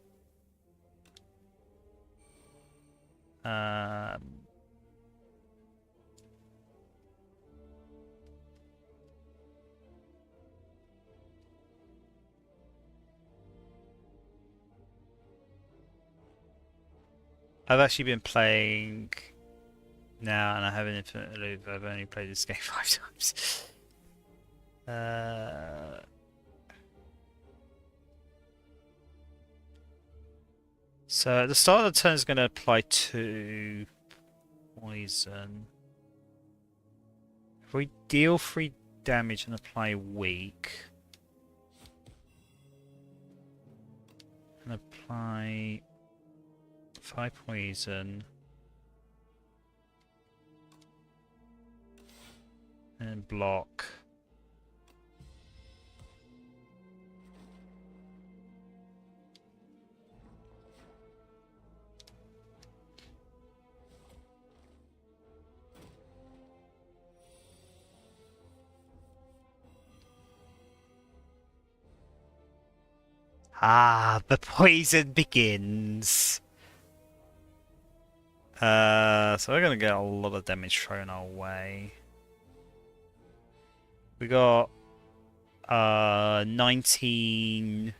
I've actually been playing now, and I have an infinite loop. I've only played this game 5 times. So at the start of the turn is going to apply 2 poison. If we deal 3 damage and apply weak, and apply 5 poison, and block. Ah, the poison begins. So we're gonna get a lot of damage thrown our way. We got 19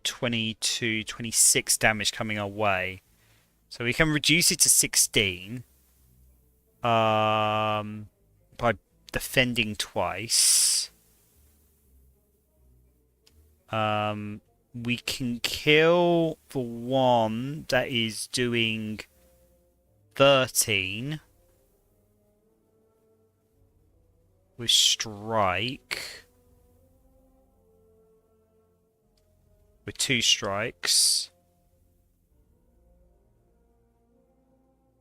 22, 26 damage coming our way. So we can reduce it to 16 by defending twice. We can kill the one that is doing 13 with strike. With 2 strikes.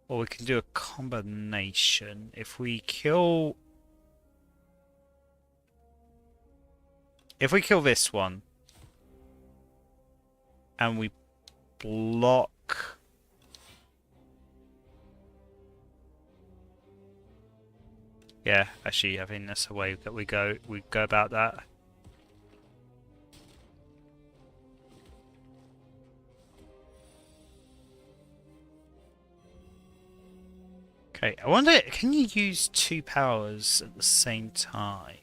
Or we can do a combination. If we kill this one and we block yeah, actually I think that's the way that we go about that. Okay, I wonder, can you use 2 powers at the same time?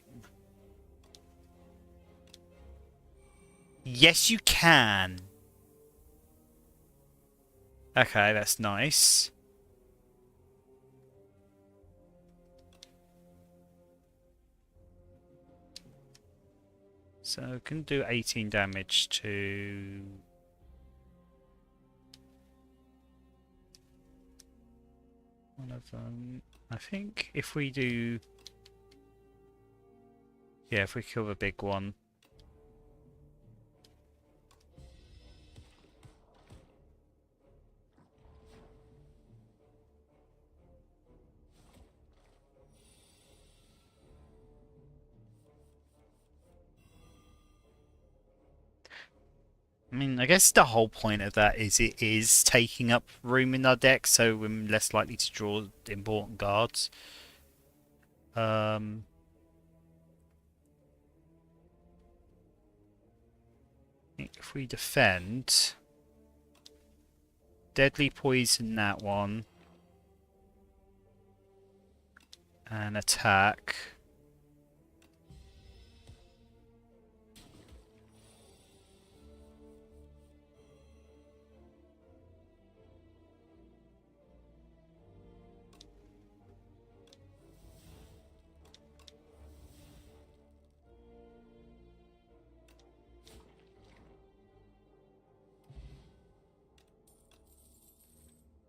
Yes, you can. Okay, that's nice. So can do 18 damage to... one of them. I think if we do... yeah, if we kill the big one. I mean, I guess the whole point of that is it is taking up room in our deck, so we're less likely to draw important cards. If we defend, deadly poison that one, and attack.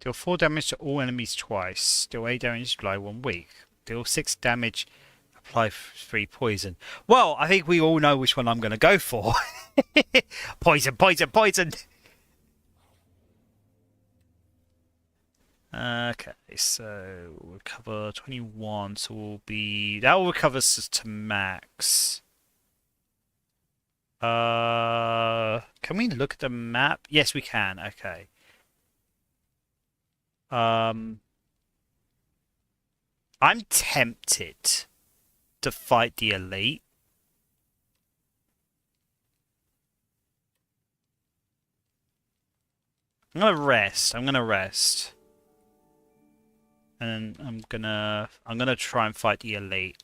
Deal 4 damage to all enemies twice. Deal 8 damage, apply 1 week. Deal 6 damage, apply 3 poison. Well, I think we all know which one I'm going to go for. Poison, poison, poison! Okay, so we'll recover 21, so we'll be... that will recover us to max. Can we look at the map? Yes, we can. Okay. I'm tempted to fight the elite. I'm gonna rest. And I'm gonna try and fight the elite.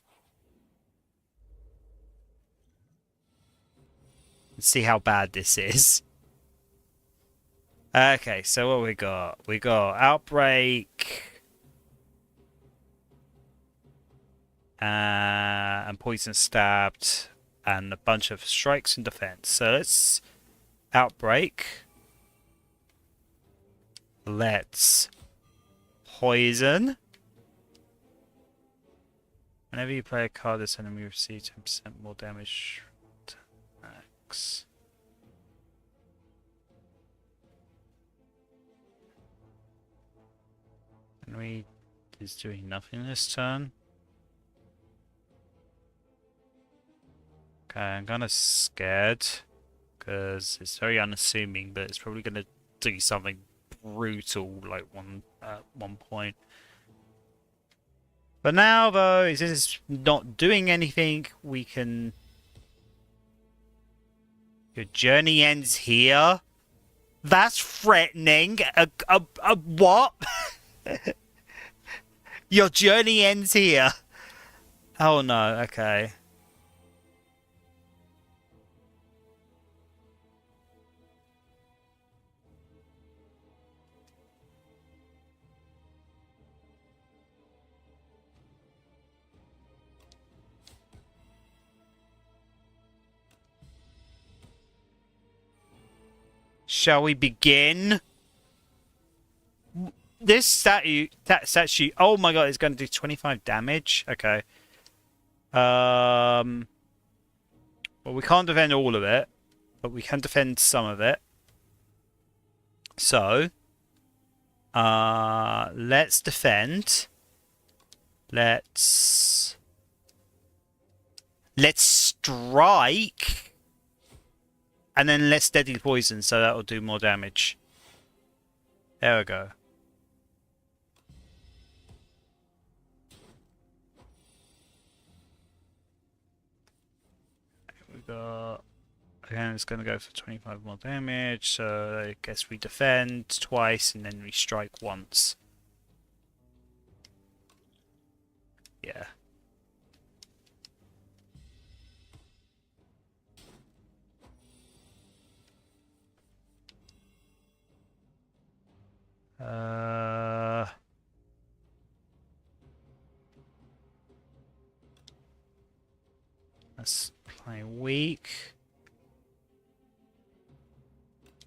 And see how bad this is. Okay, so what we got? We got Outbreak. And Poison Stabbed. And a bunch of strikes and defense. So let's... Outbreak. Let's... Poison. Whenever you play a card, this enemy receives 10% more damage. Max. Enemy is doing nothing this turn. Okay, I'm kind of scared because it's very unassuming, but it's probably going to do something brutal like one point. But now, though, since it's not doing anything, we can... Your journey ends here? That's threatening. What? Your journey ends here. Oh no, okay. Shall we begin? This statue, oh my god, it's going to do 25 damage. Okay. Well, we can't defend all of it, but we can defend some of it. So, let's defend. Let's strike. And then let's deadly poison, so that'll do more damage. There we go. We got... again, it's going to go for 25 more damage, so I guess we defend twice and then we strike once. Yeah. Let's play weak.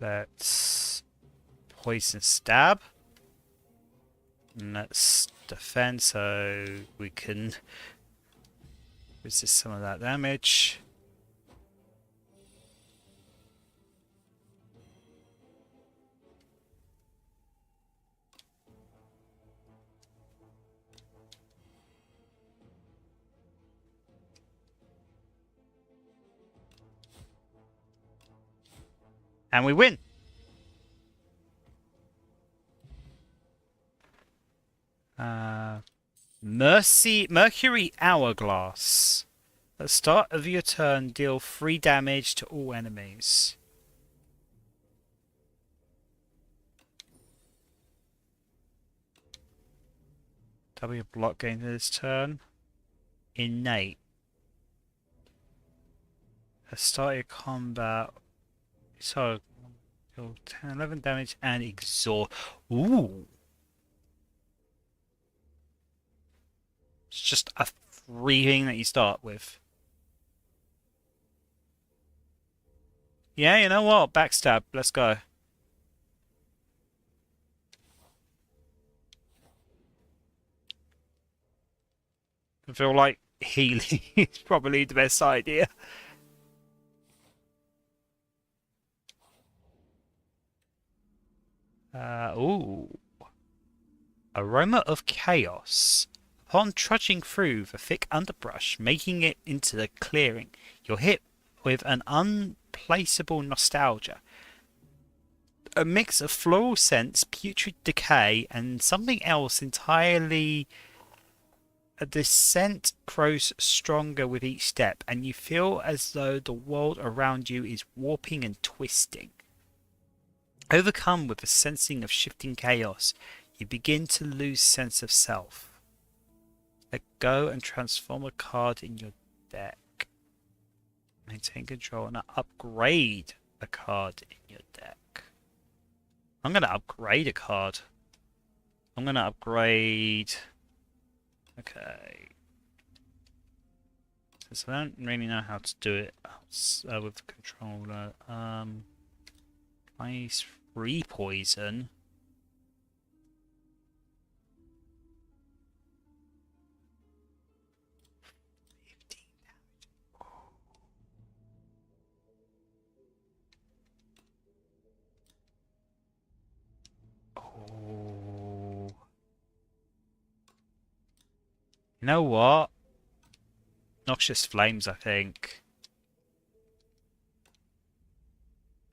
Let's poison stab. And let's defend so we can resist some of that damage. And we win. Mercury Hourglass. At the start of your turn, deal 3 damage to all enemies. W block gain this turn. Innate. At the start of your combat. So, 10, 11 damage and exhaust. Ooh. It's just a free thing that you start with. Yeah, you know what? Backstab. Let's go. I feel like healing is probably the best idea. Ooh. Aroma of Chaos. Upon trudging through the thick underbrush, making it into the clearing, you're hit with an unplaceable nostalgia. A mix of floral scents, putrid decay, and something else entirely. The scent grows stronger with each step, and you feel as though the world around you is warping and twisting. Overcome with a sensing of shifting chaos, you begin to lose sense of self. Let go and transform a card in your deck. Maintain control and upgrade a card in your deck. I'm going to upgrade a card. I'm going to upgrade... Okay. Since I don't really know how to do it with the controller. Ice free poison. Oh. You know what? Noxious Flames, I think.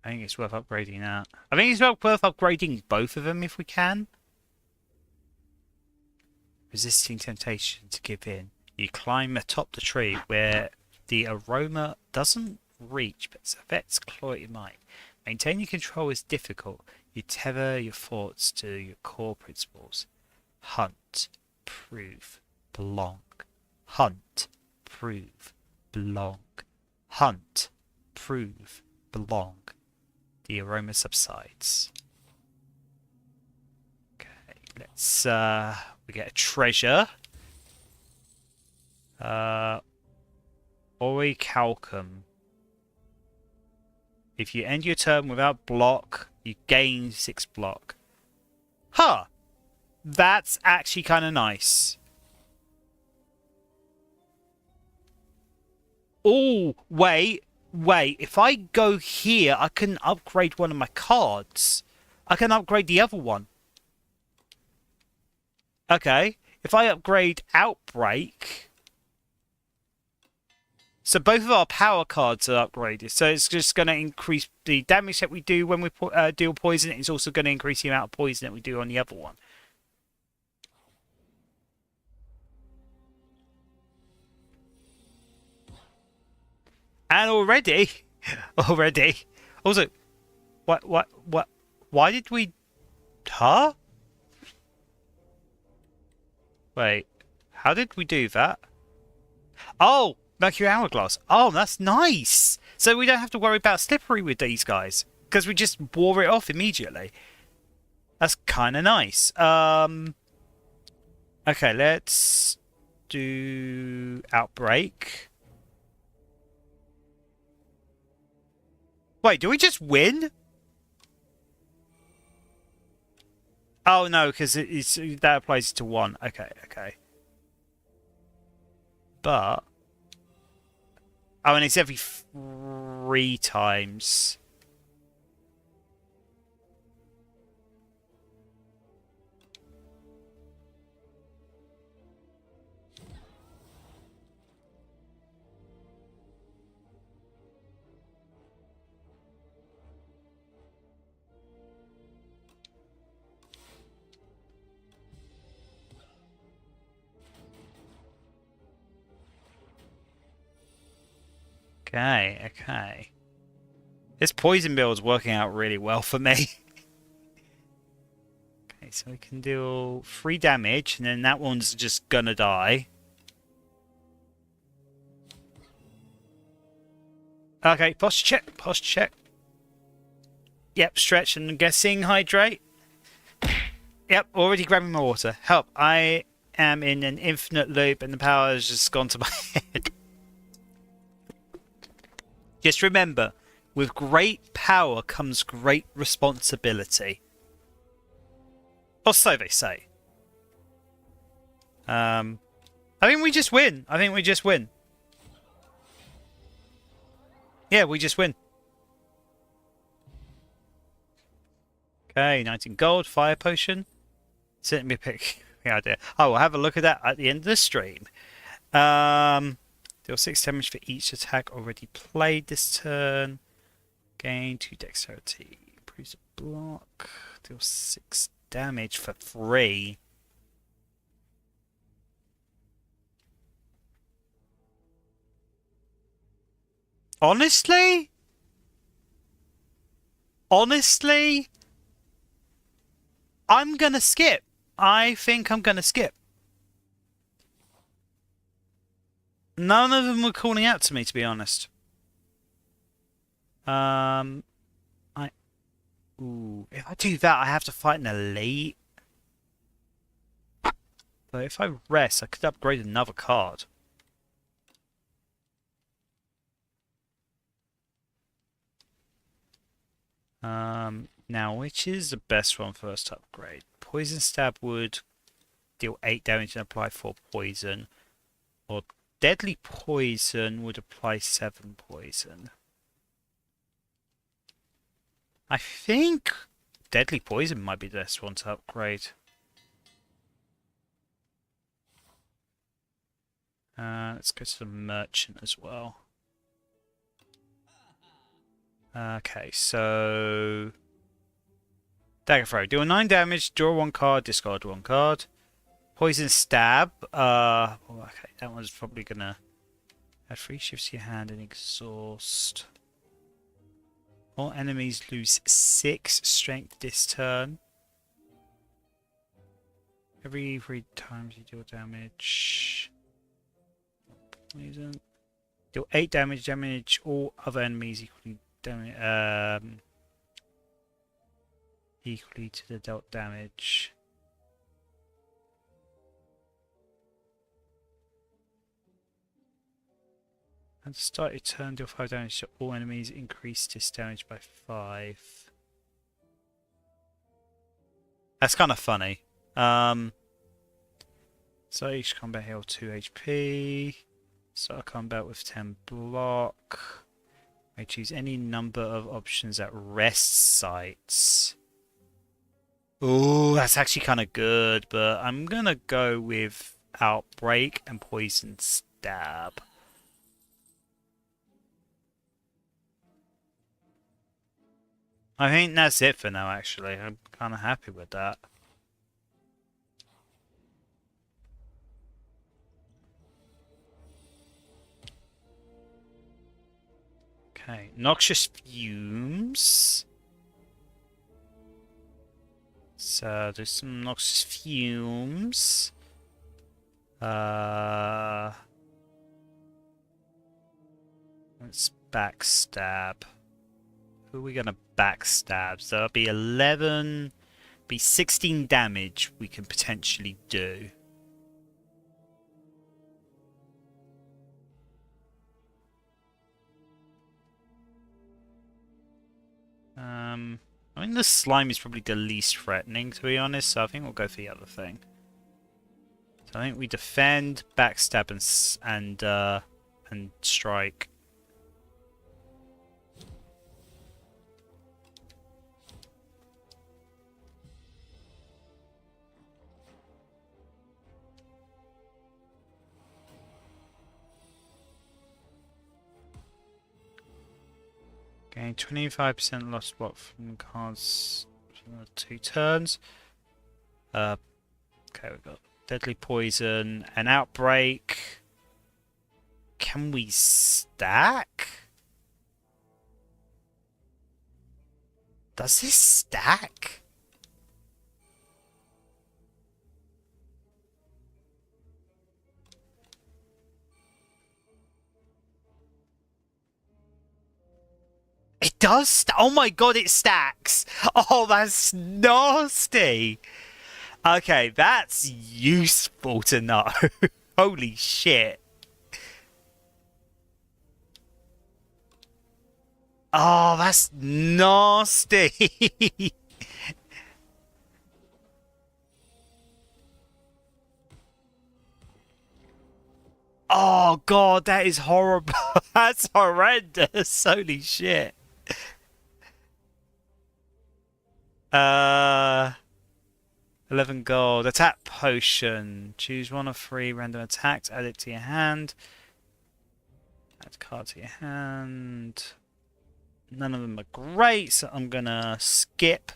I think it's worth upgrading that. I think it's worth upgrading both of them if we can. Resisting temptation to give in. You climb atop the tree where the aroma doesn't reach, but its effects claw at your mind. Maintaining control is difficult. You tether your thoughts to your core principles. Hunt, prove, belong. Hunt, prove, belong. Hunt, prove, belong. The aroma subsides. Okay, let's we get a treasure. Orichalcum. If you end your turn without block, you gain 6 block. Huh. That's actually kind of nice. Oh, wait. If I go here, I can upgrade one of my cards. I can upgrade the other one. Okay. If I upgrade Outbreak... So both of our power cards are upgraded. So it's just going to increase the damage that we do when we deal poison. It's also going to increase the amount of poison that we do on the other one. And already... Also, why did we... Huh? Wait, how did we do that? Oh, Mercury Hourglass. Oh, that's nice. So we don't have to worry about slippery with these guys, because we just wore it off immediately. That's kind of nice. Okay, let's do Outbreak. Wait, do we just win? Oh no, because that applies to one. Okay, okay. But oh, and it's every 3 times. Okay, okay. This poison build is working out really well for me. Okay, so we can deal 3 damage, and then that one's just gonna die. Okay, posture check, posture check. Yep, stretch and I'm guessing hydrate. Yep, already grabbing my water. Help, I am in an infinite loop and the power has just gone to my head. Just remember, with great power comes great responsibility. Or so they say. I think we just win. I think we just win. Yeah, we just win. Okay, 19 gold, fire potion. Sent me a pick. The idea. Oh, we'll have a look at that at the end of the stream. Deal 6 damage for each attack already played this turn. Gain 2 dexterity. Improves a block. Deal 6 damage for 3. Honestly? Honestly? I'm gonna skip. I think I'm gonna skip. None of them were calling out to me, to be honest. Ooh, if I do that, I have to fight an elite. But if I rest, I could upgrade another card. Now, which is the best one for us to upgrade? Poison Stab would deal 8 damage and apply 4 poison. Or Deadly Poison would apply 7 poison. I think Deadly Poison might be the best one to upgrade. Let's go to the Merchant as well. Okay, so Dagger Throw. Deal 9 damage, draw 1 card, discard 1 card. Poison Stab. Okay, that one's probably gonna add 3 shifts to your hand and exhaust. All enemies lose 6 strength this turn. Every 3 times you deal damage. Poison. Deal 8 damage, damage all other enemies equally equally to the dealt damage. And start your turn, deal 5 damage to all enemies, increase this damage by 5. That's kind of funny. So each combat heal 2 HP. Start a combat with 10 block. I choose any number of options at rest sites. Ooh, that's actually kind of good, but I'm gonna go with Outbreak and Poison Stab. I think that's it for now, actually. I'm kind of happy with that. Okay, Noxious Fumes. So there's some Noxious Fumes. Let's backstab. Who are we gonna backstab? So that'll be 11, Be 16 damage we can potentially do. I mean, the slime is probably the least threatening, to be honest, so I think we'll go for the other thing. So I think we defend, backstab, and strike. Gain 25% lost block from cards for 2 turns. Okay, we've got deadly poison, an outbreak. Can we stack? Does this stack? It does. Oh my god, it stacks. Oh, that's nasty. Okay, that's useful to know. Holy shit. Oh, that's nasty. Oh god, that is horrible. That's horrendous. Holy shit. 11 gold. Attack potion. Choose 1 of 3 random attacks. Add it to your hand. Add a card to your hand. None of them are great, so I'm gonna skip.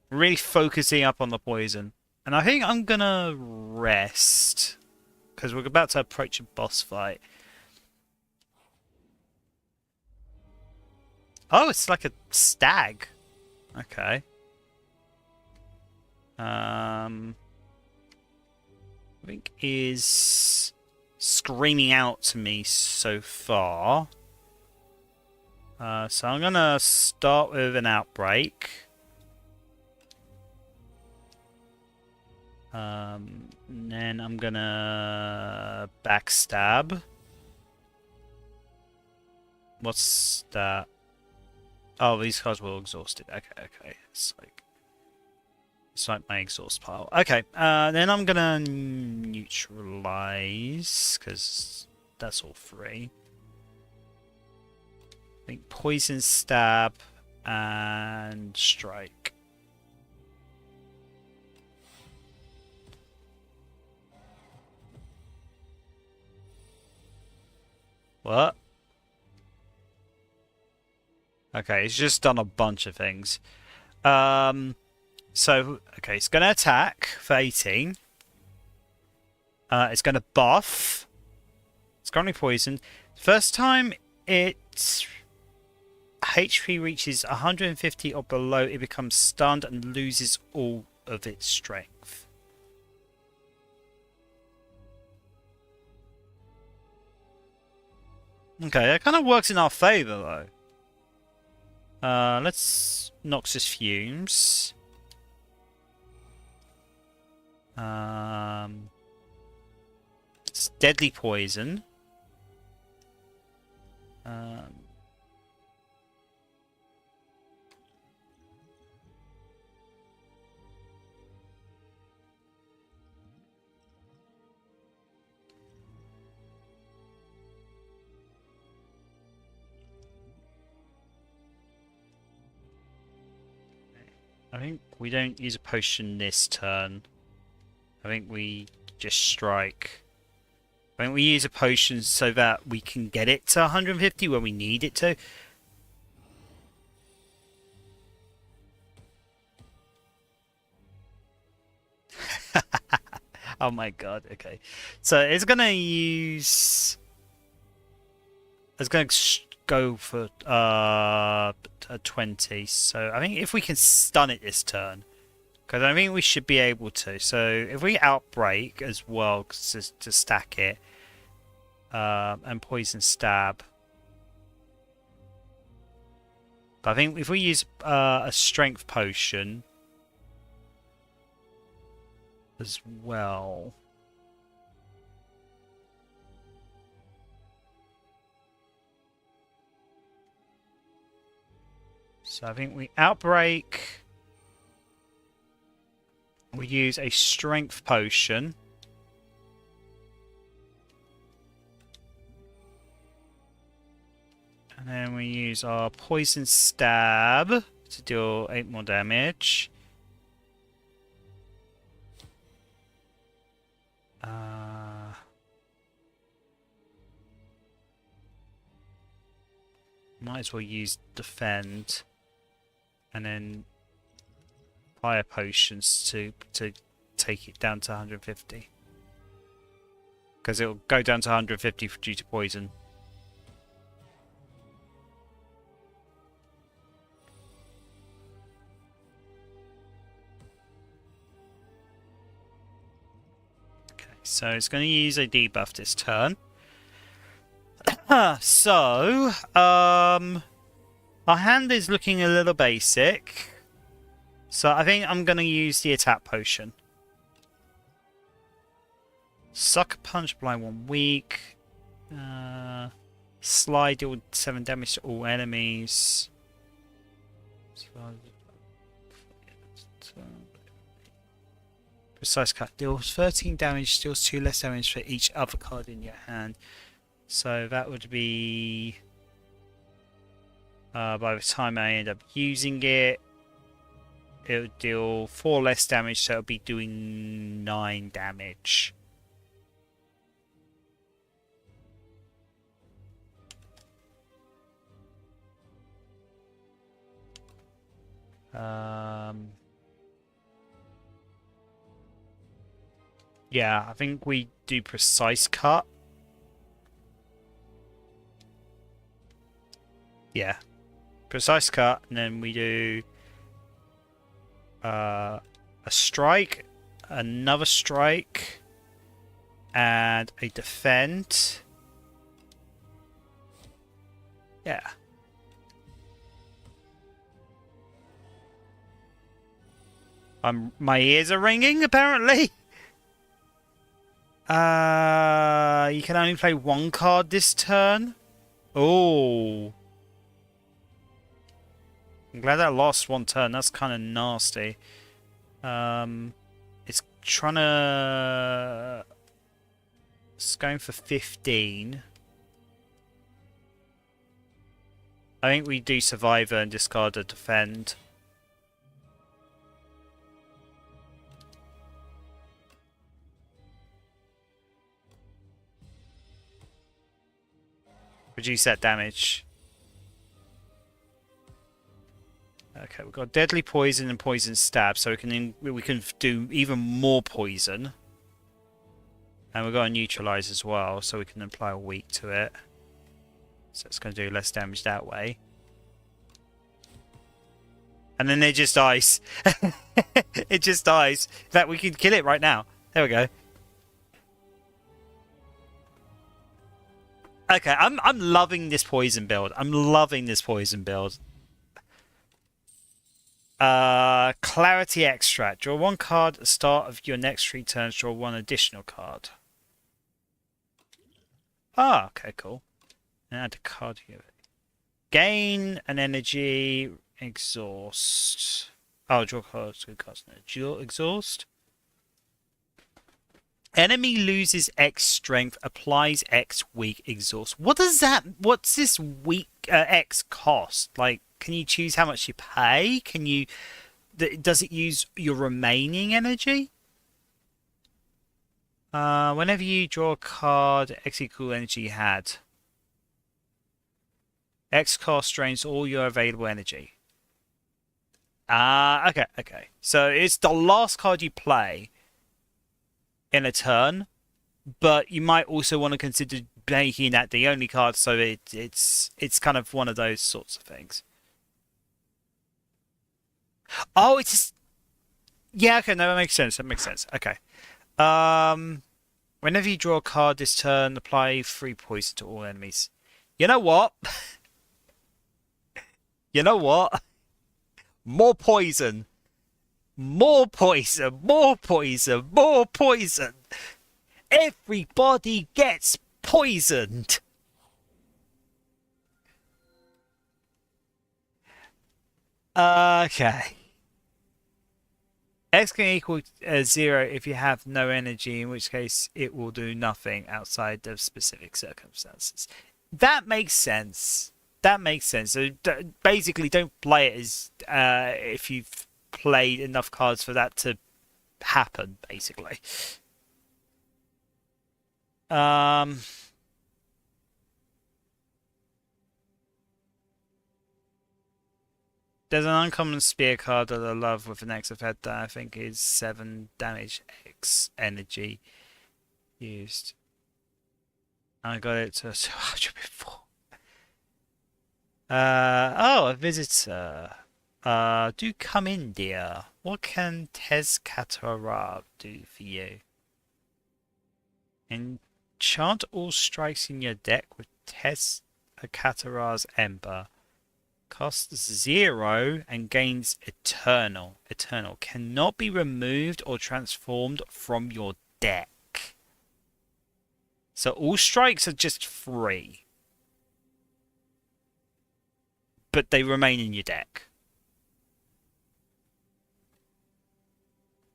Really focusing up on the poison. And I think I'm gonna rest. Because we're about to approach a boss fight. Oh, it's like a stag. Okay. I think is screaming out to me so far. So I'm gonna start with an outbreak. And then I'm gonna backstab. What's that? Oh, these cards were exhausted. Okay. It's like my exhaust pile. Okay, then I'm gonna neutralize because that's all 3. I think poison, stab, and strike. What? Okay, it's just done a bunch of things. So, okay, it's going to attack for 18. It's going to buff. It's currently poisoned. First time its HP reaches 150 or below, it becomes stunned and loses all of its strength. Okay, that kind of works in our favor, though. Let's Noxious Fumes. It's deadly poison. I think we don't use a potion this turn. I think we just strike. I think we use a potion so that we can get it to 150 when we need it to. Oh my god, okay. So it's gonna use... It's gonna go for a 20. So I think if we can stun it this turn, because I think we should be able to. So if we outbreak as well to stack it, and poison stab. But I think if we use a strength potion as well. So I think we outbreak. We use a strength potion. And then we use our poison stab to deal 8 more damage. Might as well use defend. And then fire potions to take it down to 150. Because it'll go down to 150 due to poison. Okay, so it's going to use a debuff this turn. So, our hand is looking a little basic. So I think I'm going to use the attack potion. Sucker Punch, blind 1 weak. Slide, deal 7 damage to all enemies. Precise Cut, deals 13 damage, deals 2 less damage for each other card in your hand. So that would be... by the time I end up using it, it would deal 4 less damage, so it would be doing 9 damage. Yeah, I think we do Precise Cut. Yeah, Precise Cut, and then we do a strike, another strike, and a defend. Yeah. My ears are ringing, apparently. You can only play 1 card this turn. Oh. I'm glad that lost 1 turn. That's kind of nasty. It's trying to... It's going for 15. I think we do Survivor and discard a Defend. Reduce that damage. Okay, we've got Deadly Poison and Poison Stab, so we can do even more poison. And we've got a Neutralize as well, so we can apply a weak to it. So it's going to do less damage that way. And then it just dies. It just dies. In fact, we can kill it right now. There we go. Okay, I'm loving this poison build. I'm loving this poison build. Clarity Extract. Draw 1 card at the start of your next 3 turns. Draw 1 additional card. Ah, okay, cool. And add a card here. Gain an energy. Exhaust. Oh, draw cards. 2 cards. No. Exhaust. Enemy loses X strength, applies X weak exhaust. What does that... What's this weak X cost? Like, can you choose how much you pay? Can you... Does it use your remaining energy? Whenever you draw a card, X equal energy you had. X cost drains all your available energy. Okay, okay. So it's the last card you play in a turn, but you might also want to consider making that the only card, so it's kind of one of those sorts of things. Oh, it's just... Yeah, okay, no, that makes sense. That makes sense. Okay. Whenever you draw a card this turn, apply 3 poison to all enemies. You know what? You know what? More poison. More poison. More poison. More poison. Everybody gets poisoned. Okay. X can equal 0 if you have no energy, in which case it will do nothing outside of specific circumstances. That makes sense. That makes sense. So basically, don't play it as if you've played enough cards for that to happen, basically. Um, there's an uncommon spear card that I love with an X effect that I think is 7 damage X energy used. I got it to 200 before. Oh, a visitor. Do come in, dear. What can Kapara do for you? Enchant all strikes in your deck with Kapara's Ember. Costs 0 and gains Eternal. Eternal cannot be removed or transformed from your deck. So all strikes are just free. But they remain in your deck.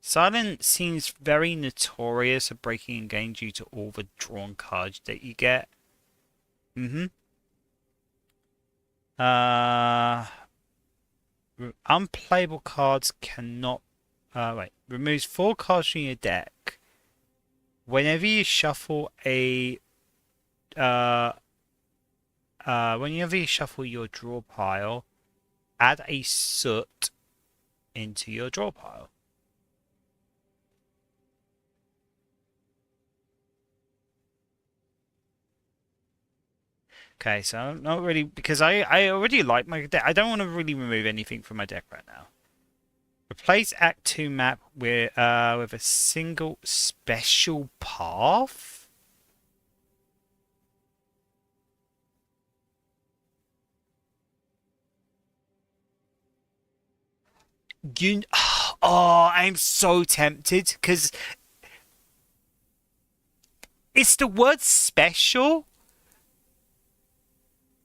Silent seems very notorious for breaking in game due to all the drawn cards that you get. Unplayable cards cannot... wait. Removes 4 cards from your deck. Whenever you shuffle a... whenever you shuffle your draw pile, add a soot into your draw pile. Okay, so I'm not really... Because I already like my deck. I don't want to really remove anything from my deck right now. Replace Act 2 map with a single special path? Oh, I'm so tempted because it's the word special.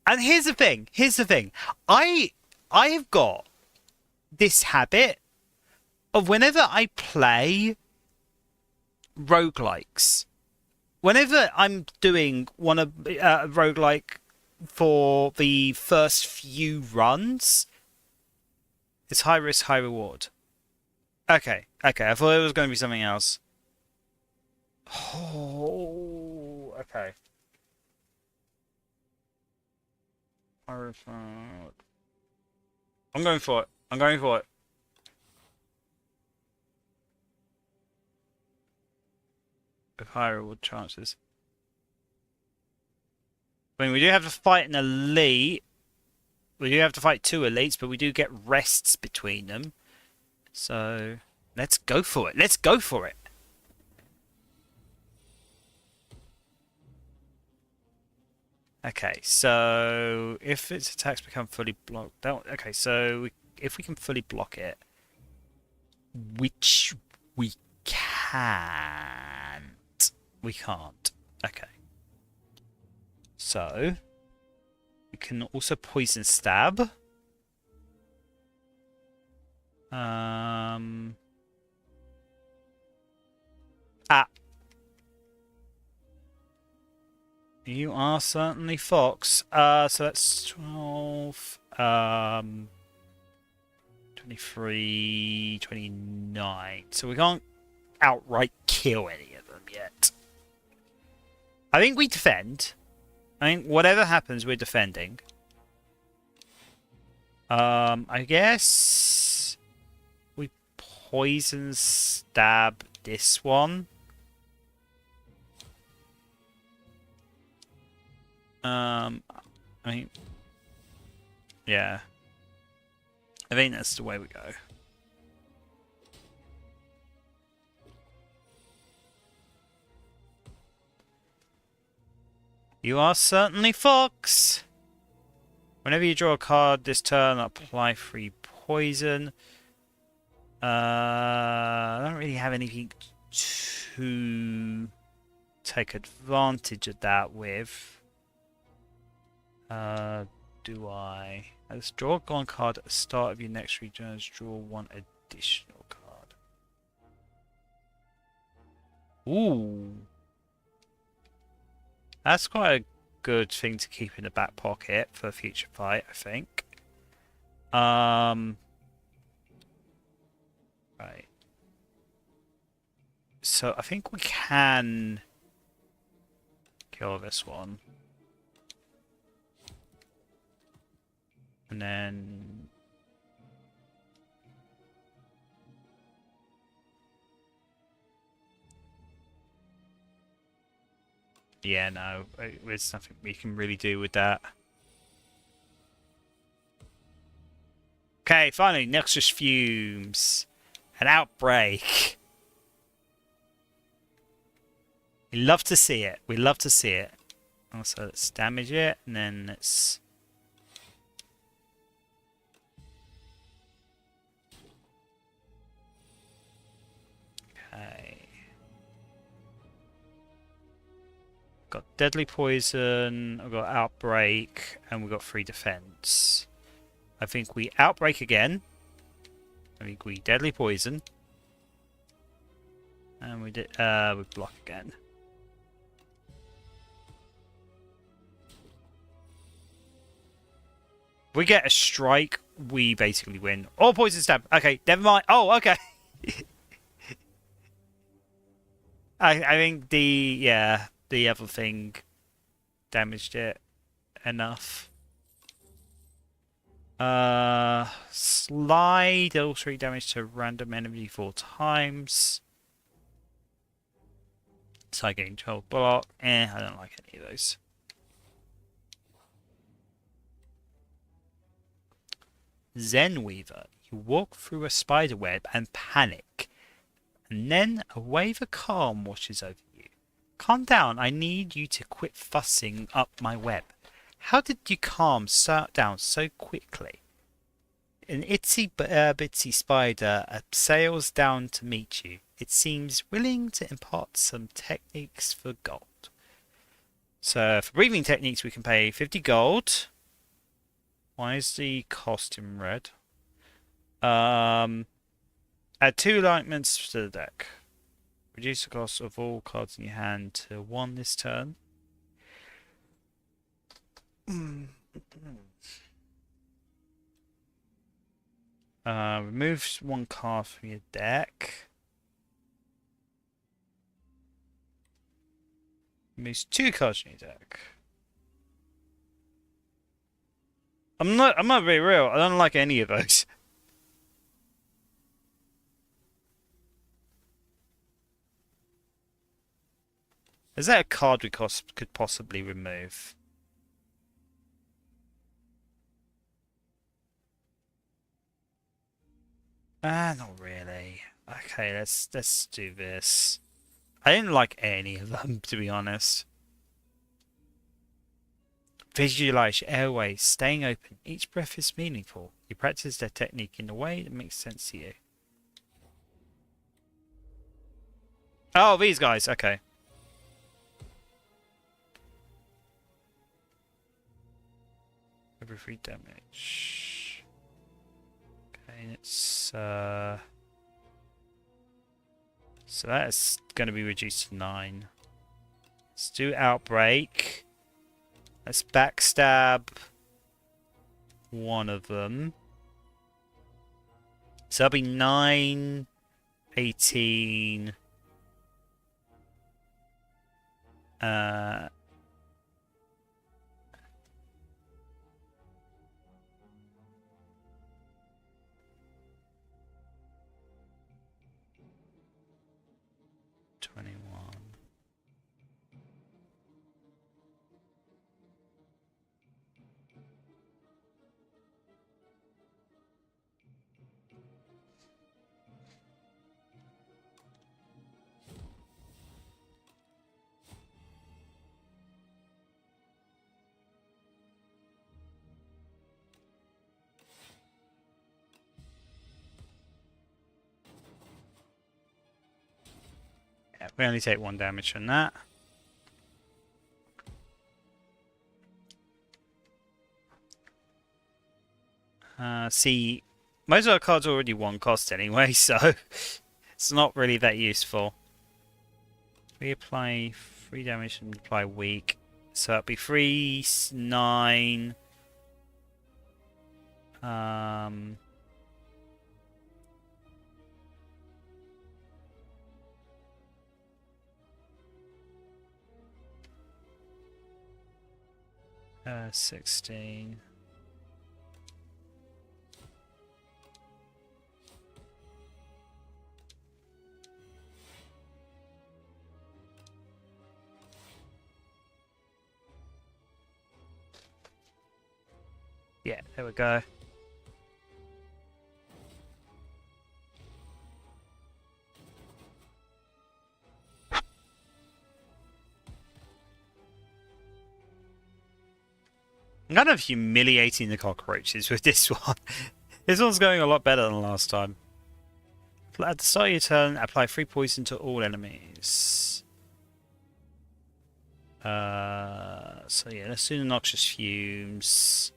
And here's the thing. I have got this habit of whenever I play roguelikes, whenever I'm doing one of roguelike for the first few runs, it's high risk, high reward. Okay. I thought it was going to be something else. Oh, okay. I'm going for it. With higher reward chances. I mean, we do have to fight an elite. We do have to fight 2 elites, but we do get rests between them. So, let's go for it. Okay, so if its attacks become fully blocked, okay, so if we can fully block it, which we can't. Okay. So we can also poison stab. You are certainly Fox. So that's 12, 23, 29. So we can't outright kill any of them yet. I think we defend. I think whatever happens, we're defending. I guess we poison stab this one. I mean, yeah. I think that's the way we go. You are certainly Fox. Whenever you draw a card this turn, apply 3 poison. I don't really have anything to take advantage of that with. Do I? Let's draw one card at the start of your next 3 turns. Draw 1 additional card. Ooh. That's quite a good thing to keep in the back pocket for a future fight, I think. Right. So I think we can kill this one. And then yeah, no, there's nothing we can really do with that. Okay, finally, Nexus Fumes. An outbreak. We love to see it. We love to see it. Also, let's damage it, and then let's... Okay. Got Deadly Poison, I've got Outbreak, and we've got 3 defense. I think we Outbreak again. I think we Deadly Poison. And we block again. If we get a strike, we basically win. Oh, poison stab. Okay, never mind. Oh, okay. I think the other thing damaged it enough. Slide, deal 3 damage to random enemy 4 times. Psychic 12 block. I don't like any of those. Zen Weaver. You walk through a spider web and panic. And then a wave of calm washes over you. Calm down. I need you to quit fussing up my web. How did you calm down so quickly? An itsy bitsy spider sails down to meet you. It seems willing to impart some techniques for gold. So for breathing techniques we can pay 50 gold. Why is the cost in red? Add 2 alignments to the deck. Reduce the cost of all cards in your hand to 1 this turn. Remove 1 card from your deck. Removes 2 cards from your deck. I'm not very real. I don't like any of those. Is that a card we could possibly remove? Not really. Okay, let's do this. I didn't like any of them, to be honest. Visualize your airways staying open. Each breath is meaningful. You practice their technique in a way that makes sense to you. Oh, these guys. Okay. Every 3 damage. Okay, it's so that's going to be reduced to 9. Let's do Outbreak. Let's backstab 1 of them. So that'll be 9, 18. 21. we only take 1 damage from that. See, most of our cards are already 1 cost anyway, so it's not really that useful. We apply 3 damage and apply weak. So that'd be 3, 9. 16. Yeah, there we go. I'm kind of humiliating the cockroaches with this one. This one's going a lot better than last time. At the start of your turn, apply 3 poison to all enemies. So yeah, let's do the noxious fumes.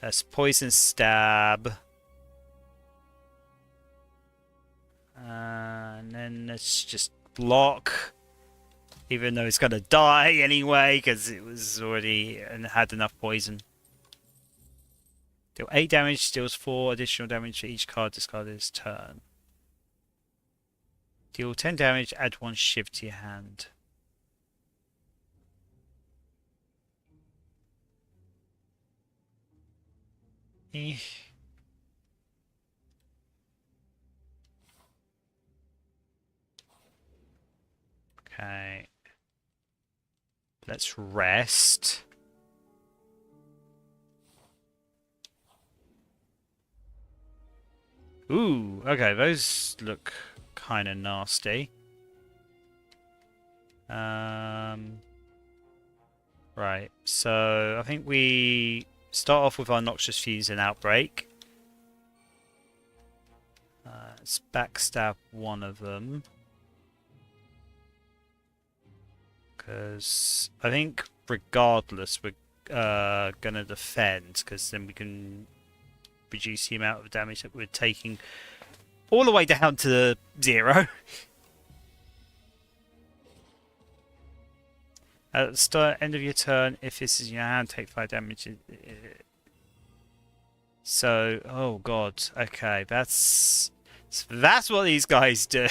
That's poison stab. And then let's just block. Even though it's going to die anyway, because it was already and had enough poison. Deal 8 damage, deals 4 additional damage for each card discarded this turn. Deal 10 damage, add 1 shiv to your hand. Okay. Let's rest. Ooh, okay, those look kind of nasty. Right, so I think we start off with our Noxious Fuse and Outbreak. Let's backstab one of them. Because I think regardless we're gonna defend, because then we can reduce the amount of damage that we're taking all the way down to 0. At the start, end of your turn, if this is in your hand, take 5 damage. So, oh god, okay, that's what these guys do.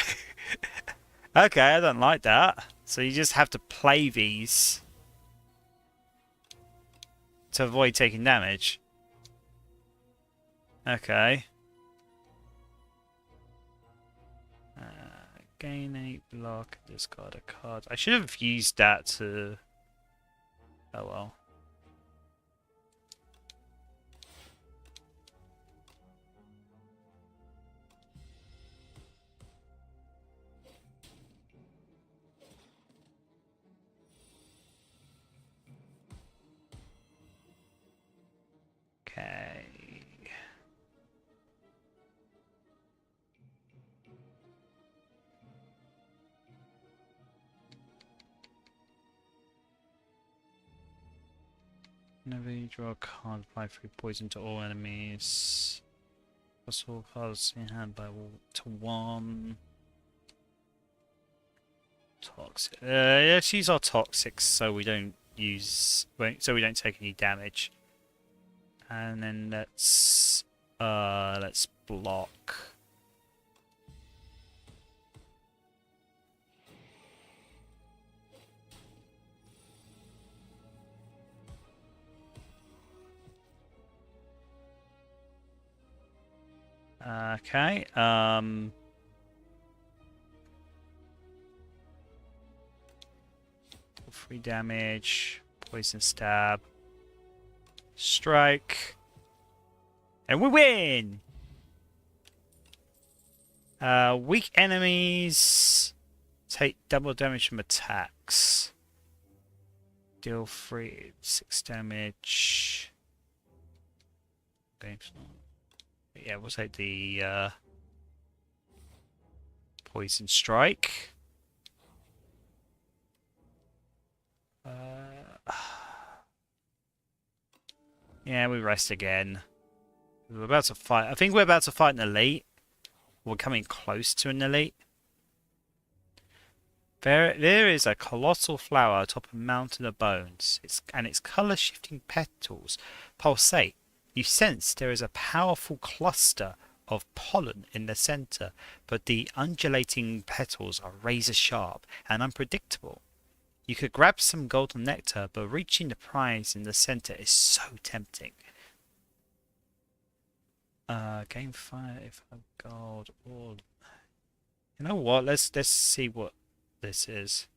Okay, I don't like that. So you just have to play these to avoid taking damage. Okay. Gain 8 block, discard a card. I should have used that to... Oh well. Okay. Whenever you draw a card, apply 3 poison to all enemies. Plus all cards in hand by to 1. Toxic. Let's use our toxics so we don't take any damage. And then let's block. Okay. 3 damage, poison stab, strike, and we win. Weak enemies take double damage from attacks. Deal 6 damage. Okay. Yeah, we'll take the poison strike. Yeah, we rest again. We're about to fight. I think we're about to fight an elite. We're coming close to an elite. There is a colossal flower atop a mountain of bones. Its color-shifting petals pulsate. You sense there is a powerful cluster of pollen in the center, but the undulating petals are razor-sharp and unpredictable. You could grab some golden nectar, but reaching the prize in the center is so tempting. Gain 5 gold. Or you know what? Let's see what this is.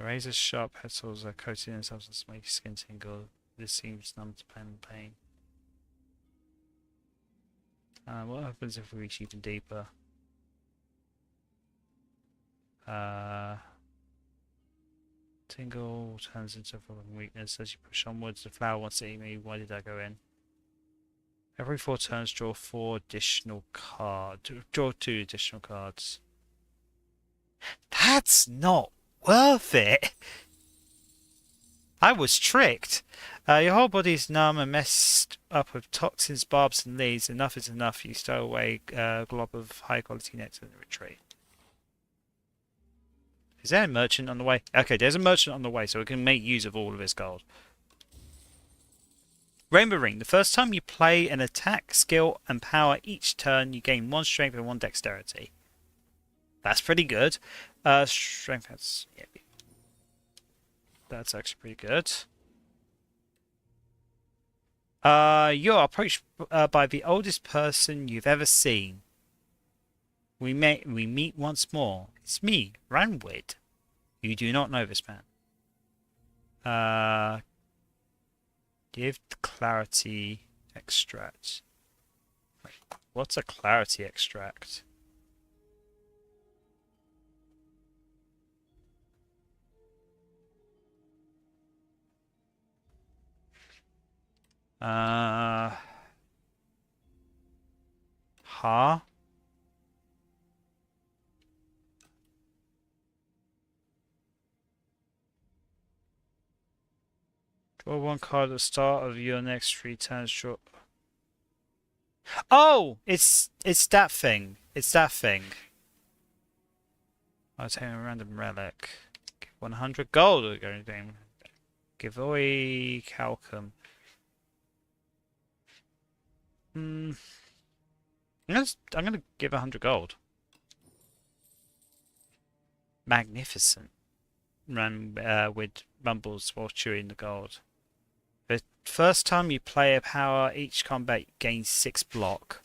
Razor sharp petals are coated in substance to make your skin tingle. This seems numb to pain. What happens if we reach even deeper? Tingle turns into a weakness as you push onwards. The flower wants to eat me. Why did I go in? Every 4 turns, draw 4 additional cards. Draw 2 additional cards. That's not worth it! I was tricked. Your whole body is numb and messed up with toxins, barbs, and leaves. Enough is enough. You stow away a glob of high-quality nectar in the retreat. Is there a merchant on the way? Okay, there's a merchant on the way, so we can make use of all of his gold. Rainbow Ring. The first time you play an attack, skill, and power each turn, you gain 1 strength and 1 dexterity. That's pretty good. Strength, that's actually pretty good. You're approached by the oldest person you've ever seen. We meet once more. It's me, Ranwid. You do not know this man. Give clarity extract. Wait, what's a clarity extract? Huh? Draw 1 card at the start of your next 3 turns. Short. Oh, it's that thing. It's that thing. I'll take a random relic. Give 100 gold. Give away Calcum. I'm gonna give 100 gold. Magnificent. Ran with mumbles while chewing the gold. The first time you play a power, each combat gains 6 block.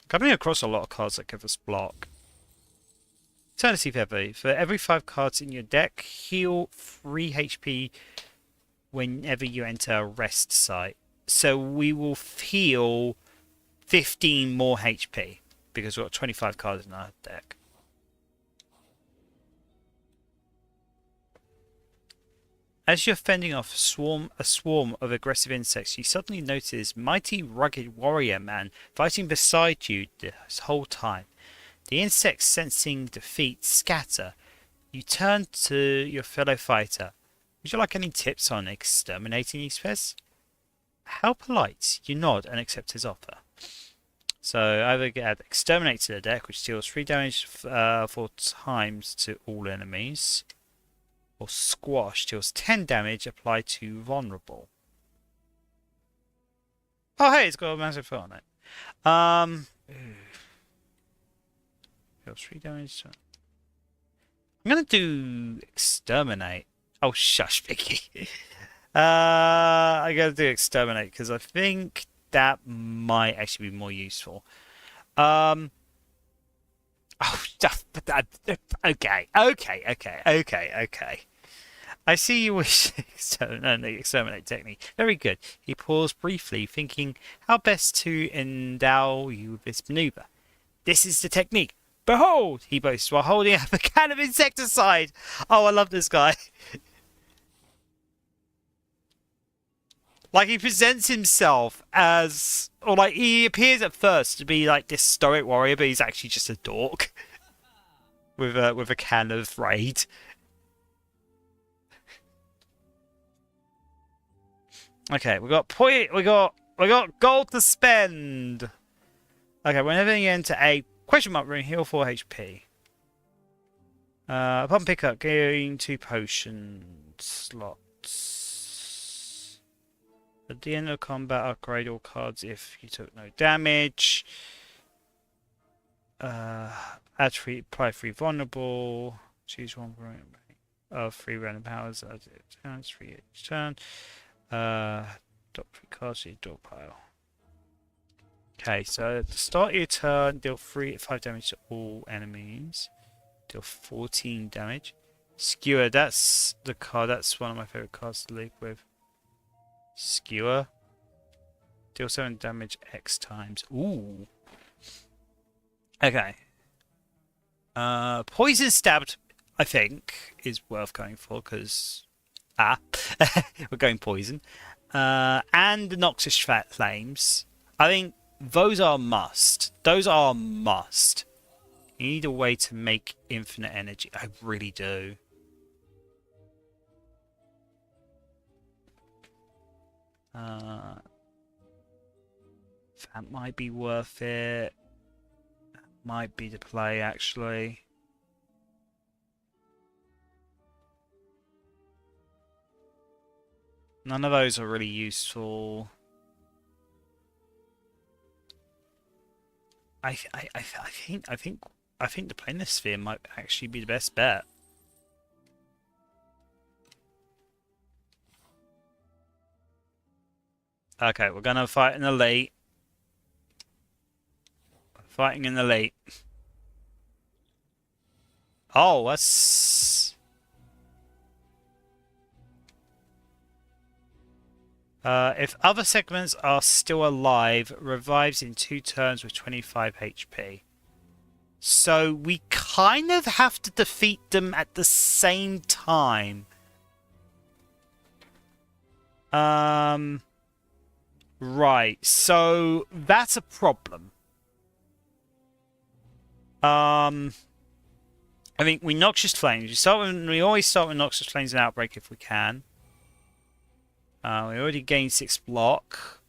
Coming across a lot of cards that give us block. Eternity Feather. For every 5 cards in your deck, heal 3 HP whenever you enter a rest site. So we will heal 15 more HP because we've got 25 cards in our deck. As you're fending off a swarm of aggressive insects, you suddenly notice mighty rugged warrior man fighting beside you this whole time. The insects, sensing defeat, scatter. You turn to your fellow fighter. Would you like any tips on exterminating these pests? How polite. You nod and accept his offer. So either add exterminate to the deck, which deals 3 damage 4 times to all enemies. Or squash deals 10 damage applied to vulnerable. Oh hey, it's got a massive foot on it. Deals 3 damage. I'm gonna do exterminate. Oh shush, Vicky. I gotta do exterminate because I think that might actually be more useful. Oh, okay. I see you wish to exterminate technique. Very good. He paused briefly, thinking how best to endow you with this maneuver. This is the technique. Behold, he boasts while holding up a can of insecticide. Oh, I love this guy. Like, he presents himself as, or like, he appears at first to be like this stoic warrior, but he's actually just a dork. with a can of raid. Okay, we got gold to spend. Okay, whenever you enter a question mark room, heal 4 HP. Upon pickup, gain 2 potion slots. At the end of combat, upgrade all cards if you took no damage. Add 3, apply 3 vulnerable. Choose one of 3 random powers as it turns 3 each turn. Drop 3 cards to your door pile. Okay, so at the start of your turn, deal 5 damage to all enemies. Deal 14 damage. Skewer, that's the card. That's one of my favorite cards to leave with. Skewer. Deal 7 damage X times. Ooh. Okay. Poison stabbed, I think, is worth going for because we're going poison. And the Noxious Fat Flames. I think those are must. Those are must. You need a way to make infinite energy. I really do. That might be worth it. Might be the play, actually. None of those are really useful. I think the Planisphere might actually be the best bet. Okay, we're gonna fight in the late. Fighting in the late. Oh, that's... if other segments are still alive, revives in 2 turns with 25 HP. So we kind of have to defeat them at the same time. Right, so that's a problem. I think we Noxious Flames. We always start with Noxious Flames and Outbreak if we can. We already gained 6 block.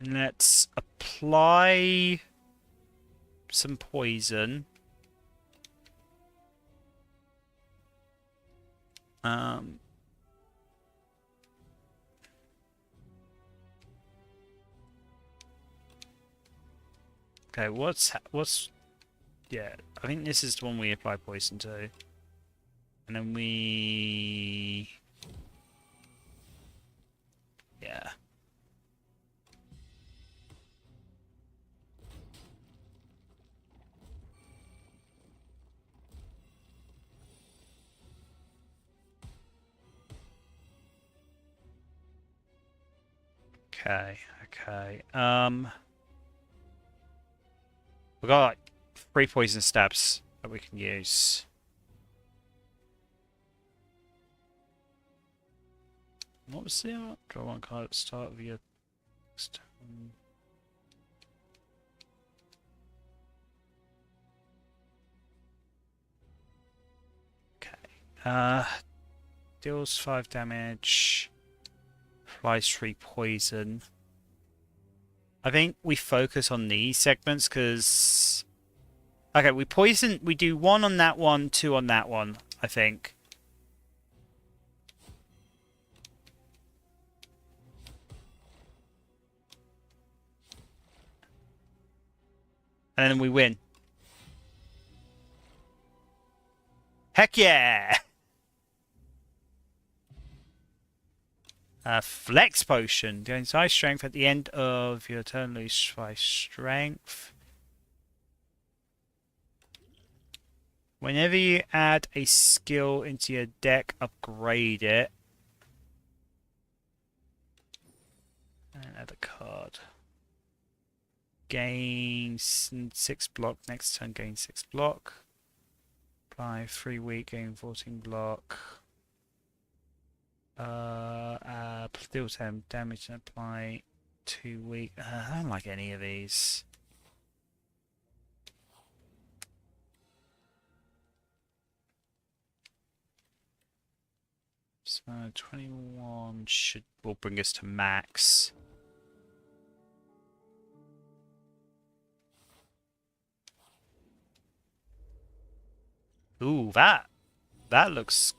Let's apply some poison. Okay, what's yeah, I think this is the one we apply poison to. And then yeah. Okay. We've got like 3 poison stabs that we can use. What was the other? Draw 1 card at the start of your turn. Okay. Deals 5 damage. Applies 3 poison. I think we focus on these segments because... Okay, we do 1 on that one, 2 on that one, I think. And then we win. Heck yeah! Flex Potion. Gain size strength at the end of your turn. Lose 5 strength. Whenever you add a skill into your deck, upgrade it. And add a card. Gain 6 block. Next turn, gain 6 block. Apply 3 weak, gain 14 block. Deal 10 damage and apply 2 weak. I don't like any of these. So 21 will bring us to max. Ooh, that looks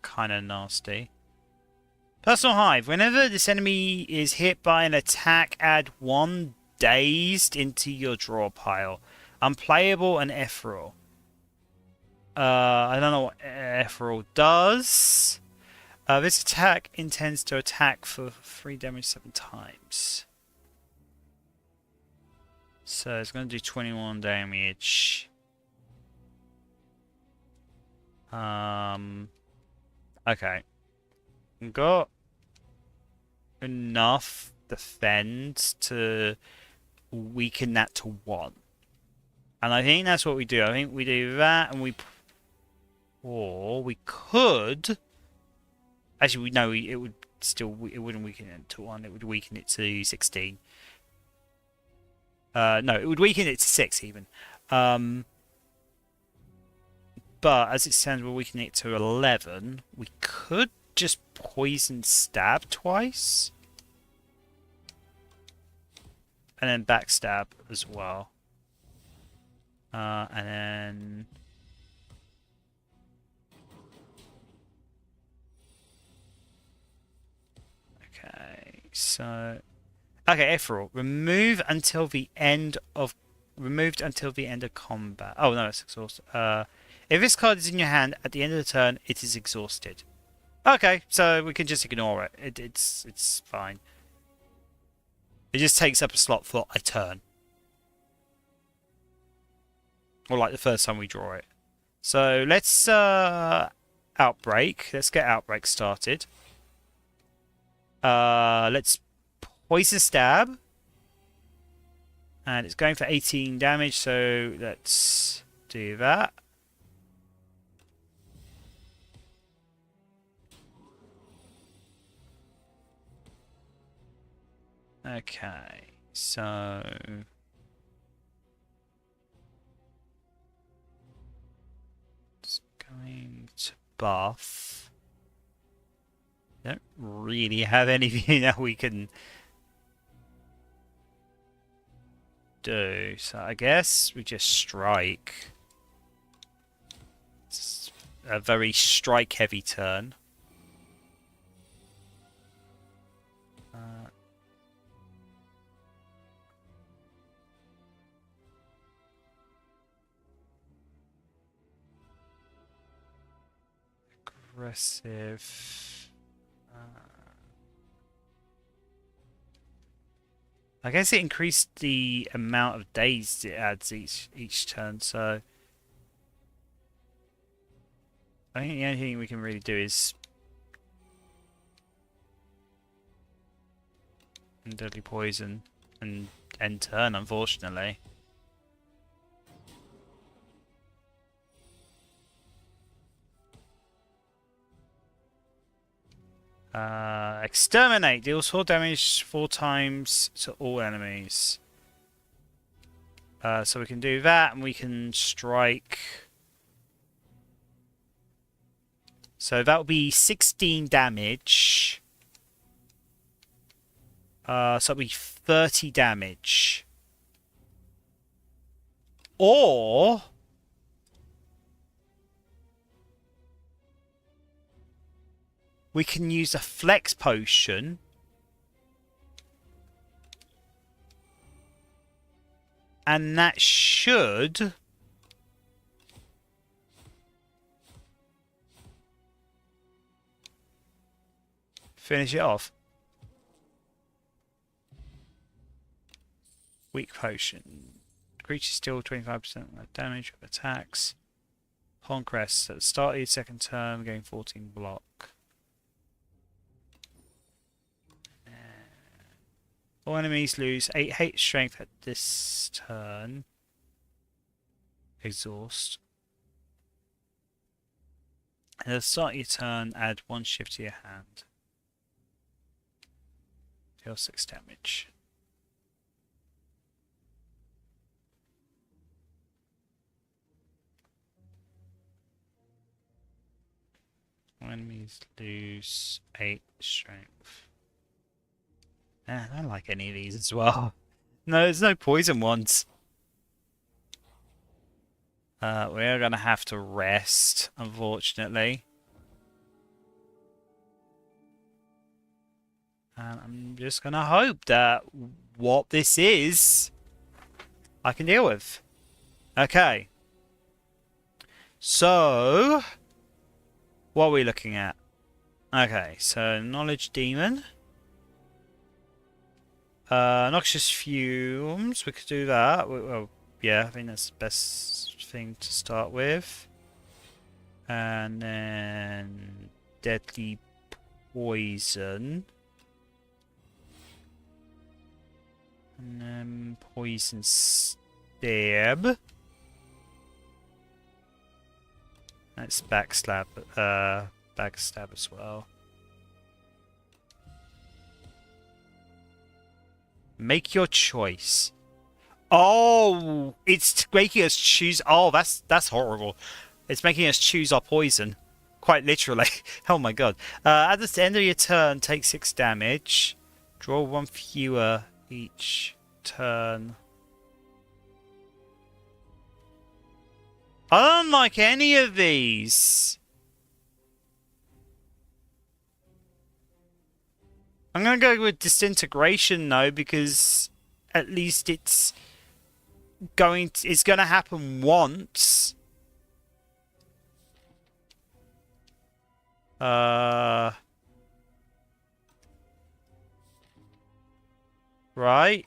kind of nasty. Personal Hive. Whenever this enemy is hit by an attack, add 1 dazed into your draw pile. Unplayable and ethereal. I don't know what ethereal does. This attack intends to attack for 3 damage 7 times. So it's going to do 21 damage. Okay. Got enough defense to weaken that to 1. And I think that's what we do. I think we do that and or we could... Actually, we know it would still... It wouldn't weaken it to 1. It would weaken it to 16. No, it would weaken it to 6 even. But as it stands, we're weakening it to 11. We could just poison stab twice. And then backstab as well. And then... Okay, so... Okay, ethereal. Removed until the end of combat. Oh, no, it's exhausted. If this card is in your hand at the end of the turn, it is exhausted. Okay, so we can just ignore it. It's fine. It just takes up a slot for a turn. Or like the first time we draw it. So let's Outbreak. Let's get Outbreak started. Let's Poison Stab. And it's going for 18 damage, so let's do that. Okay, so... It's going to buff. Don't really have anything that we can do, so I guess we just strike. It's a very strike-heavy turn. Aggressive. I guess it increased the amount of days it adds each turn, so I think the only thing we can really do is Deadly Poison and end turn, unfortunately. Exterminate deals 4 damage 4 times to all enemies. So we can do that, and we can strike. So that will be 16 damage. So it'll be 30 damage. Or we can use a flex potion and that should finish it off. Weak potion. Creature still 25% damage of attacks. Conquest. At the start of your second turn, gain 14 block. All enemies lose 8 hate strength at this turn. Exhaust. At the start of your turn, add 1 shift to your hand. Deal 6 damage. Enemies lose 8 strength. I don't like any of these as well. No, there's no poison ones. We're gonna have to rest, unfortunately. And I'm just gonna hope that what this is, I can deal with. Okay. So, what are we looking at? Okay, so Knowledge Demon. Noxious Fumes, we could do that. Well, yeah, I think that's the best thing to start with. And then Deadly Poison. And then Poison Stab. That's backstab as well. Make your choice. Oh, it's making us choose. Oh, that's horrible. It's making us choose our poison, quite literally. Oh my god. At the end of your turn, take 6 damage. Draw 1 fewer each turn. I don't like any of these. I'm going to go with Disintegration though, because at least it's going to happen once. Right.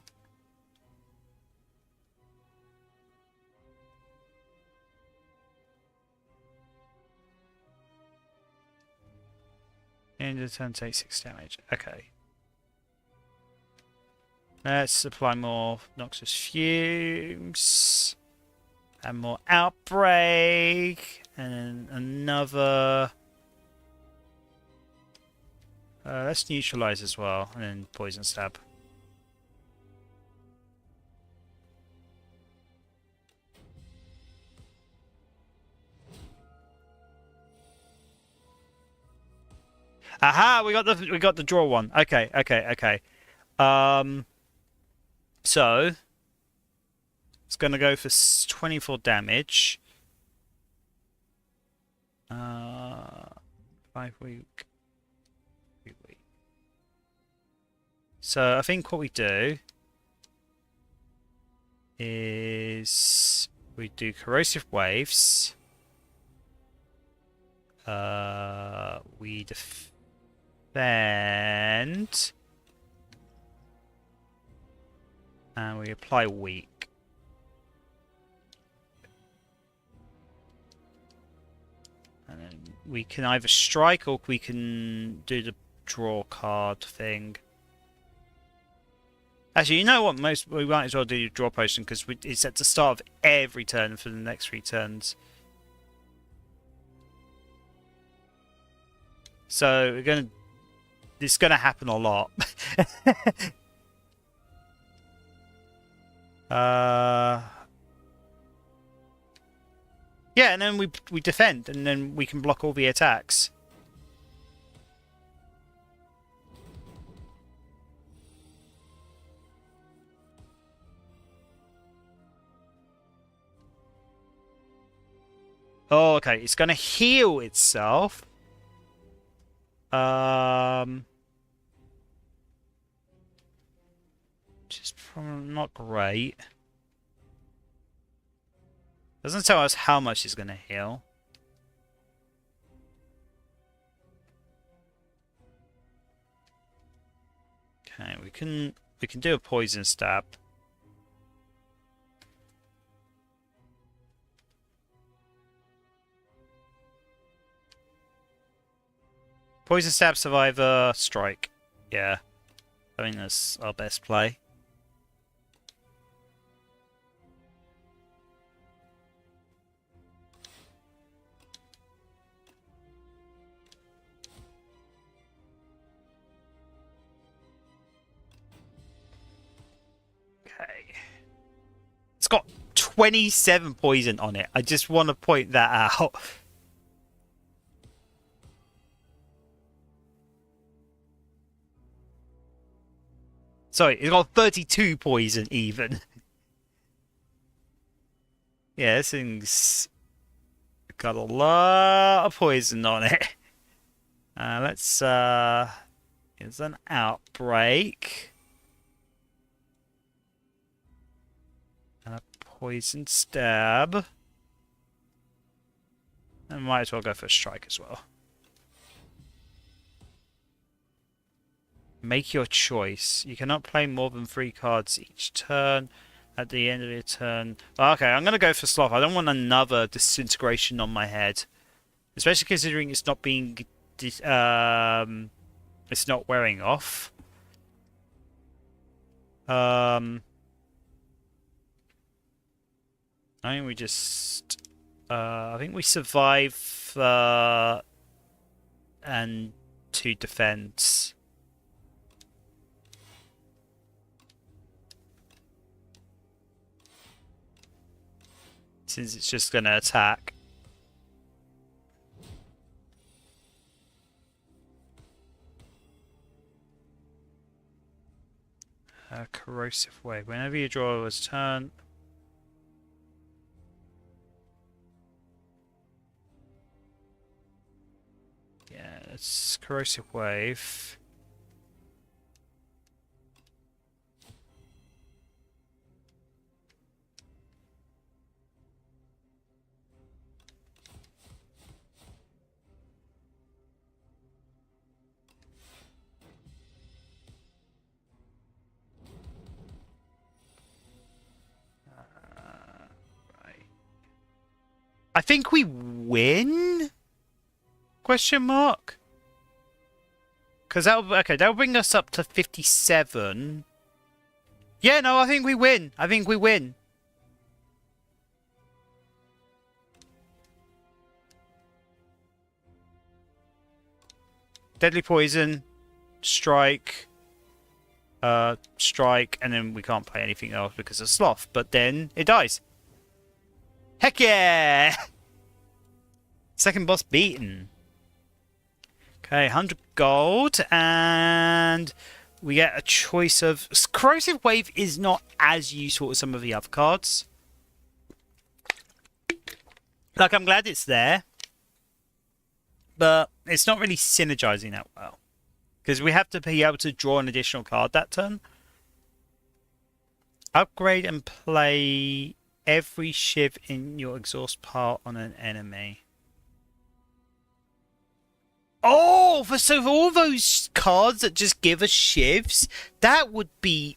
End of turn, take 6 damage. Okay. Let's apply more Noxious Fumes. And more Outbreak. And another... let's neutralize as well. And then Poison Stab. Aha! We got the draw one. Okay. So it's gonna go for 24 damage. 5 week. 3 week. So I think what we do is we do Corrosive Waves. We defend. And we apply Weak. And then we can either strike or we can do the draw card thing. Actually, you know what? We might as well do draw potion because it's at the start of every turn for the next 3 turns. So it's gonna happen a lot. Yeah, and then we defend, and then we can block all the attacks. Oh, okay. It's gonna heal itself. Which is probably not great. Doesn't tell us how much it's gonna heal. Okay, we can do a poison stab. Poison stab, survivor, strike. Yeah, I think that's our best play. It's got 27 poison on it. I just want to point that out. Sorry, it's got 32 poison even. Yeah, this thing's got a lot of poison on it. Let's here's an outbreak. And a poison stab. And might as well go for a strike as well. Make your choice. You cannot play more than 3 cards each turn. At the end of your turn. Okay, I'm going to go for Sloth. I don't want another disintegration on my head. Especially considering it's not being... it's not wearing off. I think we just... I think we survive and 2 defense. Since it's just going to attack. Corrosive Wave. Whenever you draw a turn... Yeah, it's Corrosive Wave. I think we win? Question mark? Because that'll bring us up to 57. Yeah, no, I think we win. I think we win. Deadly Poison, Strike, Strike, and then we can't play anything else because of Sloth. But then it dies. Heck yeah! Second boss beaten. Okay, 100 gold, and we get a choice of... Corrosive Wave is not as useful as some of the other cards. Like, I'm glad it's there, but it's not really synergizing that well. Because we have to be able to draw an additional card that turn. Upgrade and play every shiv in your exhaust pile on an enemy. Oh, so for all those cards that just give us shivs, that would be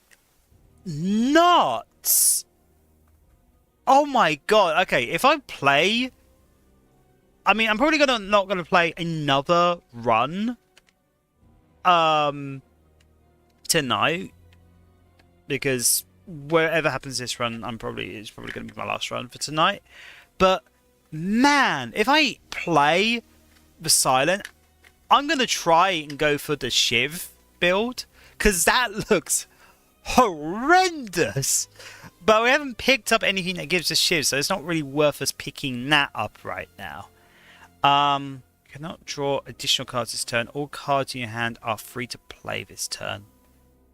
nuts. Oh my god. Okay, if I play... I mean, I'm probably not gonna play another run tonight, because whatever happens this run, it's probably gonna be my last run for tonight. But man, if I play the Silent, I'm gonna try and go for the Shiv build, because that looks horrendous. But we haven't picked up anything that gives us Shiv, so it's not really worth us picking that up right now. Cannot draw additional cards this turn. All cards in your hand are free to play this turn.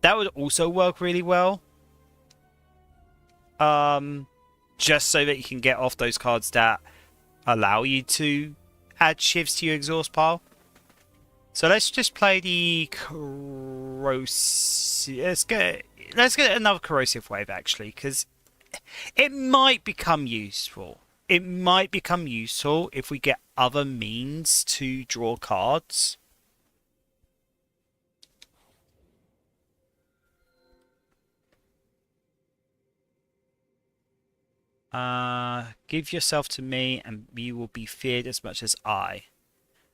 That would also work really well. Just so that you can get off those cards that allow you to add shivs to your exhaust pile. So let's just play the corrosive. Let's get another Corrosive Wave actually, because it might become useful. It might become useful if we get other means to draw cards. Give yourself to me and you will be feared as much as I.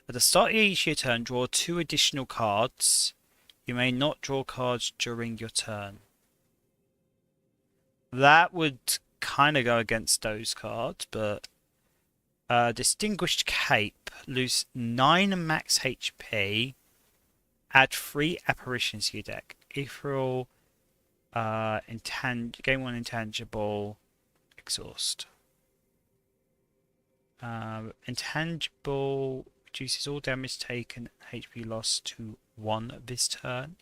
At the start of each your turn, draw 2 additional cards. You may not draw cards during your turn. That would kind of go against those cards, but Distinguished Cape, lose 9 max HP, add 3 apparitions to your deck. Ethereal, game 1 intangible, exhaust. Intangible reduces all damage taken, HP loss to 1 this turn.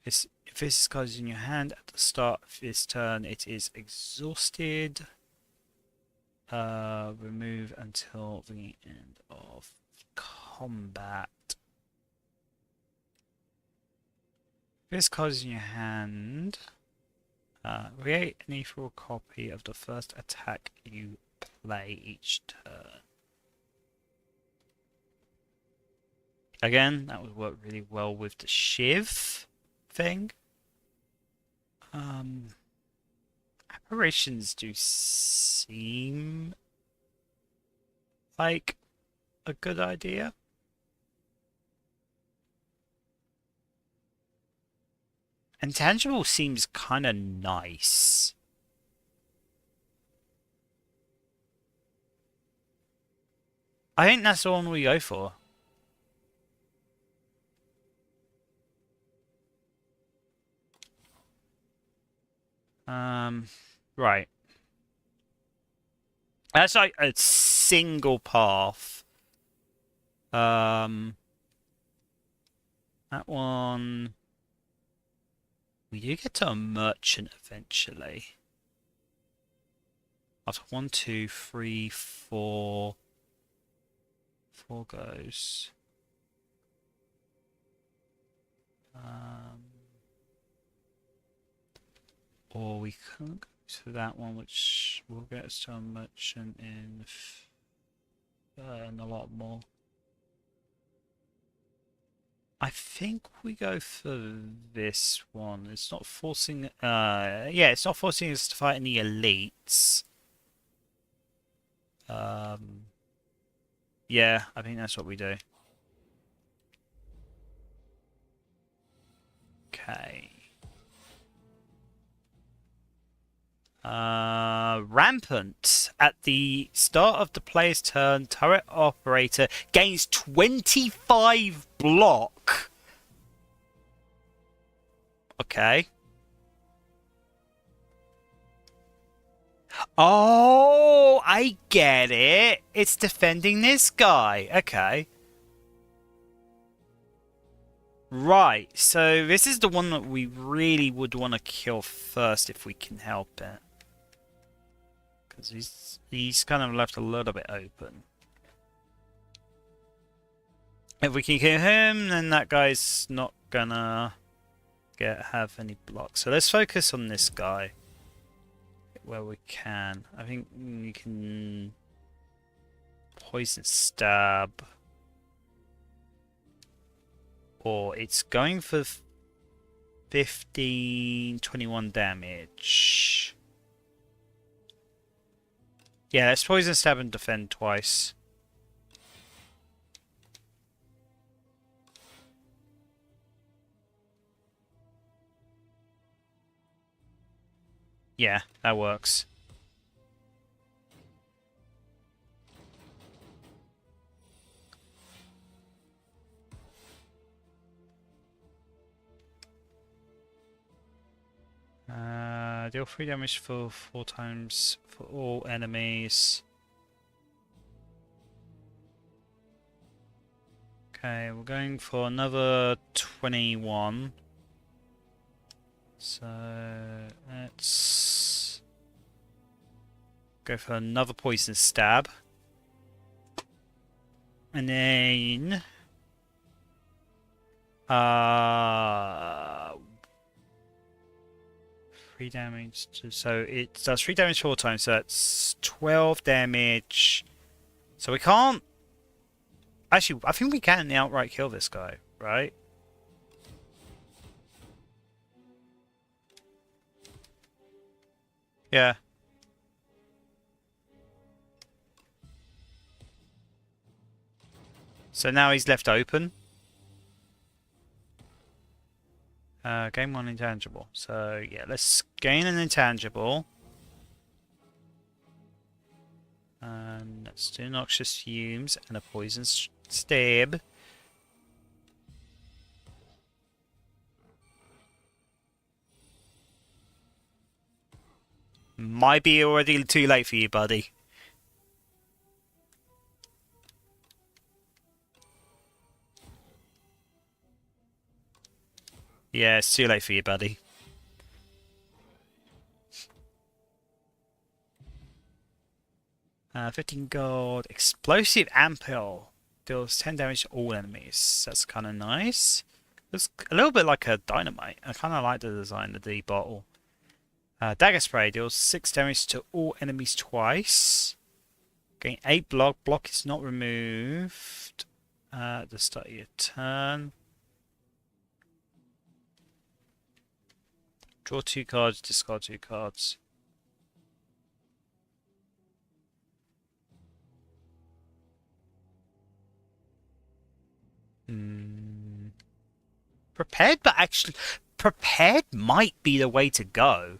If this card is in your hand at the start of this turn, it is exhausted. Remove until the end of combat. If this card is in your hand, create an ethereal copy of the first attack you play each turn. Again, that would work really well with the Shiv thing. Apparitions do seem like a good idea. Intangible seems kind of nice. I think that's the one we go for. Right. That's like a single path. That one... We do get to a merchant eventually. After 1, 2, 3, 4... 4 goes. Or we can go to that one, which will get us to a merchant in a lot more. I think we go for this one. It's not forcing. Yeah, it's not forcing us to fight any elites. Yeah, I think that's what we do. Okay. Rampant. At the start of the player's turn, turret operator gains 25 block. Okay. Oh, I get it. It's defending this guy. Okay. Right, so this is the one that we really would want to kill first if we can help it. Because he's kind of left a little bit open. If we can kill him, then that guy's not gonna have any blocks. So let's focus on this guy where we can. I think we can poison stab. Or it's going for 15, 21 damage. Yeah, let's poison stab and defend twice. Yeah, that works. Deal 3 damage for 4 times for all enemies. Okay, we're going for another 21. So let's go for another poison stab. And then 3 damage. So it does 3 damage 4 times, so that's 12 damage. So we can't... Actually, I think we can outright kill this guy, right? Yeah. So now he's left open. Gain 1 intangible. So yeah, let's gain an intangible. And let's do noxious fumes and a poison stab. Might be already too late for you, buddy. Yeah, it's too late for you, buddy. 15 gold. Explosive Ampule. Deals 10 damage to all enemies. That's kind of nice. Looks a little bit like a dynamite. I kind of like the design of the bottle. Dagger Spray deals 6 damage to all enemies twice. Gain 8 block. Block is not removed. At the start of your turn. Draw 2 cards, discard 2 cards. Prepared, but actually, prepared might be the way to go.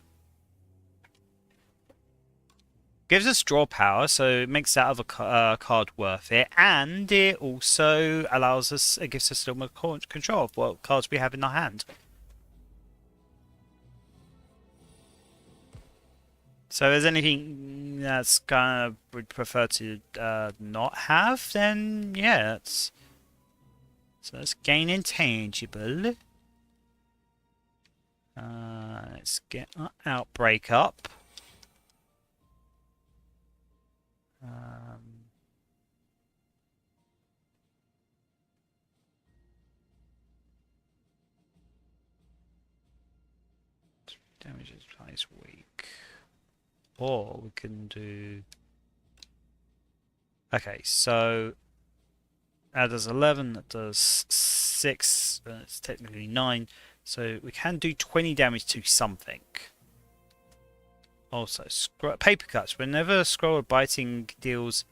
Gives us draw power, so it makes that other card worth it, and it also allows us, it gives us a little more control of what cards we have in our hand. So if there's anything that's kind of would prefer to not have, then yeah, so let's gain intangible. Let's get our outbreak up. Damage is twice weak. Or we can do... Okay, so that does 11, that does 6, it's technically 9. So we can do 20 damage to something. Also, paper cuts. Whenever a scroll of biting deals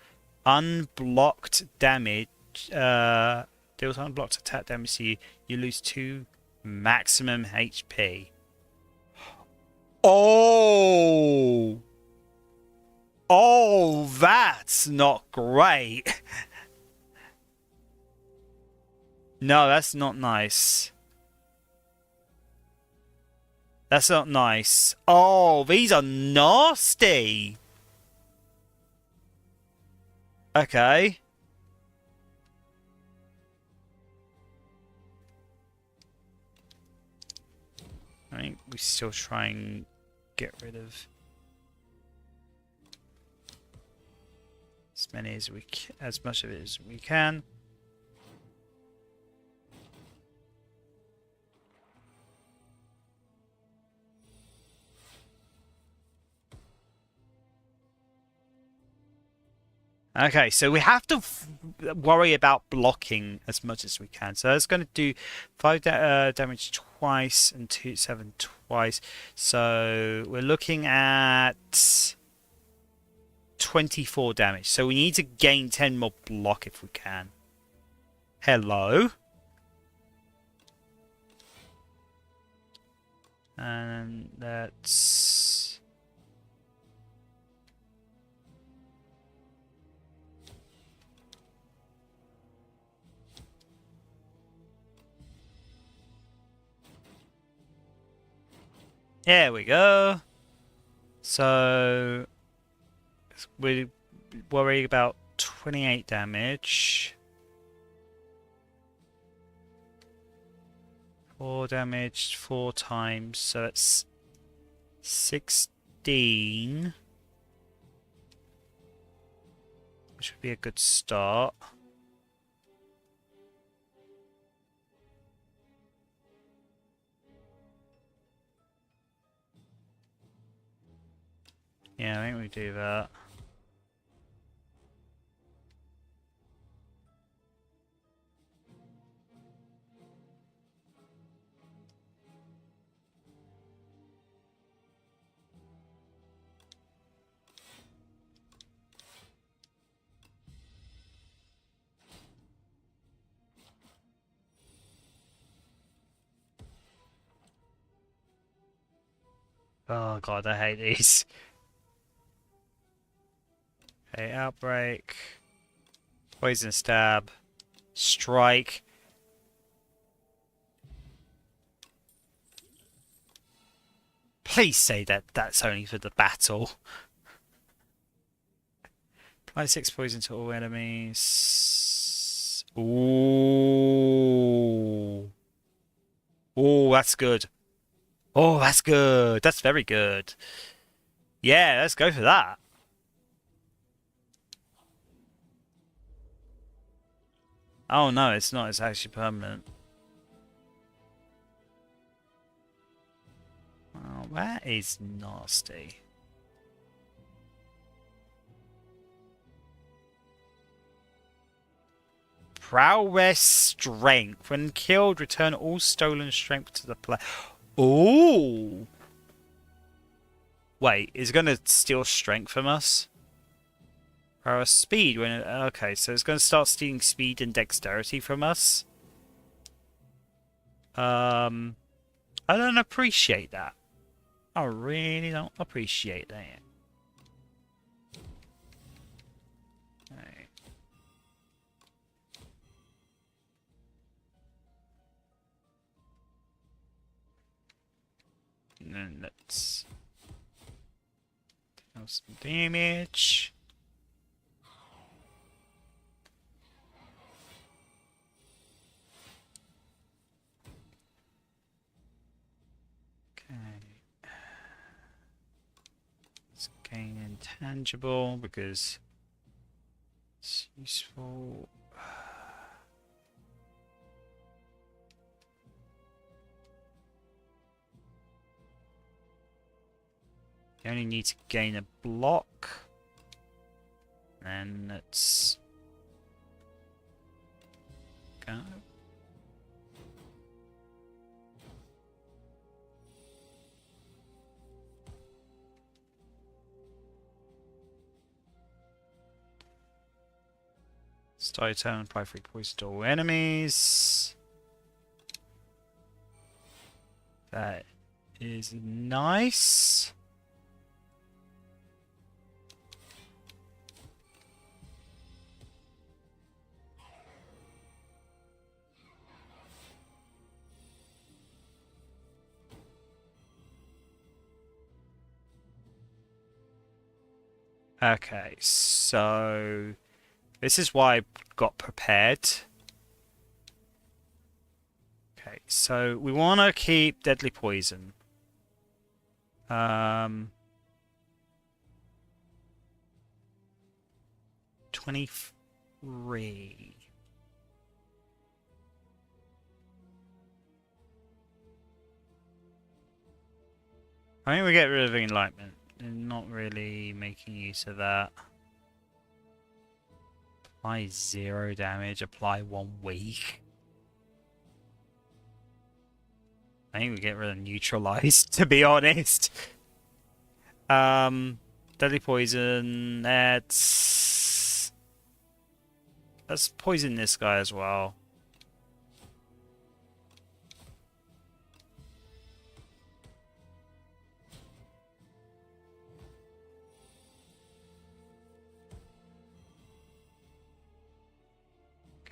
unblocked damage, deals unblocked attack damage to you, you lose 2 maximum HP. Oh! Oh, that's not great. No, that's not nice. That's not nice. Oh, these are nasty. Okay. I think we still try and get rid of as many as as much of it as we can. Okay, so we have to worry about blocking as much as we can. So that's going to do 5 damage twice and 7 twice. So we're looking at 24 damage. So we need to gain 10 more block if we can. Hello. And that's... There we go. So we're worrying about 28 damage. 4 damage 4 times, so it's 16. Which would be a good start. Yeah, I think we do that. Oh god, I hate these. Okay, outbreak. Poison stab. Strike. Please say that that's only for the battle. Apply 6 poison to all enemies. Ooh. Oh, that's good. Oh, that's good. That's very good. Yeah, let's go for that. Oh no, it's not. It's actually permanent. Oh, that is nasty. Prowess strength. When killed, return all stolen strength to the player. Oh! Wait, is it going to steal strength from us? Prowess speed. Okay, so it's going to start stealing speed and dexterity from us. I don't appreciate that. I really don't appreciate that. Right. And then let's deal some damage. Okay. Let's gain intangible because it's useful. You only need to gain a block. And let's go. Start your turn, apply 3 poison to all enemies. That is nice. Okay, so this is why I got prepared. Okay, so we want to keep deadly poison. 23. I think we get rid of enlightenment. Not really making use of that. Apply 0 damage, apply 1 weak. I think we get rid of neutralize, to be honest. Deadly poison, let's poison this guy as well.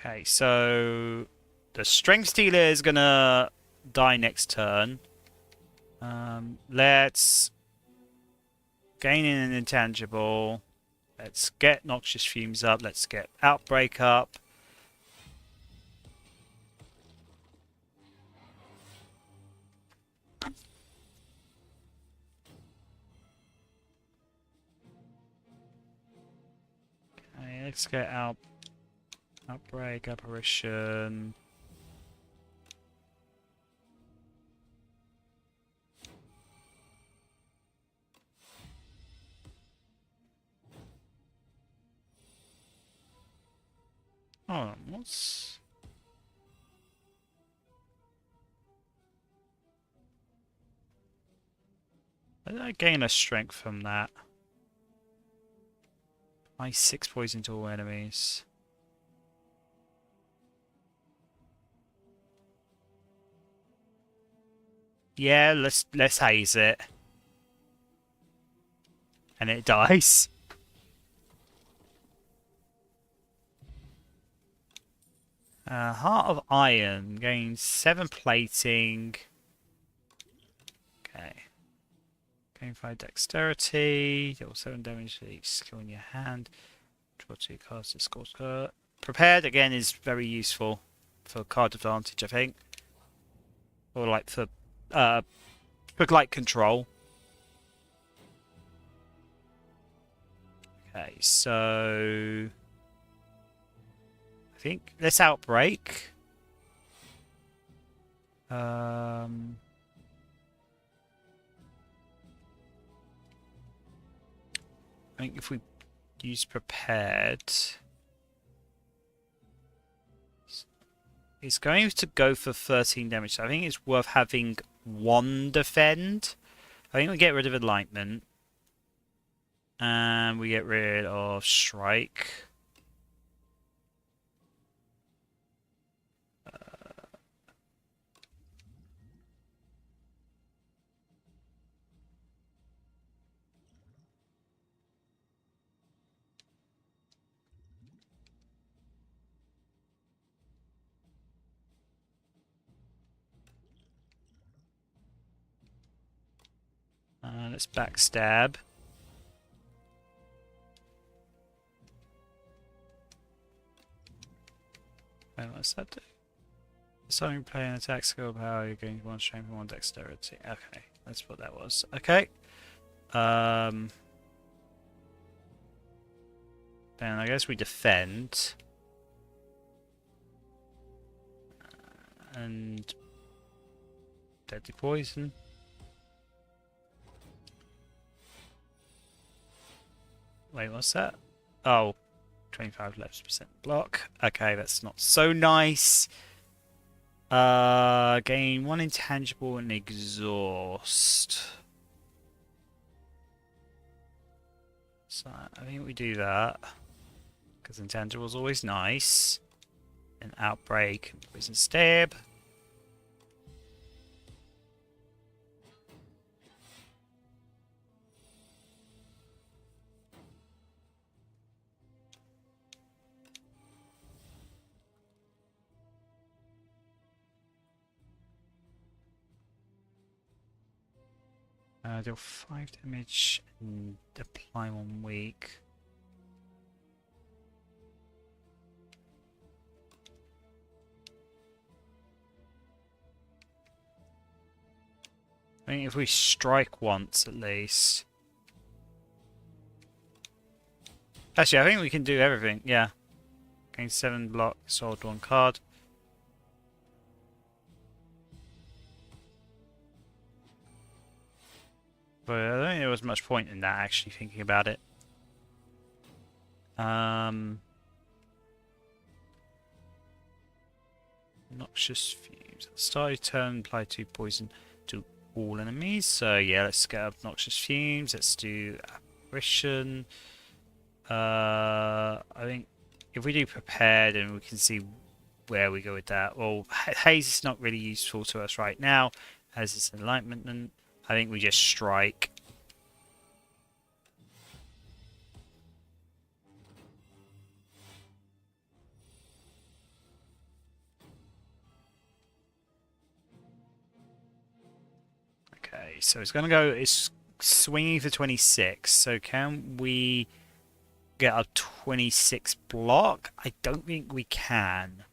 Okay, so the strength stealer is gonna die next turn. Let's gain an intangible. Let's get noxious fumes up. Let's get outbreak up. Okay, let's get outbreak, apparition. Oh, what's... How did I gain a strength from that? My 6 poison to all enemies. Yeah, let's haze it. And it dies. Heart of Iron gains 7 plating. Okay. Gain 5 dexterity. Deal 7 damage to each skill in your hand. Draw 2 cards to score card. Prepared again is very useful for card advantage, I think. or like for light control. Okay, so I think let's outbreak. I think if we use prepared, it's going to go for 13 damage. So I think it's worth having one defend. I think we get rid of enlightenment. And we get rid of strike. Let's backstab. Wait, what's that do? Starting play an attack skill power, you're going to one strength and one dexterity. Okay, that's what that was. Okay. Then I guess we defend. And deadly poison. Wait, what's that? Oh, 25% block. Okay, that's not so nice. Gain one intangible and exhaust. So I think we do that because intangible is always nice. And outbreak, poison stab. Deal 5 damage and apply 1 week. I think if we strike once at least. Actually, I think we can do everything, yeah. Gain 7 block, sword 1 card. But I don't think there was much point in that, actually, thinking about it. Noxious fumes. At the start of your turn, apply 2 poison to all enemies. So yeah, let's get up Noxious fumes. Let's do apparition. I think if we do prepared, and we can see where we go with that. Well, haze is not really useful to us right now, as it's enlightenment. I think we just strike. Okay, so it's going to go, it's swinging for 26. So can we get a 26 block? I don't think we can.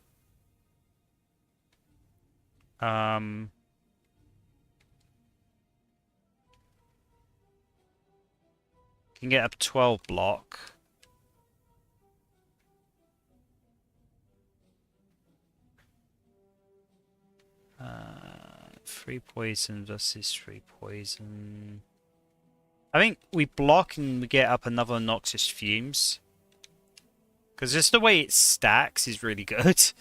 Can get up 12 block. Three poison versus 3 poison. I think we block and we get up another Noxious Fumes. Because just the way it stacks is really good.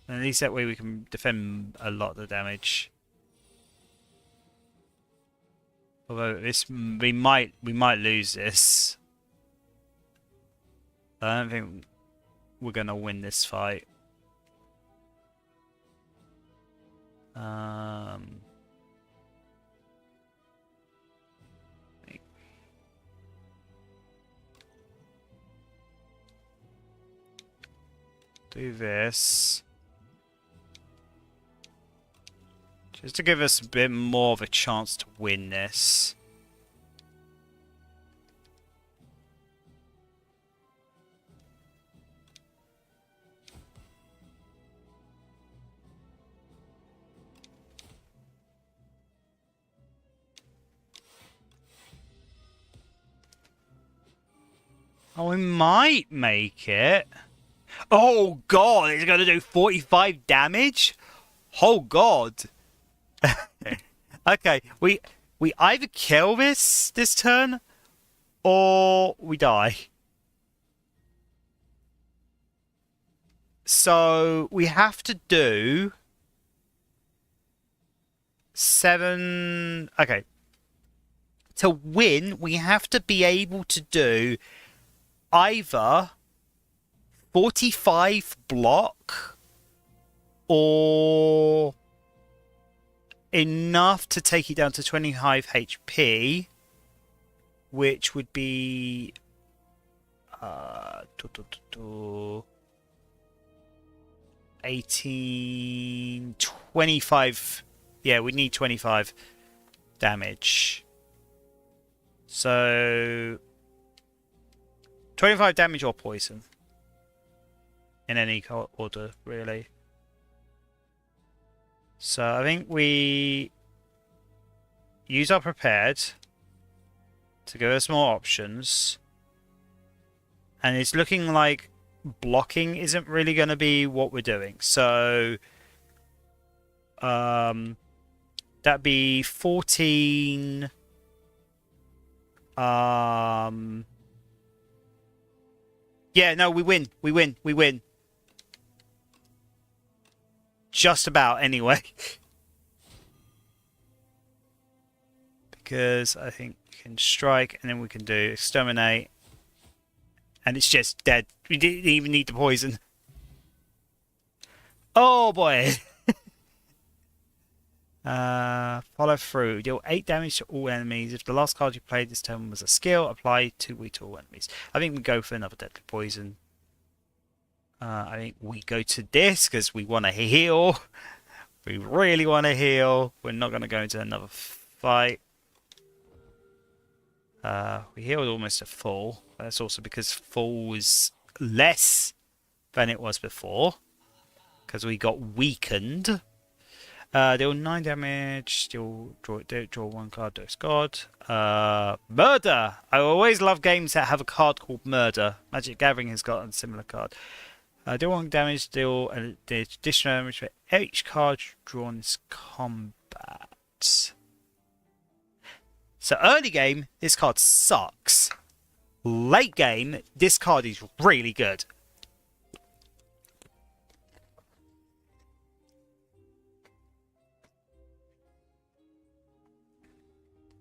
And at least that way we can defend a lot of the damage. Although this we might lose this. I don't think we're gonna win this fight. Do this. Just to give us a bit more of a chance to win this. Oh, we might make it. Oh god, it's gonna do 45 damage? Oh god. Okay, we either kill this turn or we die. So we have to do 7. Okay. To win, we have to be able to do either 45 block or enough to take it down to 25 HP, which would be 18, 25. Yeah, we need 25 damage. So 25 damage or poison. In any order, really. So I think we use our prepared to give us more options. And it's looking like blocking isn't really going to be what we're doing. So that'd be 14. Yeah, no, we win. We win. Just about, anyway. Because I think we can strike, and then we can do exterminate. And it's just dead. We didn't even need the poison. Oh, boy. Follow through. Deal 8 damage to all enemies. If the last card you played this turn was a skill, apply 2 to all enemies. I think we go for another deadly poison. I think we go to this because we want to heal. We really want to heal. We're not going to go into another fight. We healed almost a full. That's also because full was less than it was before. Because we got weakened. Deal 9 damage. Still draw 1 card. Discard. Murder! I always love games that have a card called Murder. Magic Gathering has got a similar card. Deal 1 damage, deal additional damage for each card drawn in combat. So early game, this card sucks. Late game, this card is really good.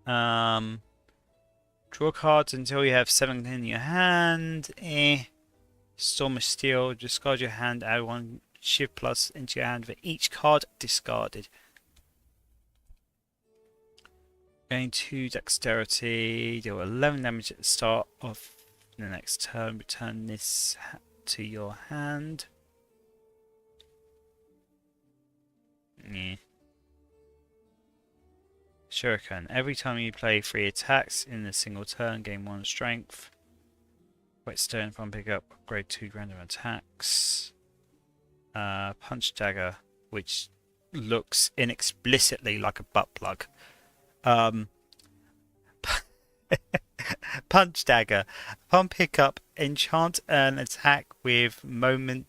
Draw cards until you have 7 in your hand. Storm of Steel, discard your hand, add 1 shift plus into your hand for each card discarded. Gain 2 dexterity, deal 11 damage at the start of the next turn. Return this to your hand. Shuriken. Every time you play 3 attacks in a single turn, gain 1 strength. Whetstone upon pickup, upgrade 2 random attacks. Punch Dagger, which looks inexplicitly like a butt plug. Punch Dagger. Upon pickup, enchant an attack with momentum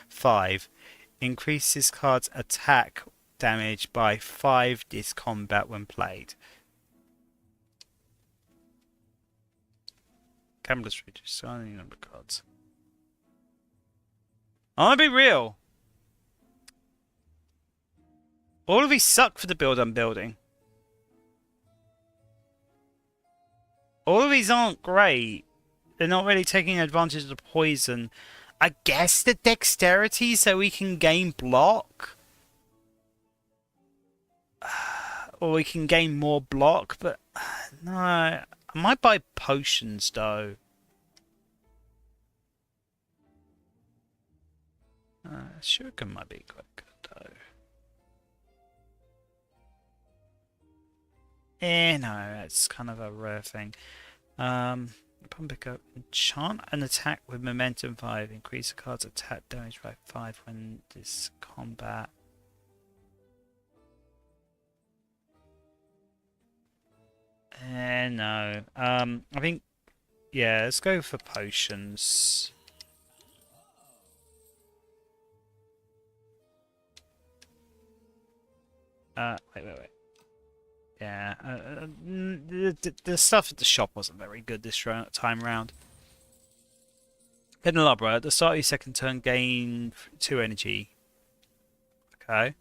5. Increase this card's attack damage by 5 this combat when played. Gambler's Reach, signing number cards. I want to be real. All of these suck for the build I'm building. All of these aren't great. They're not really taking advantage of the poison. I guess the dexterity so we can gain block. Or we can gain more block, but no. I might buy potions though. Shuriken might be quite good though. No, that's kind of a rare thing. Upon pickup, enchant an attack with momentum 5. Increase the card's attack damage by 5 when this combat. No. I think Yeah, let's go for potions. Wait. Yeah, the stuff at the shop wasn't very good this time round. Candelabra, at the start of your second turn, gain 2 energy. Okay.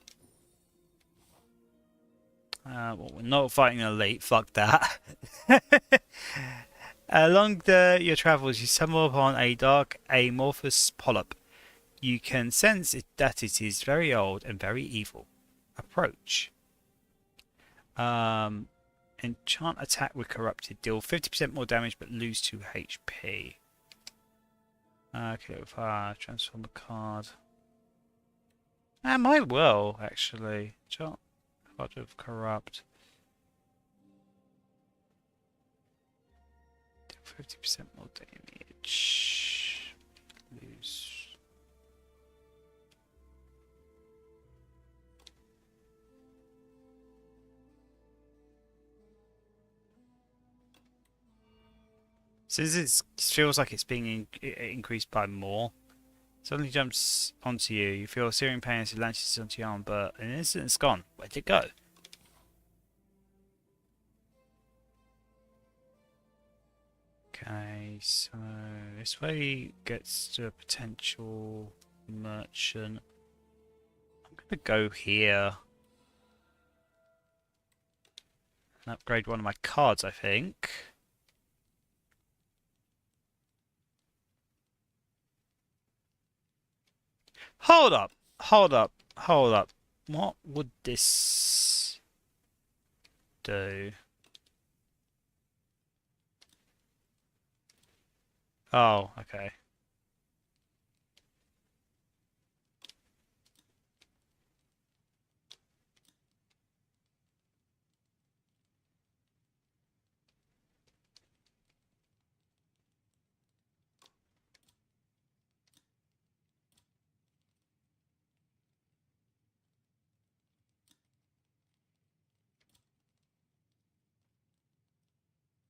Well, we're not fighting an elite. Fuck that. Along your travels, you stumble upon a dark amorphous polyp. You can sense that it is very old and very evil. Approach. Enchant attack with corrupted. Deal 50% more damage but lose 2 HP. Okay, transform the card. I might well, actually. Enchant card with corrupt. Deal 50% more damage. Lose. Since it feels like it's being increased by more, suddenly jumps onto you. You feel a searing pain as it launches onto your arm, but in an instant it's gone. Where'd it go? Okay, so this way gets to a potential merchant. I'm gonna go here and upgrade one of my cards, I think. Hold up, hold up, hold up. What would this do? Oh, okay.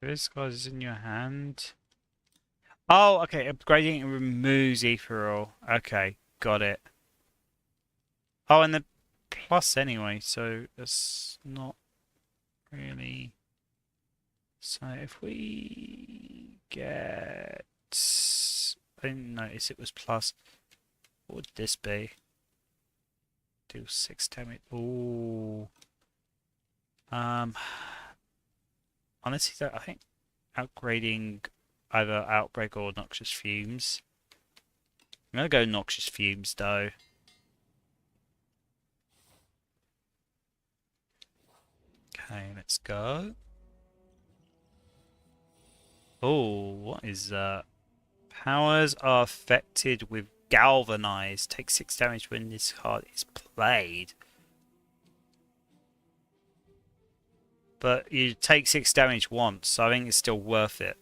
This card is in your hand. Oh, okay. Upgrading removes ethereal. Okay, got it. Oh, and the plus anyway, so that's not really. So if we get, I didn't notice it was plus. What would this be? Do 6 damage. Ooh. Honestly, though, I think upgrading either Outbreak or Noxious Fumes. I'm gonna go Noxious Fumes though. Okay, let's go. Oh, what is that? Powers are affected with Galvanize. Take 6 damage when this card is played. But you take 6 damage once, so I think it's still worth it.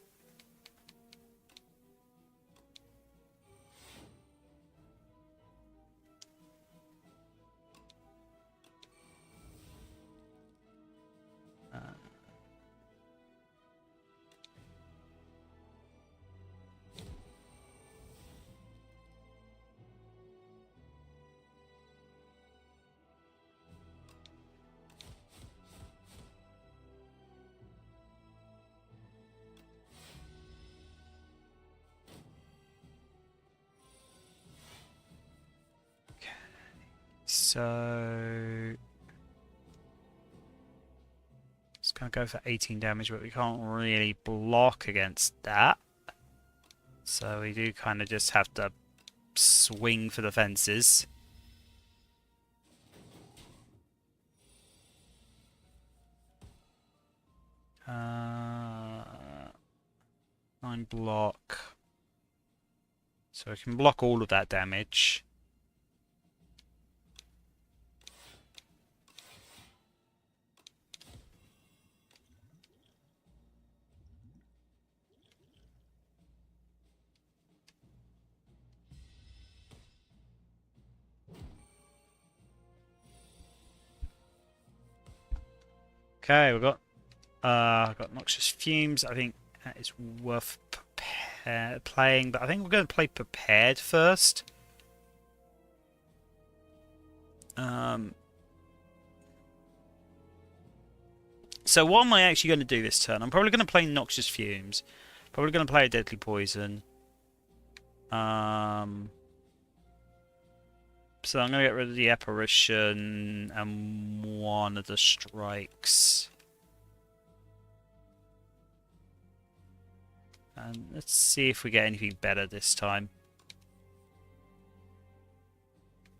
So it's gonna go for 18 damage, but we can't really block against that. So we do kind of just have to swing for the fences. Uh, 9 block. So we can block all of that damage. Okay, we've got Noxious Fumes. I think that is worth playing, but I think we're going to play prepared first. So what am I actually going to do this turn? I'm probably going to play Noxious Fumes. Probably going to play a Deadly Poison. So I'm going to get rid of the Apparition and one of the Strikes. And let's see if we get anything better this time.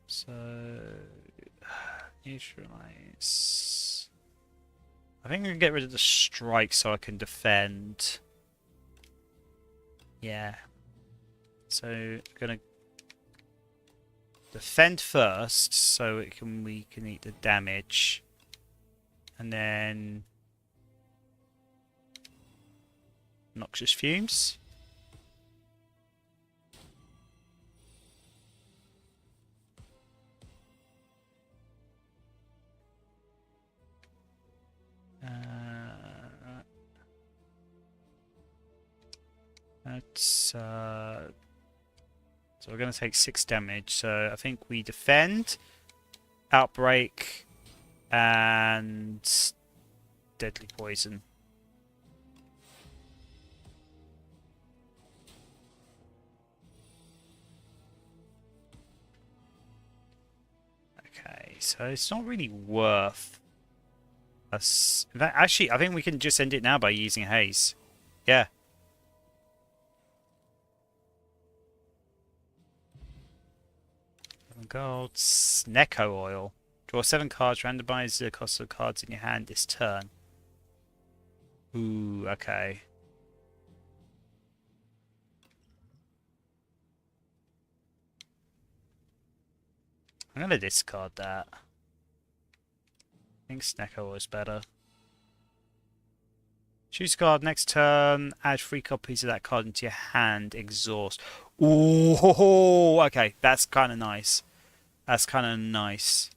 So neutralize. I think we can get rid of the strike so I can defend. Yeah. So I'm gonna defend first so we can eat the damage. And then Noxious Fumes. So we're going to take 6 damage. So I think we defend, Outbreak, and Deadly Poison. Okay, so it's not really worth us. Actually, I think we can just end it now by using Haze. Yeah. Gold, Snecko Oil. Draw 7 cards, randomize the cost of cards in your hand this turn. Ooh, okay. I'm gonna discard that. I think Snecko Oil is better. Choose a card next turn, add 3 copies of that card into your hand, exhaust. Ooh, okay, that's kind of nice. That's kind of nice.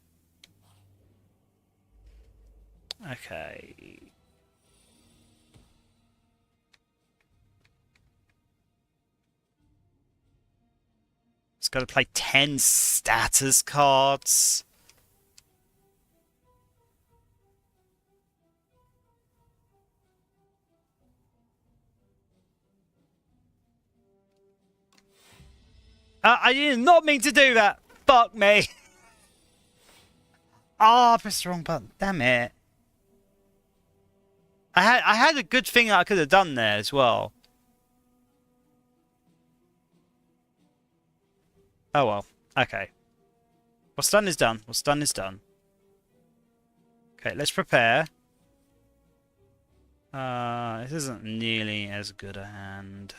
Okay. It's got to play 10 status cards. I did not mean to do that. Fuck me. Oh, I pressed the wrong button. Damn it. I had a good thing I could have done there as well. Oh well. Okay. What's done is done. What's done is done. Okay, let's prepare. This isn't nearly as good a hand.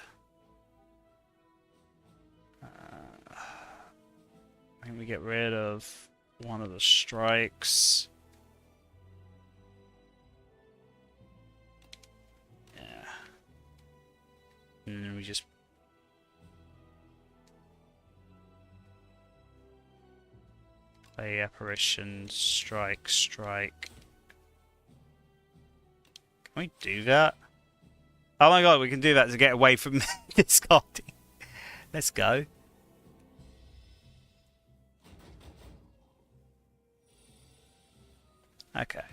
I think we get rid of one of the strikes. Yeah. And then we just play Apparition, strike, strike. Can we do that? Oh my god, we can do that to get away from discarding. Let's go. Okay.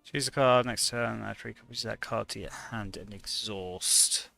Choose a card next turn, add 3 copies of that card to your hand and exhaust.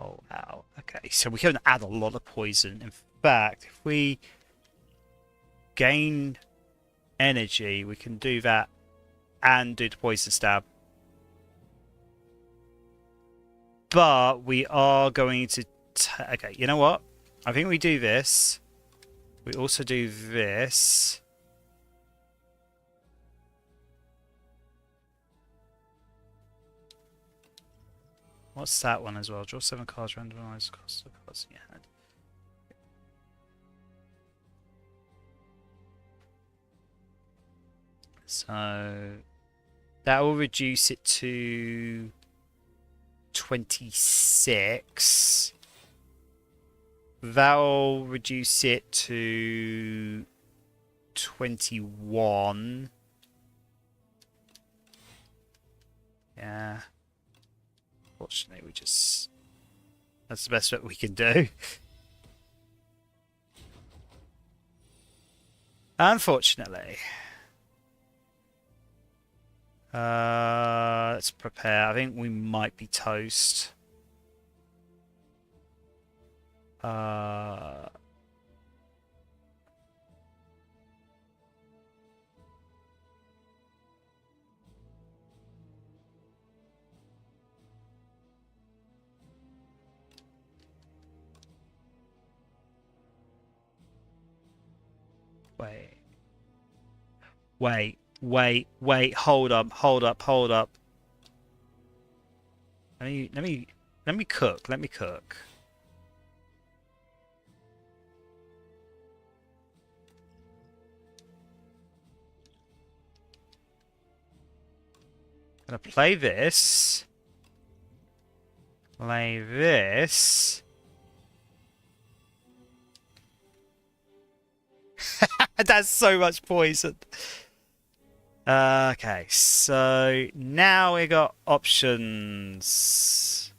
Oh, wow. Okay, so we can add a lot of poison. In fact, if we gain energy, we can do that and do the poison stab. But we are going to... Okay, you know what? I think we do this. We also do this. What's that one as well? Draw 7 cards, randomize cost of cards in your hand. So that will reduce it to 26. That'll reduce it to 21. Yeah. Fortunately, that's the best that we can do. Unfortunately. Let's prepare. I think we might be toast. Wait, hold up. Let me cook. Gonna play this. Play this. That's so much poison. Okay, so now we got options.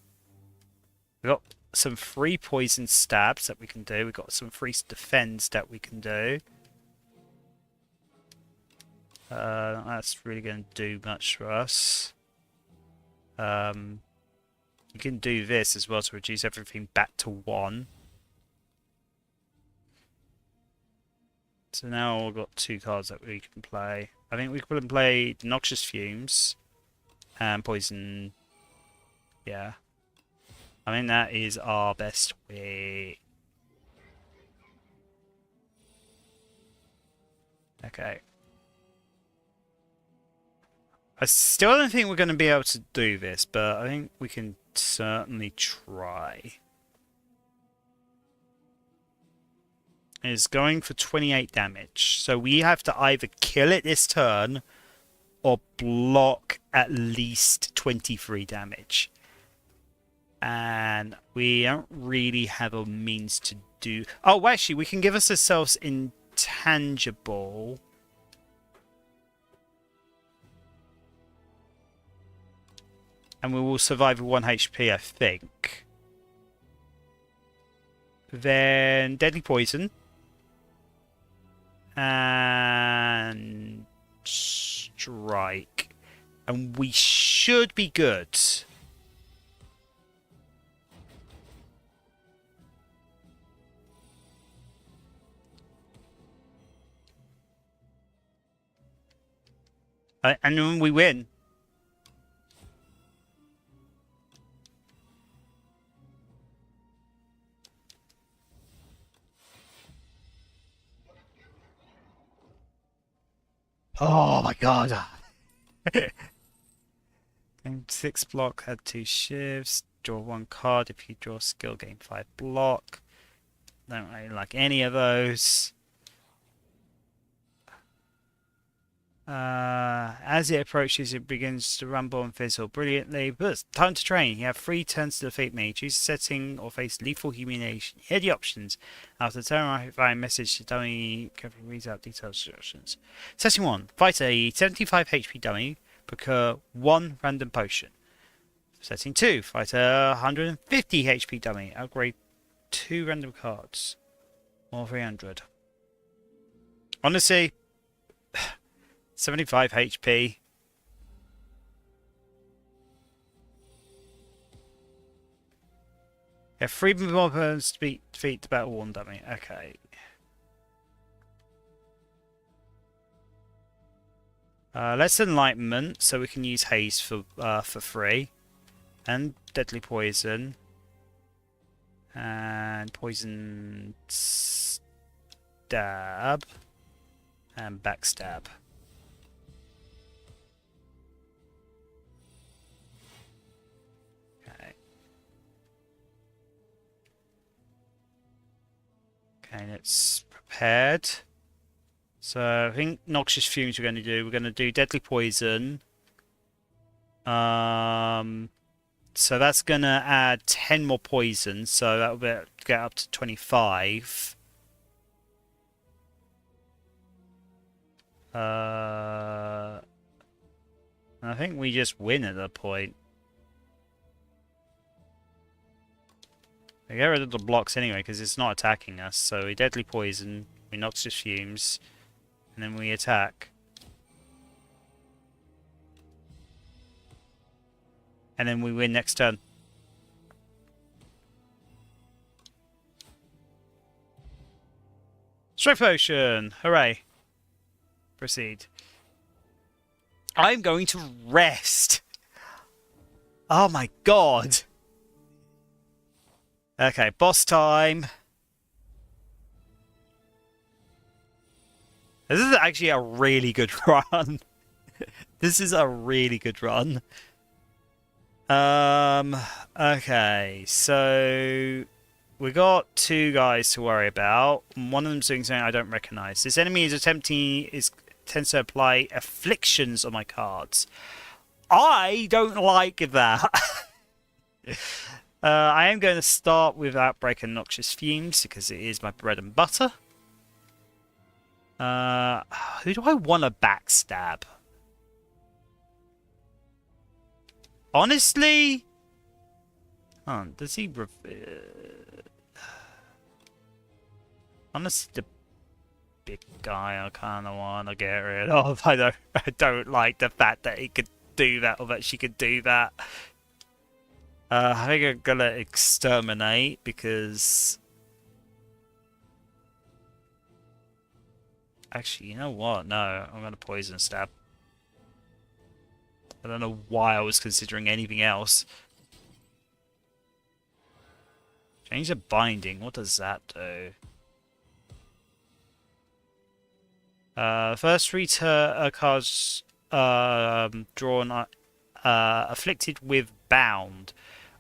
We got some free poison stabs that we can do. We got some free defends that we can do. That's really going to do much for us. You can do this as well to reduce everything back to 1. So now we've got 2 cards that we can play. I think we can play Noxious Fumes and Poison. Yeah. I mean, that is our best way. Okay. I still don't think we're going to be able to do this, but I think we can certainly try. It's going for 28 damage. So we have to either kill it this turn or block at least 23 damage. And we don't really have a means to do... Oh, actually, we can give ourselves intangible. And we will survive with 1 HP, I think. Then Deadly Poison. And Strike. And we should be good. And then we win. Oh my god. Game 6 block, had 2 shifts. Draw 1 card. If you draw skill, gain 5 block. Don't really like any of those. As it approaches, it begins to rumble and fizzle brilliantly. But it's time to train. You have 3 turns to defeat me. Choose a setting or face lethal humiliation. Here are the options. After the terrifying message, the dummy carefully reads out detailed instructions. Setting 1. Fight a 75 HP dummy. Procure 1 random potion. Setting 2. Fight a 150 HP dummy. Upgrade 2 random cards. Or 300. Honestly... 75 HP. Yeah, 3 more turns to defeat the battle worn dummy. Okay. Let's Enlightenment, so we can use Haze for free. And Deadly Poison. And Poison Stab. And Backstab. And it's prepared. So I think noxious fumes we're going to do. We're going to do deadly poison. So that's going to add 10 more poison. So that'll get up to 25. I think we just win at that point. We get rid of the blocks anyway because it's not attacking us. So we deadly poison, we noxious fumes, and then we attack. And then we win next turn. Strike potion! Hooray! Proceed. I'm going to rest! Oh my god! Okay, boss time. This is actually a really good run. This is a really good run. Okay, so we got two guys to worry about. One of them's doing something I don't recognize. This enemy tends to apply afflictions on my cards. I don't like that. I am going to start with Outbreak and Noxious Fumes because it is my bread and butter. Who do I want to backstab? Honestly? Oh, does he... honestly, the big guy I kind of want to get rid of. I don't like the fact that he could do that or that she could do that. I think I'm gonna exterminate because... Actually, you know what? No, I'm gonna poison stab. I don't know why I was considering anything else. Change the binding. What does that do? First three cards drawn afflicted with bound.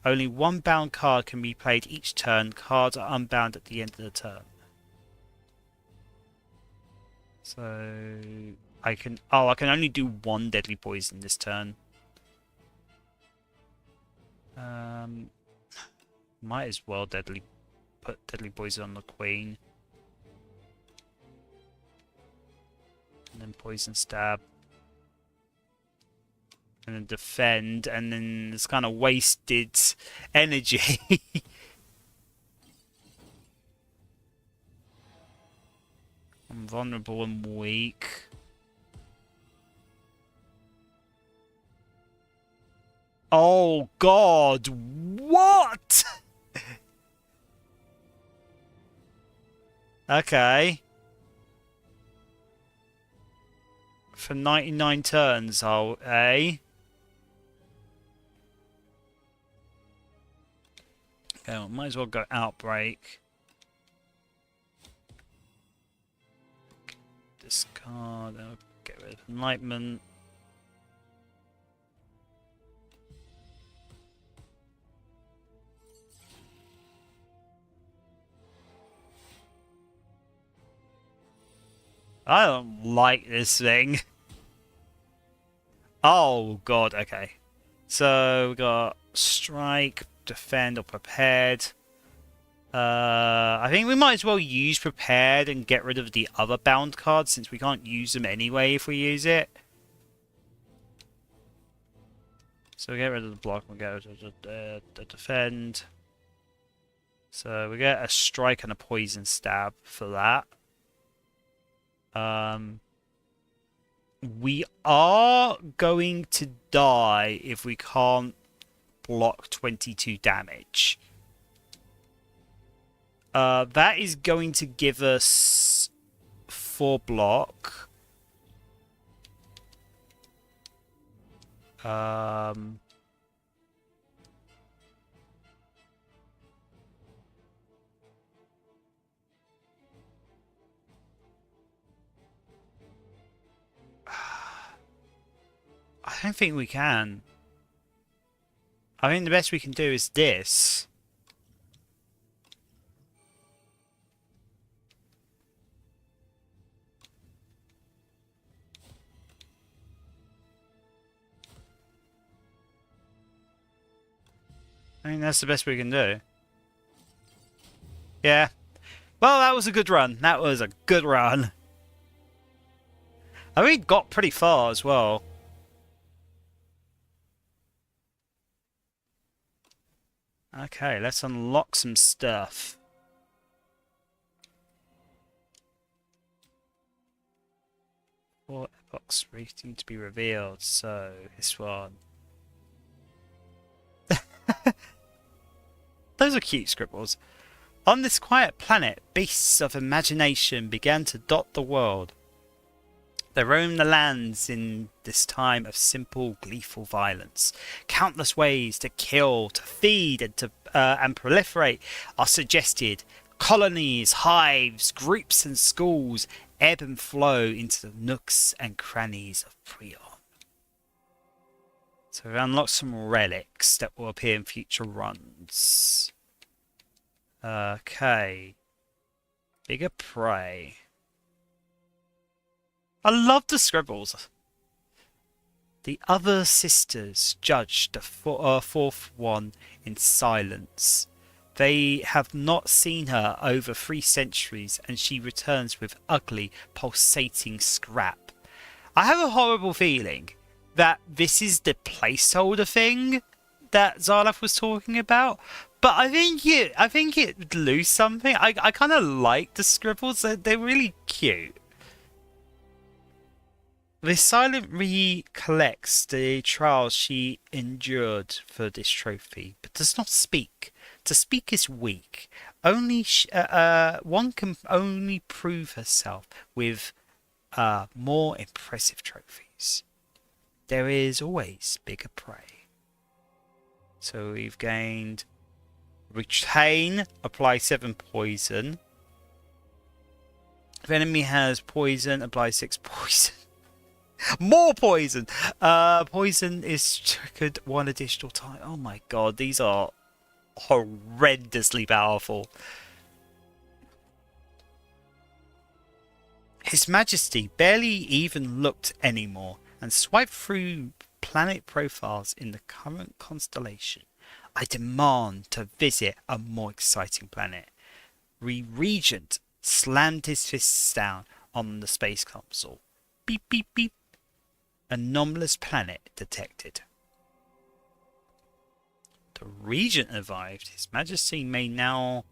Only one bound card can be played each turn. Cards are unbound at the end of the turn. So I can only do one deadly poison this turn. Might as well put deadly poison on the queen. And then poison stab. And then defend, and then it's kind of wasted energy. I'm vulnerable and weak. Oh god, what? Okay. For 99 turns, Okay, well, might as well go Outbreak. Discard, I'll get rid of Enlightenment. I don't like this thing. Oh god, okay. So we got Strike, Defend, or Prepared. I think we might as well use Prepared and get rid of the other bound cards since we can't use them anyway if we use it. So we get rid of the block, we get rid of the Defend. So we get a Strike and a Poison Stab for that. We are going to die if we can't block 22 damage. That is going to give us 4 block. I don't think we can. I think the best we can do is this. think that's the best we can do. Yeah. Well, that was a good run. That was a good run. I mean, got pretty far as well. Okay, let's unlock some stuff. Four epochs waiting to be revealed, so this one. Those are cute scribbles. On this quiet planet, beasts of imagination began to dot the world. They roam the lands in this time of simple, gleeful violence. Countless ways to kill, to feed, and proliferate are suggested. Colonies, hives, groups, and schools ebb and flow into the nooks and crannies of Prion. So we've unlocked some relics that will appear in future runs. Okay. Bigger prey. I love the scribbles. The other sisters judged the fourth one in silence. They have not seen her over 3 centuries, and she returns with ugly, pulsating scrap. I have a horrible feeling that this is the placeholder thing that Zarlaf was talking about. But I think it would lose something. I kind of like the scribbles. They're really cute. The silent recollects the trials she endured for this trophy, but does not speak. To speak is weak. Only one can only prove herself with more impressive trophies. There is always bigger prey. So we've gained retain, apply 7 poison. If enemy has poison, apply 6 poison. More poison! Poison is triggered 1 additional time. Oh my god, these are horrendously powerful. His Majesty barely even looked anymore and swiped through planet profiles in the current constellation. I demand to visit a more exciting planet. Regent slammed his fists down on the space console. Beep, beep, beep. Anomalous planet detected. The Regent advised His Majesty may now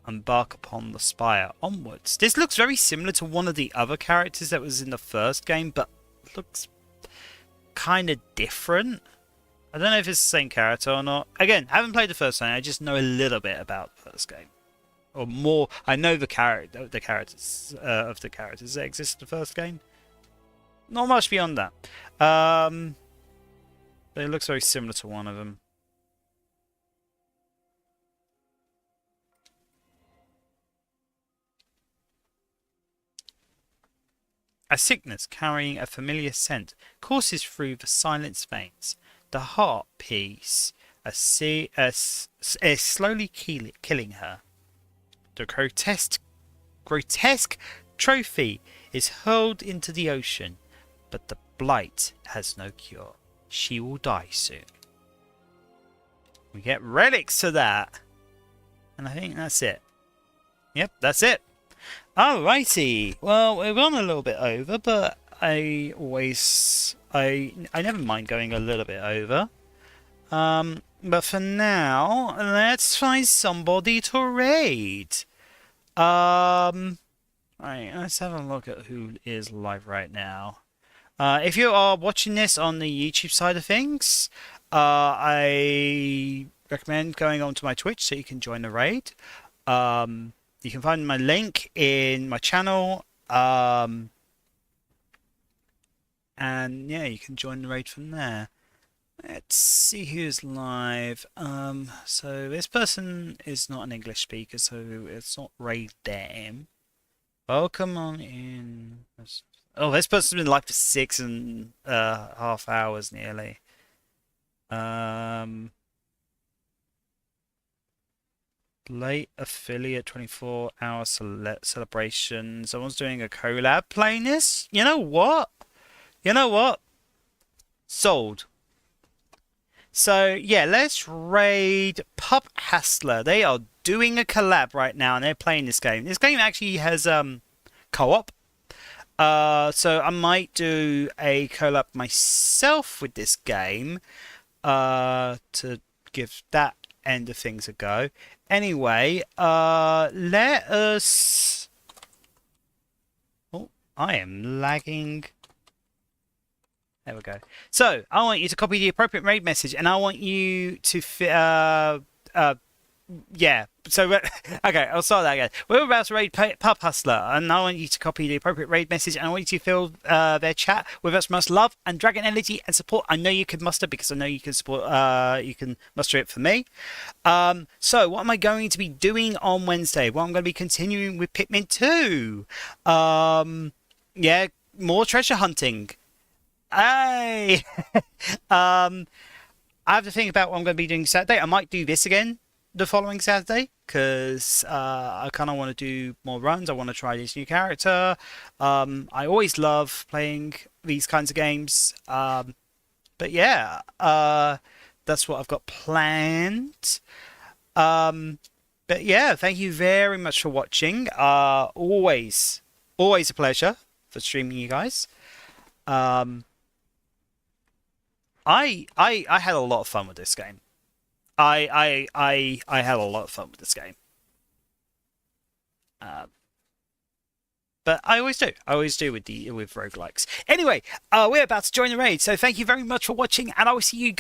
embark upon the Spire onwards. This looks very similar to one of the other characters that was in the first game, but looks kind of different. I don't know if it's the same character or not. Again, I haven't played the first game. I just know a little bit about the first game, or more. I know the characters of the characters that exist in the first game. Not much beyond that. But it looks very similar to one of them. A sickness carrying a familiar scent courses through the silenced veins. The heart piece is slowly killing her. The grotesque trophy is hurled into the ocean, but the blight has no cure. She will die soon. We get relics to that. And I think that's it. Yep, that's it. Alrighty. Well, we've gone a little bit over, but I never mind going a little bit over. But for now, let's find somebody to raid. Right, let's have a look at who is live right now. If you are watching this on the YouTube side of things, I recommend going on to my Twitch so you can join the raid. You can find my link in my channel. And yeah, you can join the raid from there. Let's see who's live. So this person is not an English speaker, so it's not raid them. Welcome on in. Oh, this person's been live for 6.5 hours nearly. Late affiliate 24-hour celebration. Someone's doing a collab playing this. You know what? Sold. So yeah, let's raid Pub Hustler. They are doing a collab right now, and they're playing this game. This game actually has co-op. So I might do a collab myself with this game to give that end of things a go. Anyway, let us. Oh, I am lagging. There we go. So I want you to copy the appropriate raid message, and I want you to yeah. So okay, I'll start that again. We're about to raid Pub Hustler, and I want you to copy the appropriate raid message, and I want you to fill their chat with as much love and dragon energy and support. I know you can muster, because I know you can support. You can muster it for me. So what am I going to be doing on Wednesday? Well, I'm going to be continuing with Pikmin 2. Yeah, more treasure hunting. Hey! I have to think about what I'm going to be doing Saturday. I might do this again the following Saturday, because I kind of want to do more runs. I want to try this new character. I always love playing these kinds of games. But yeah, that's what I've got planned. But yeah, thank you very much for watching. Always a pleasure for streaming you guys. I had a lot of fun with this game. I had a lot of fun with this game. But I always do. I always do with roguelikes. Anyway, we're about to join the raid, so thank you very much for watching, and I will see you guys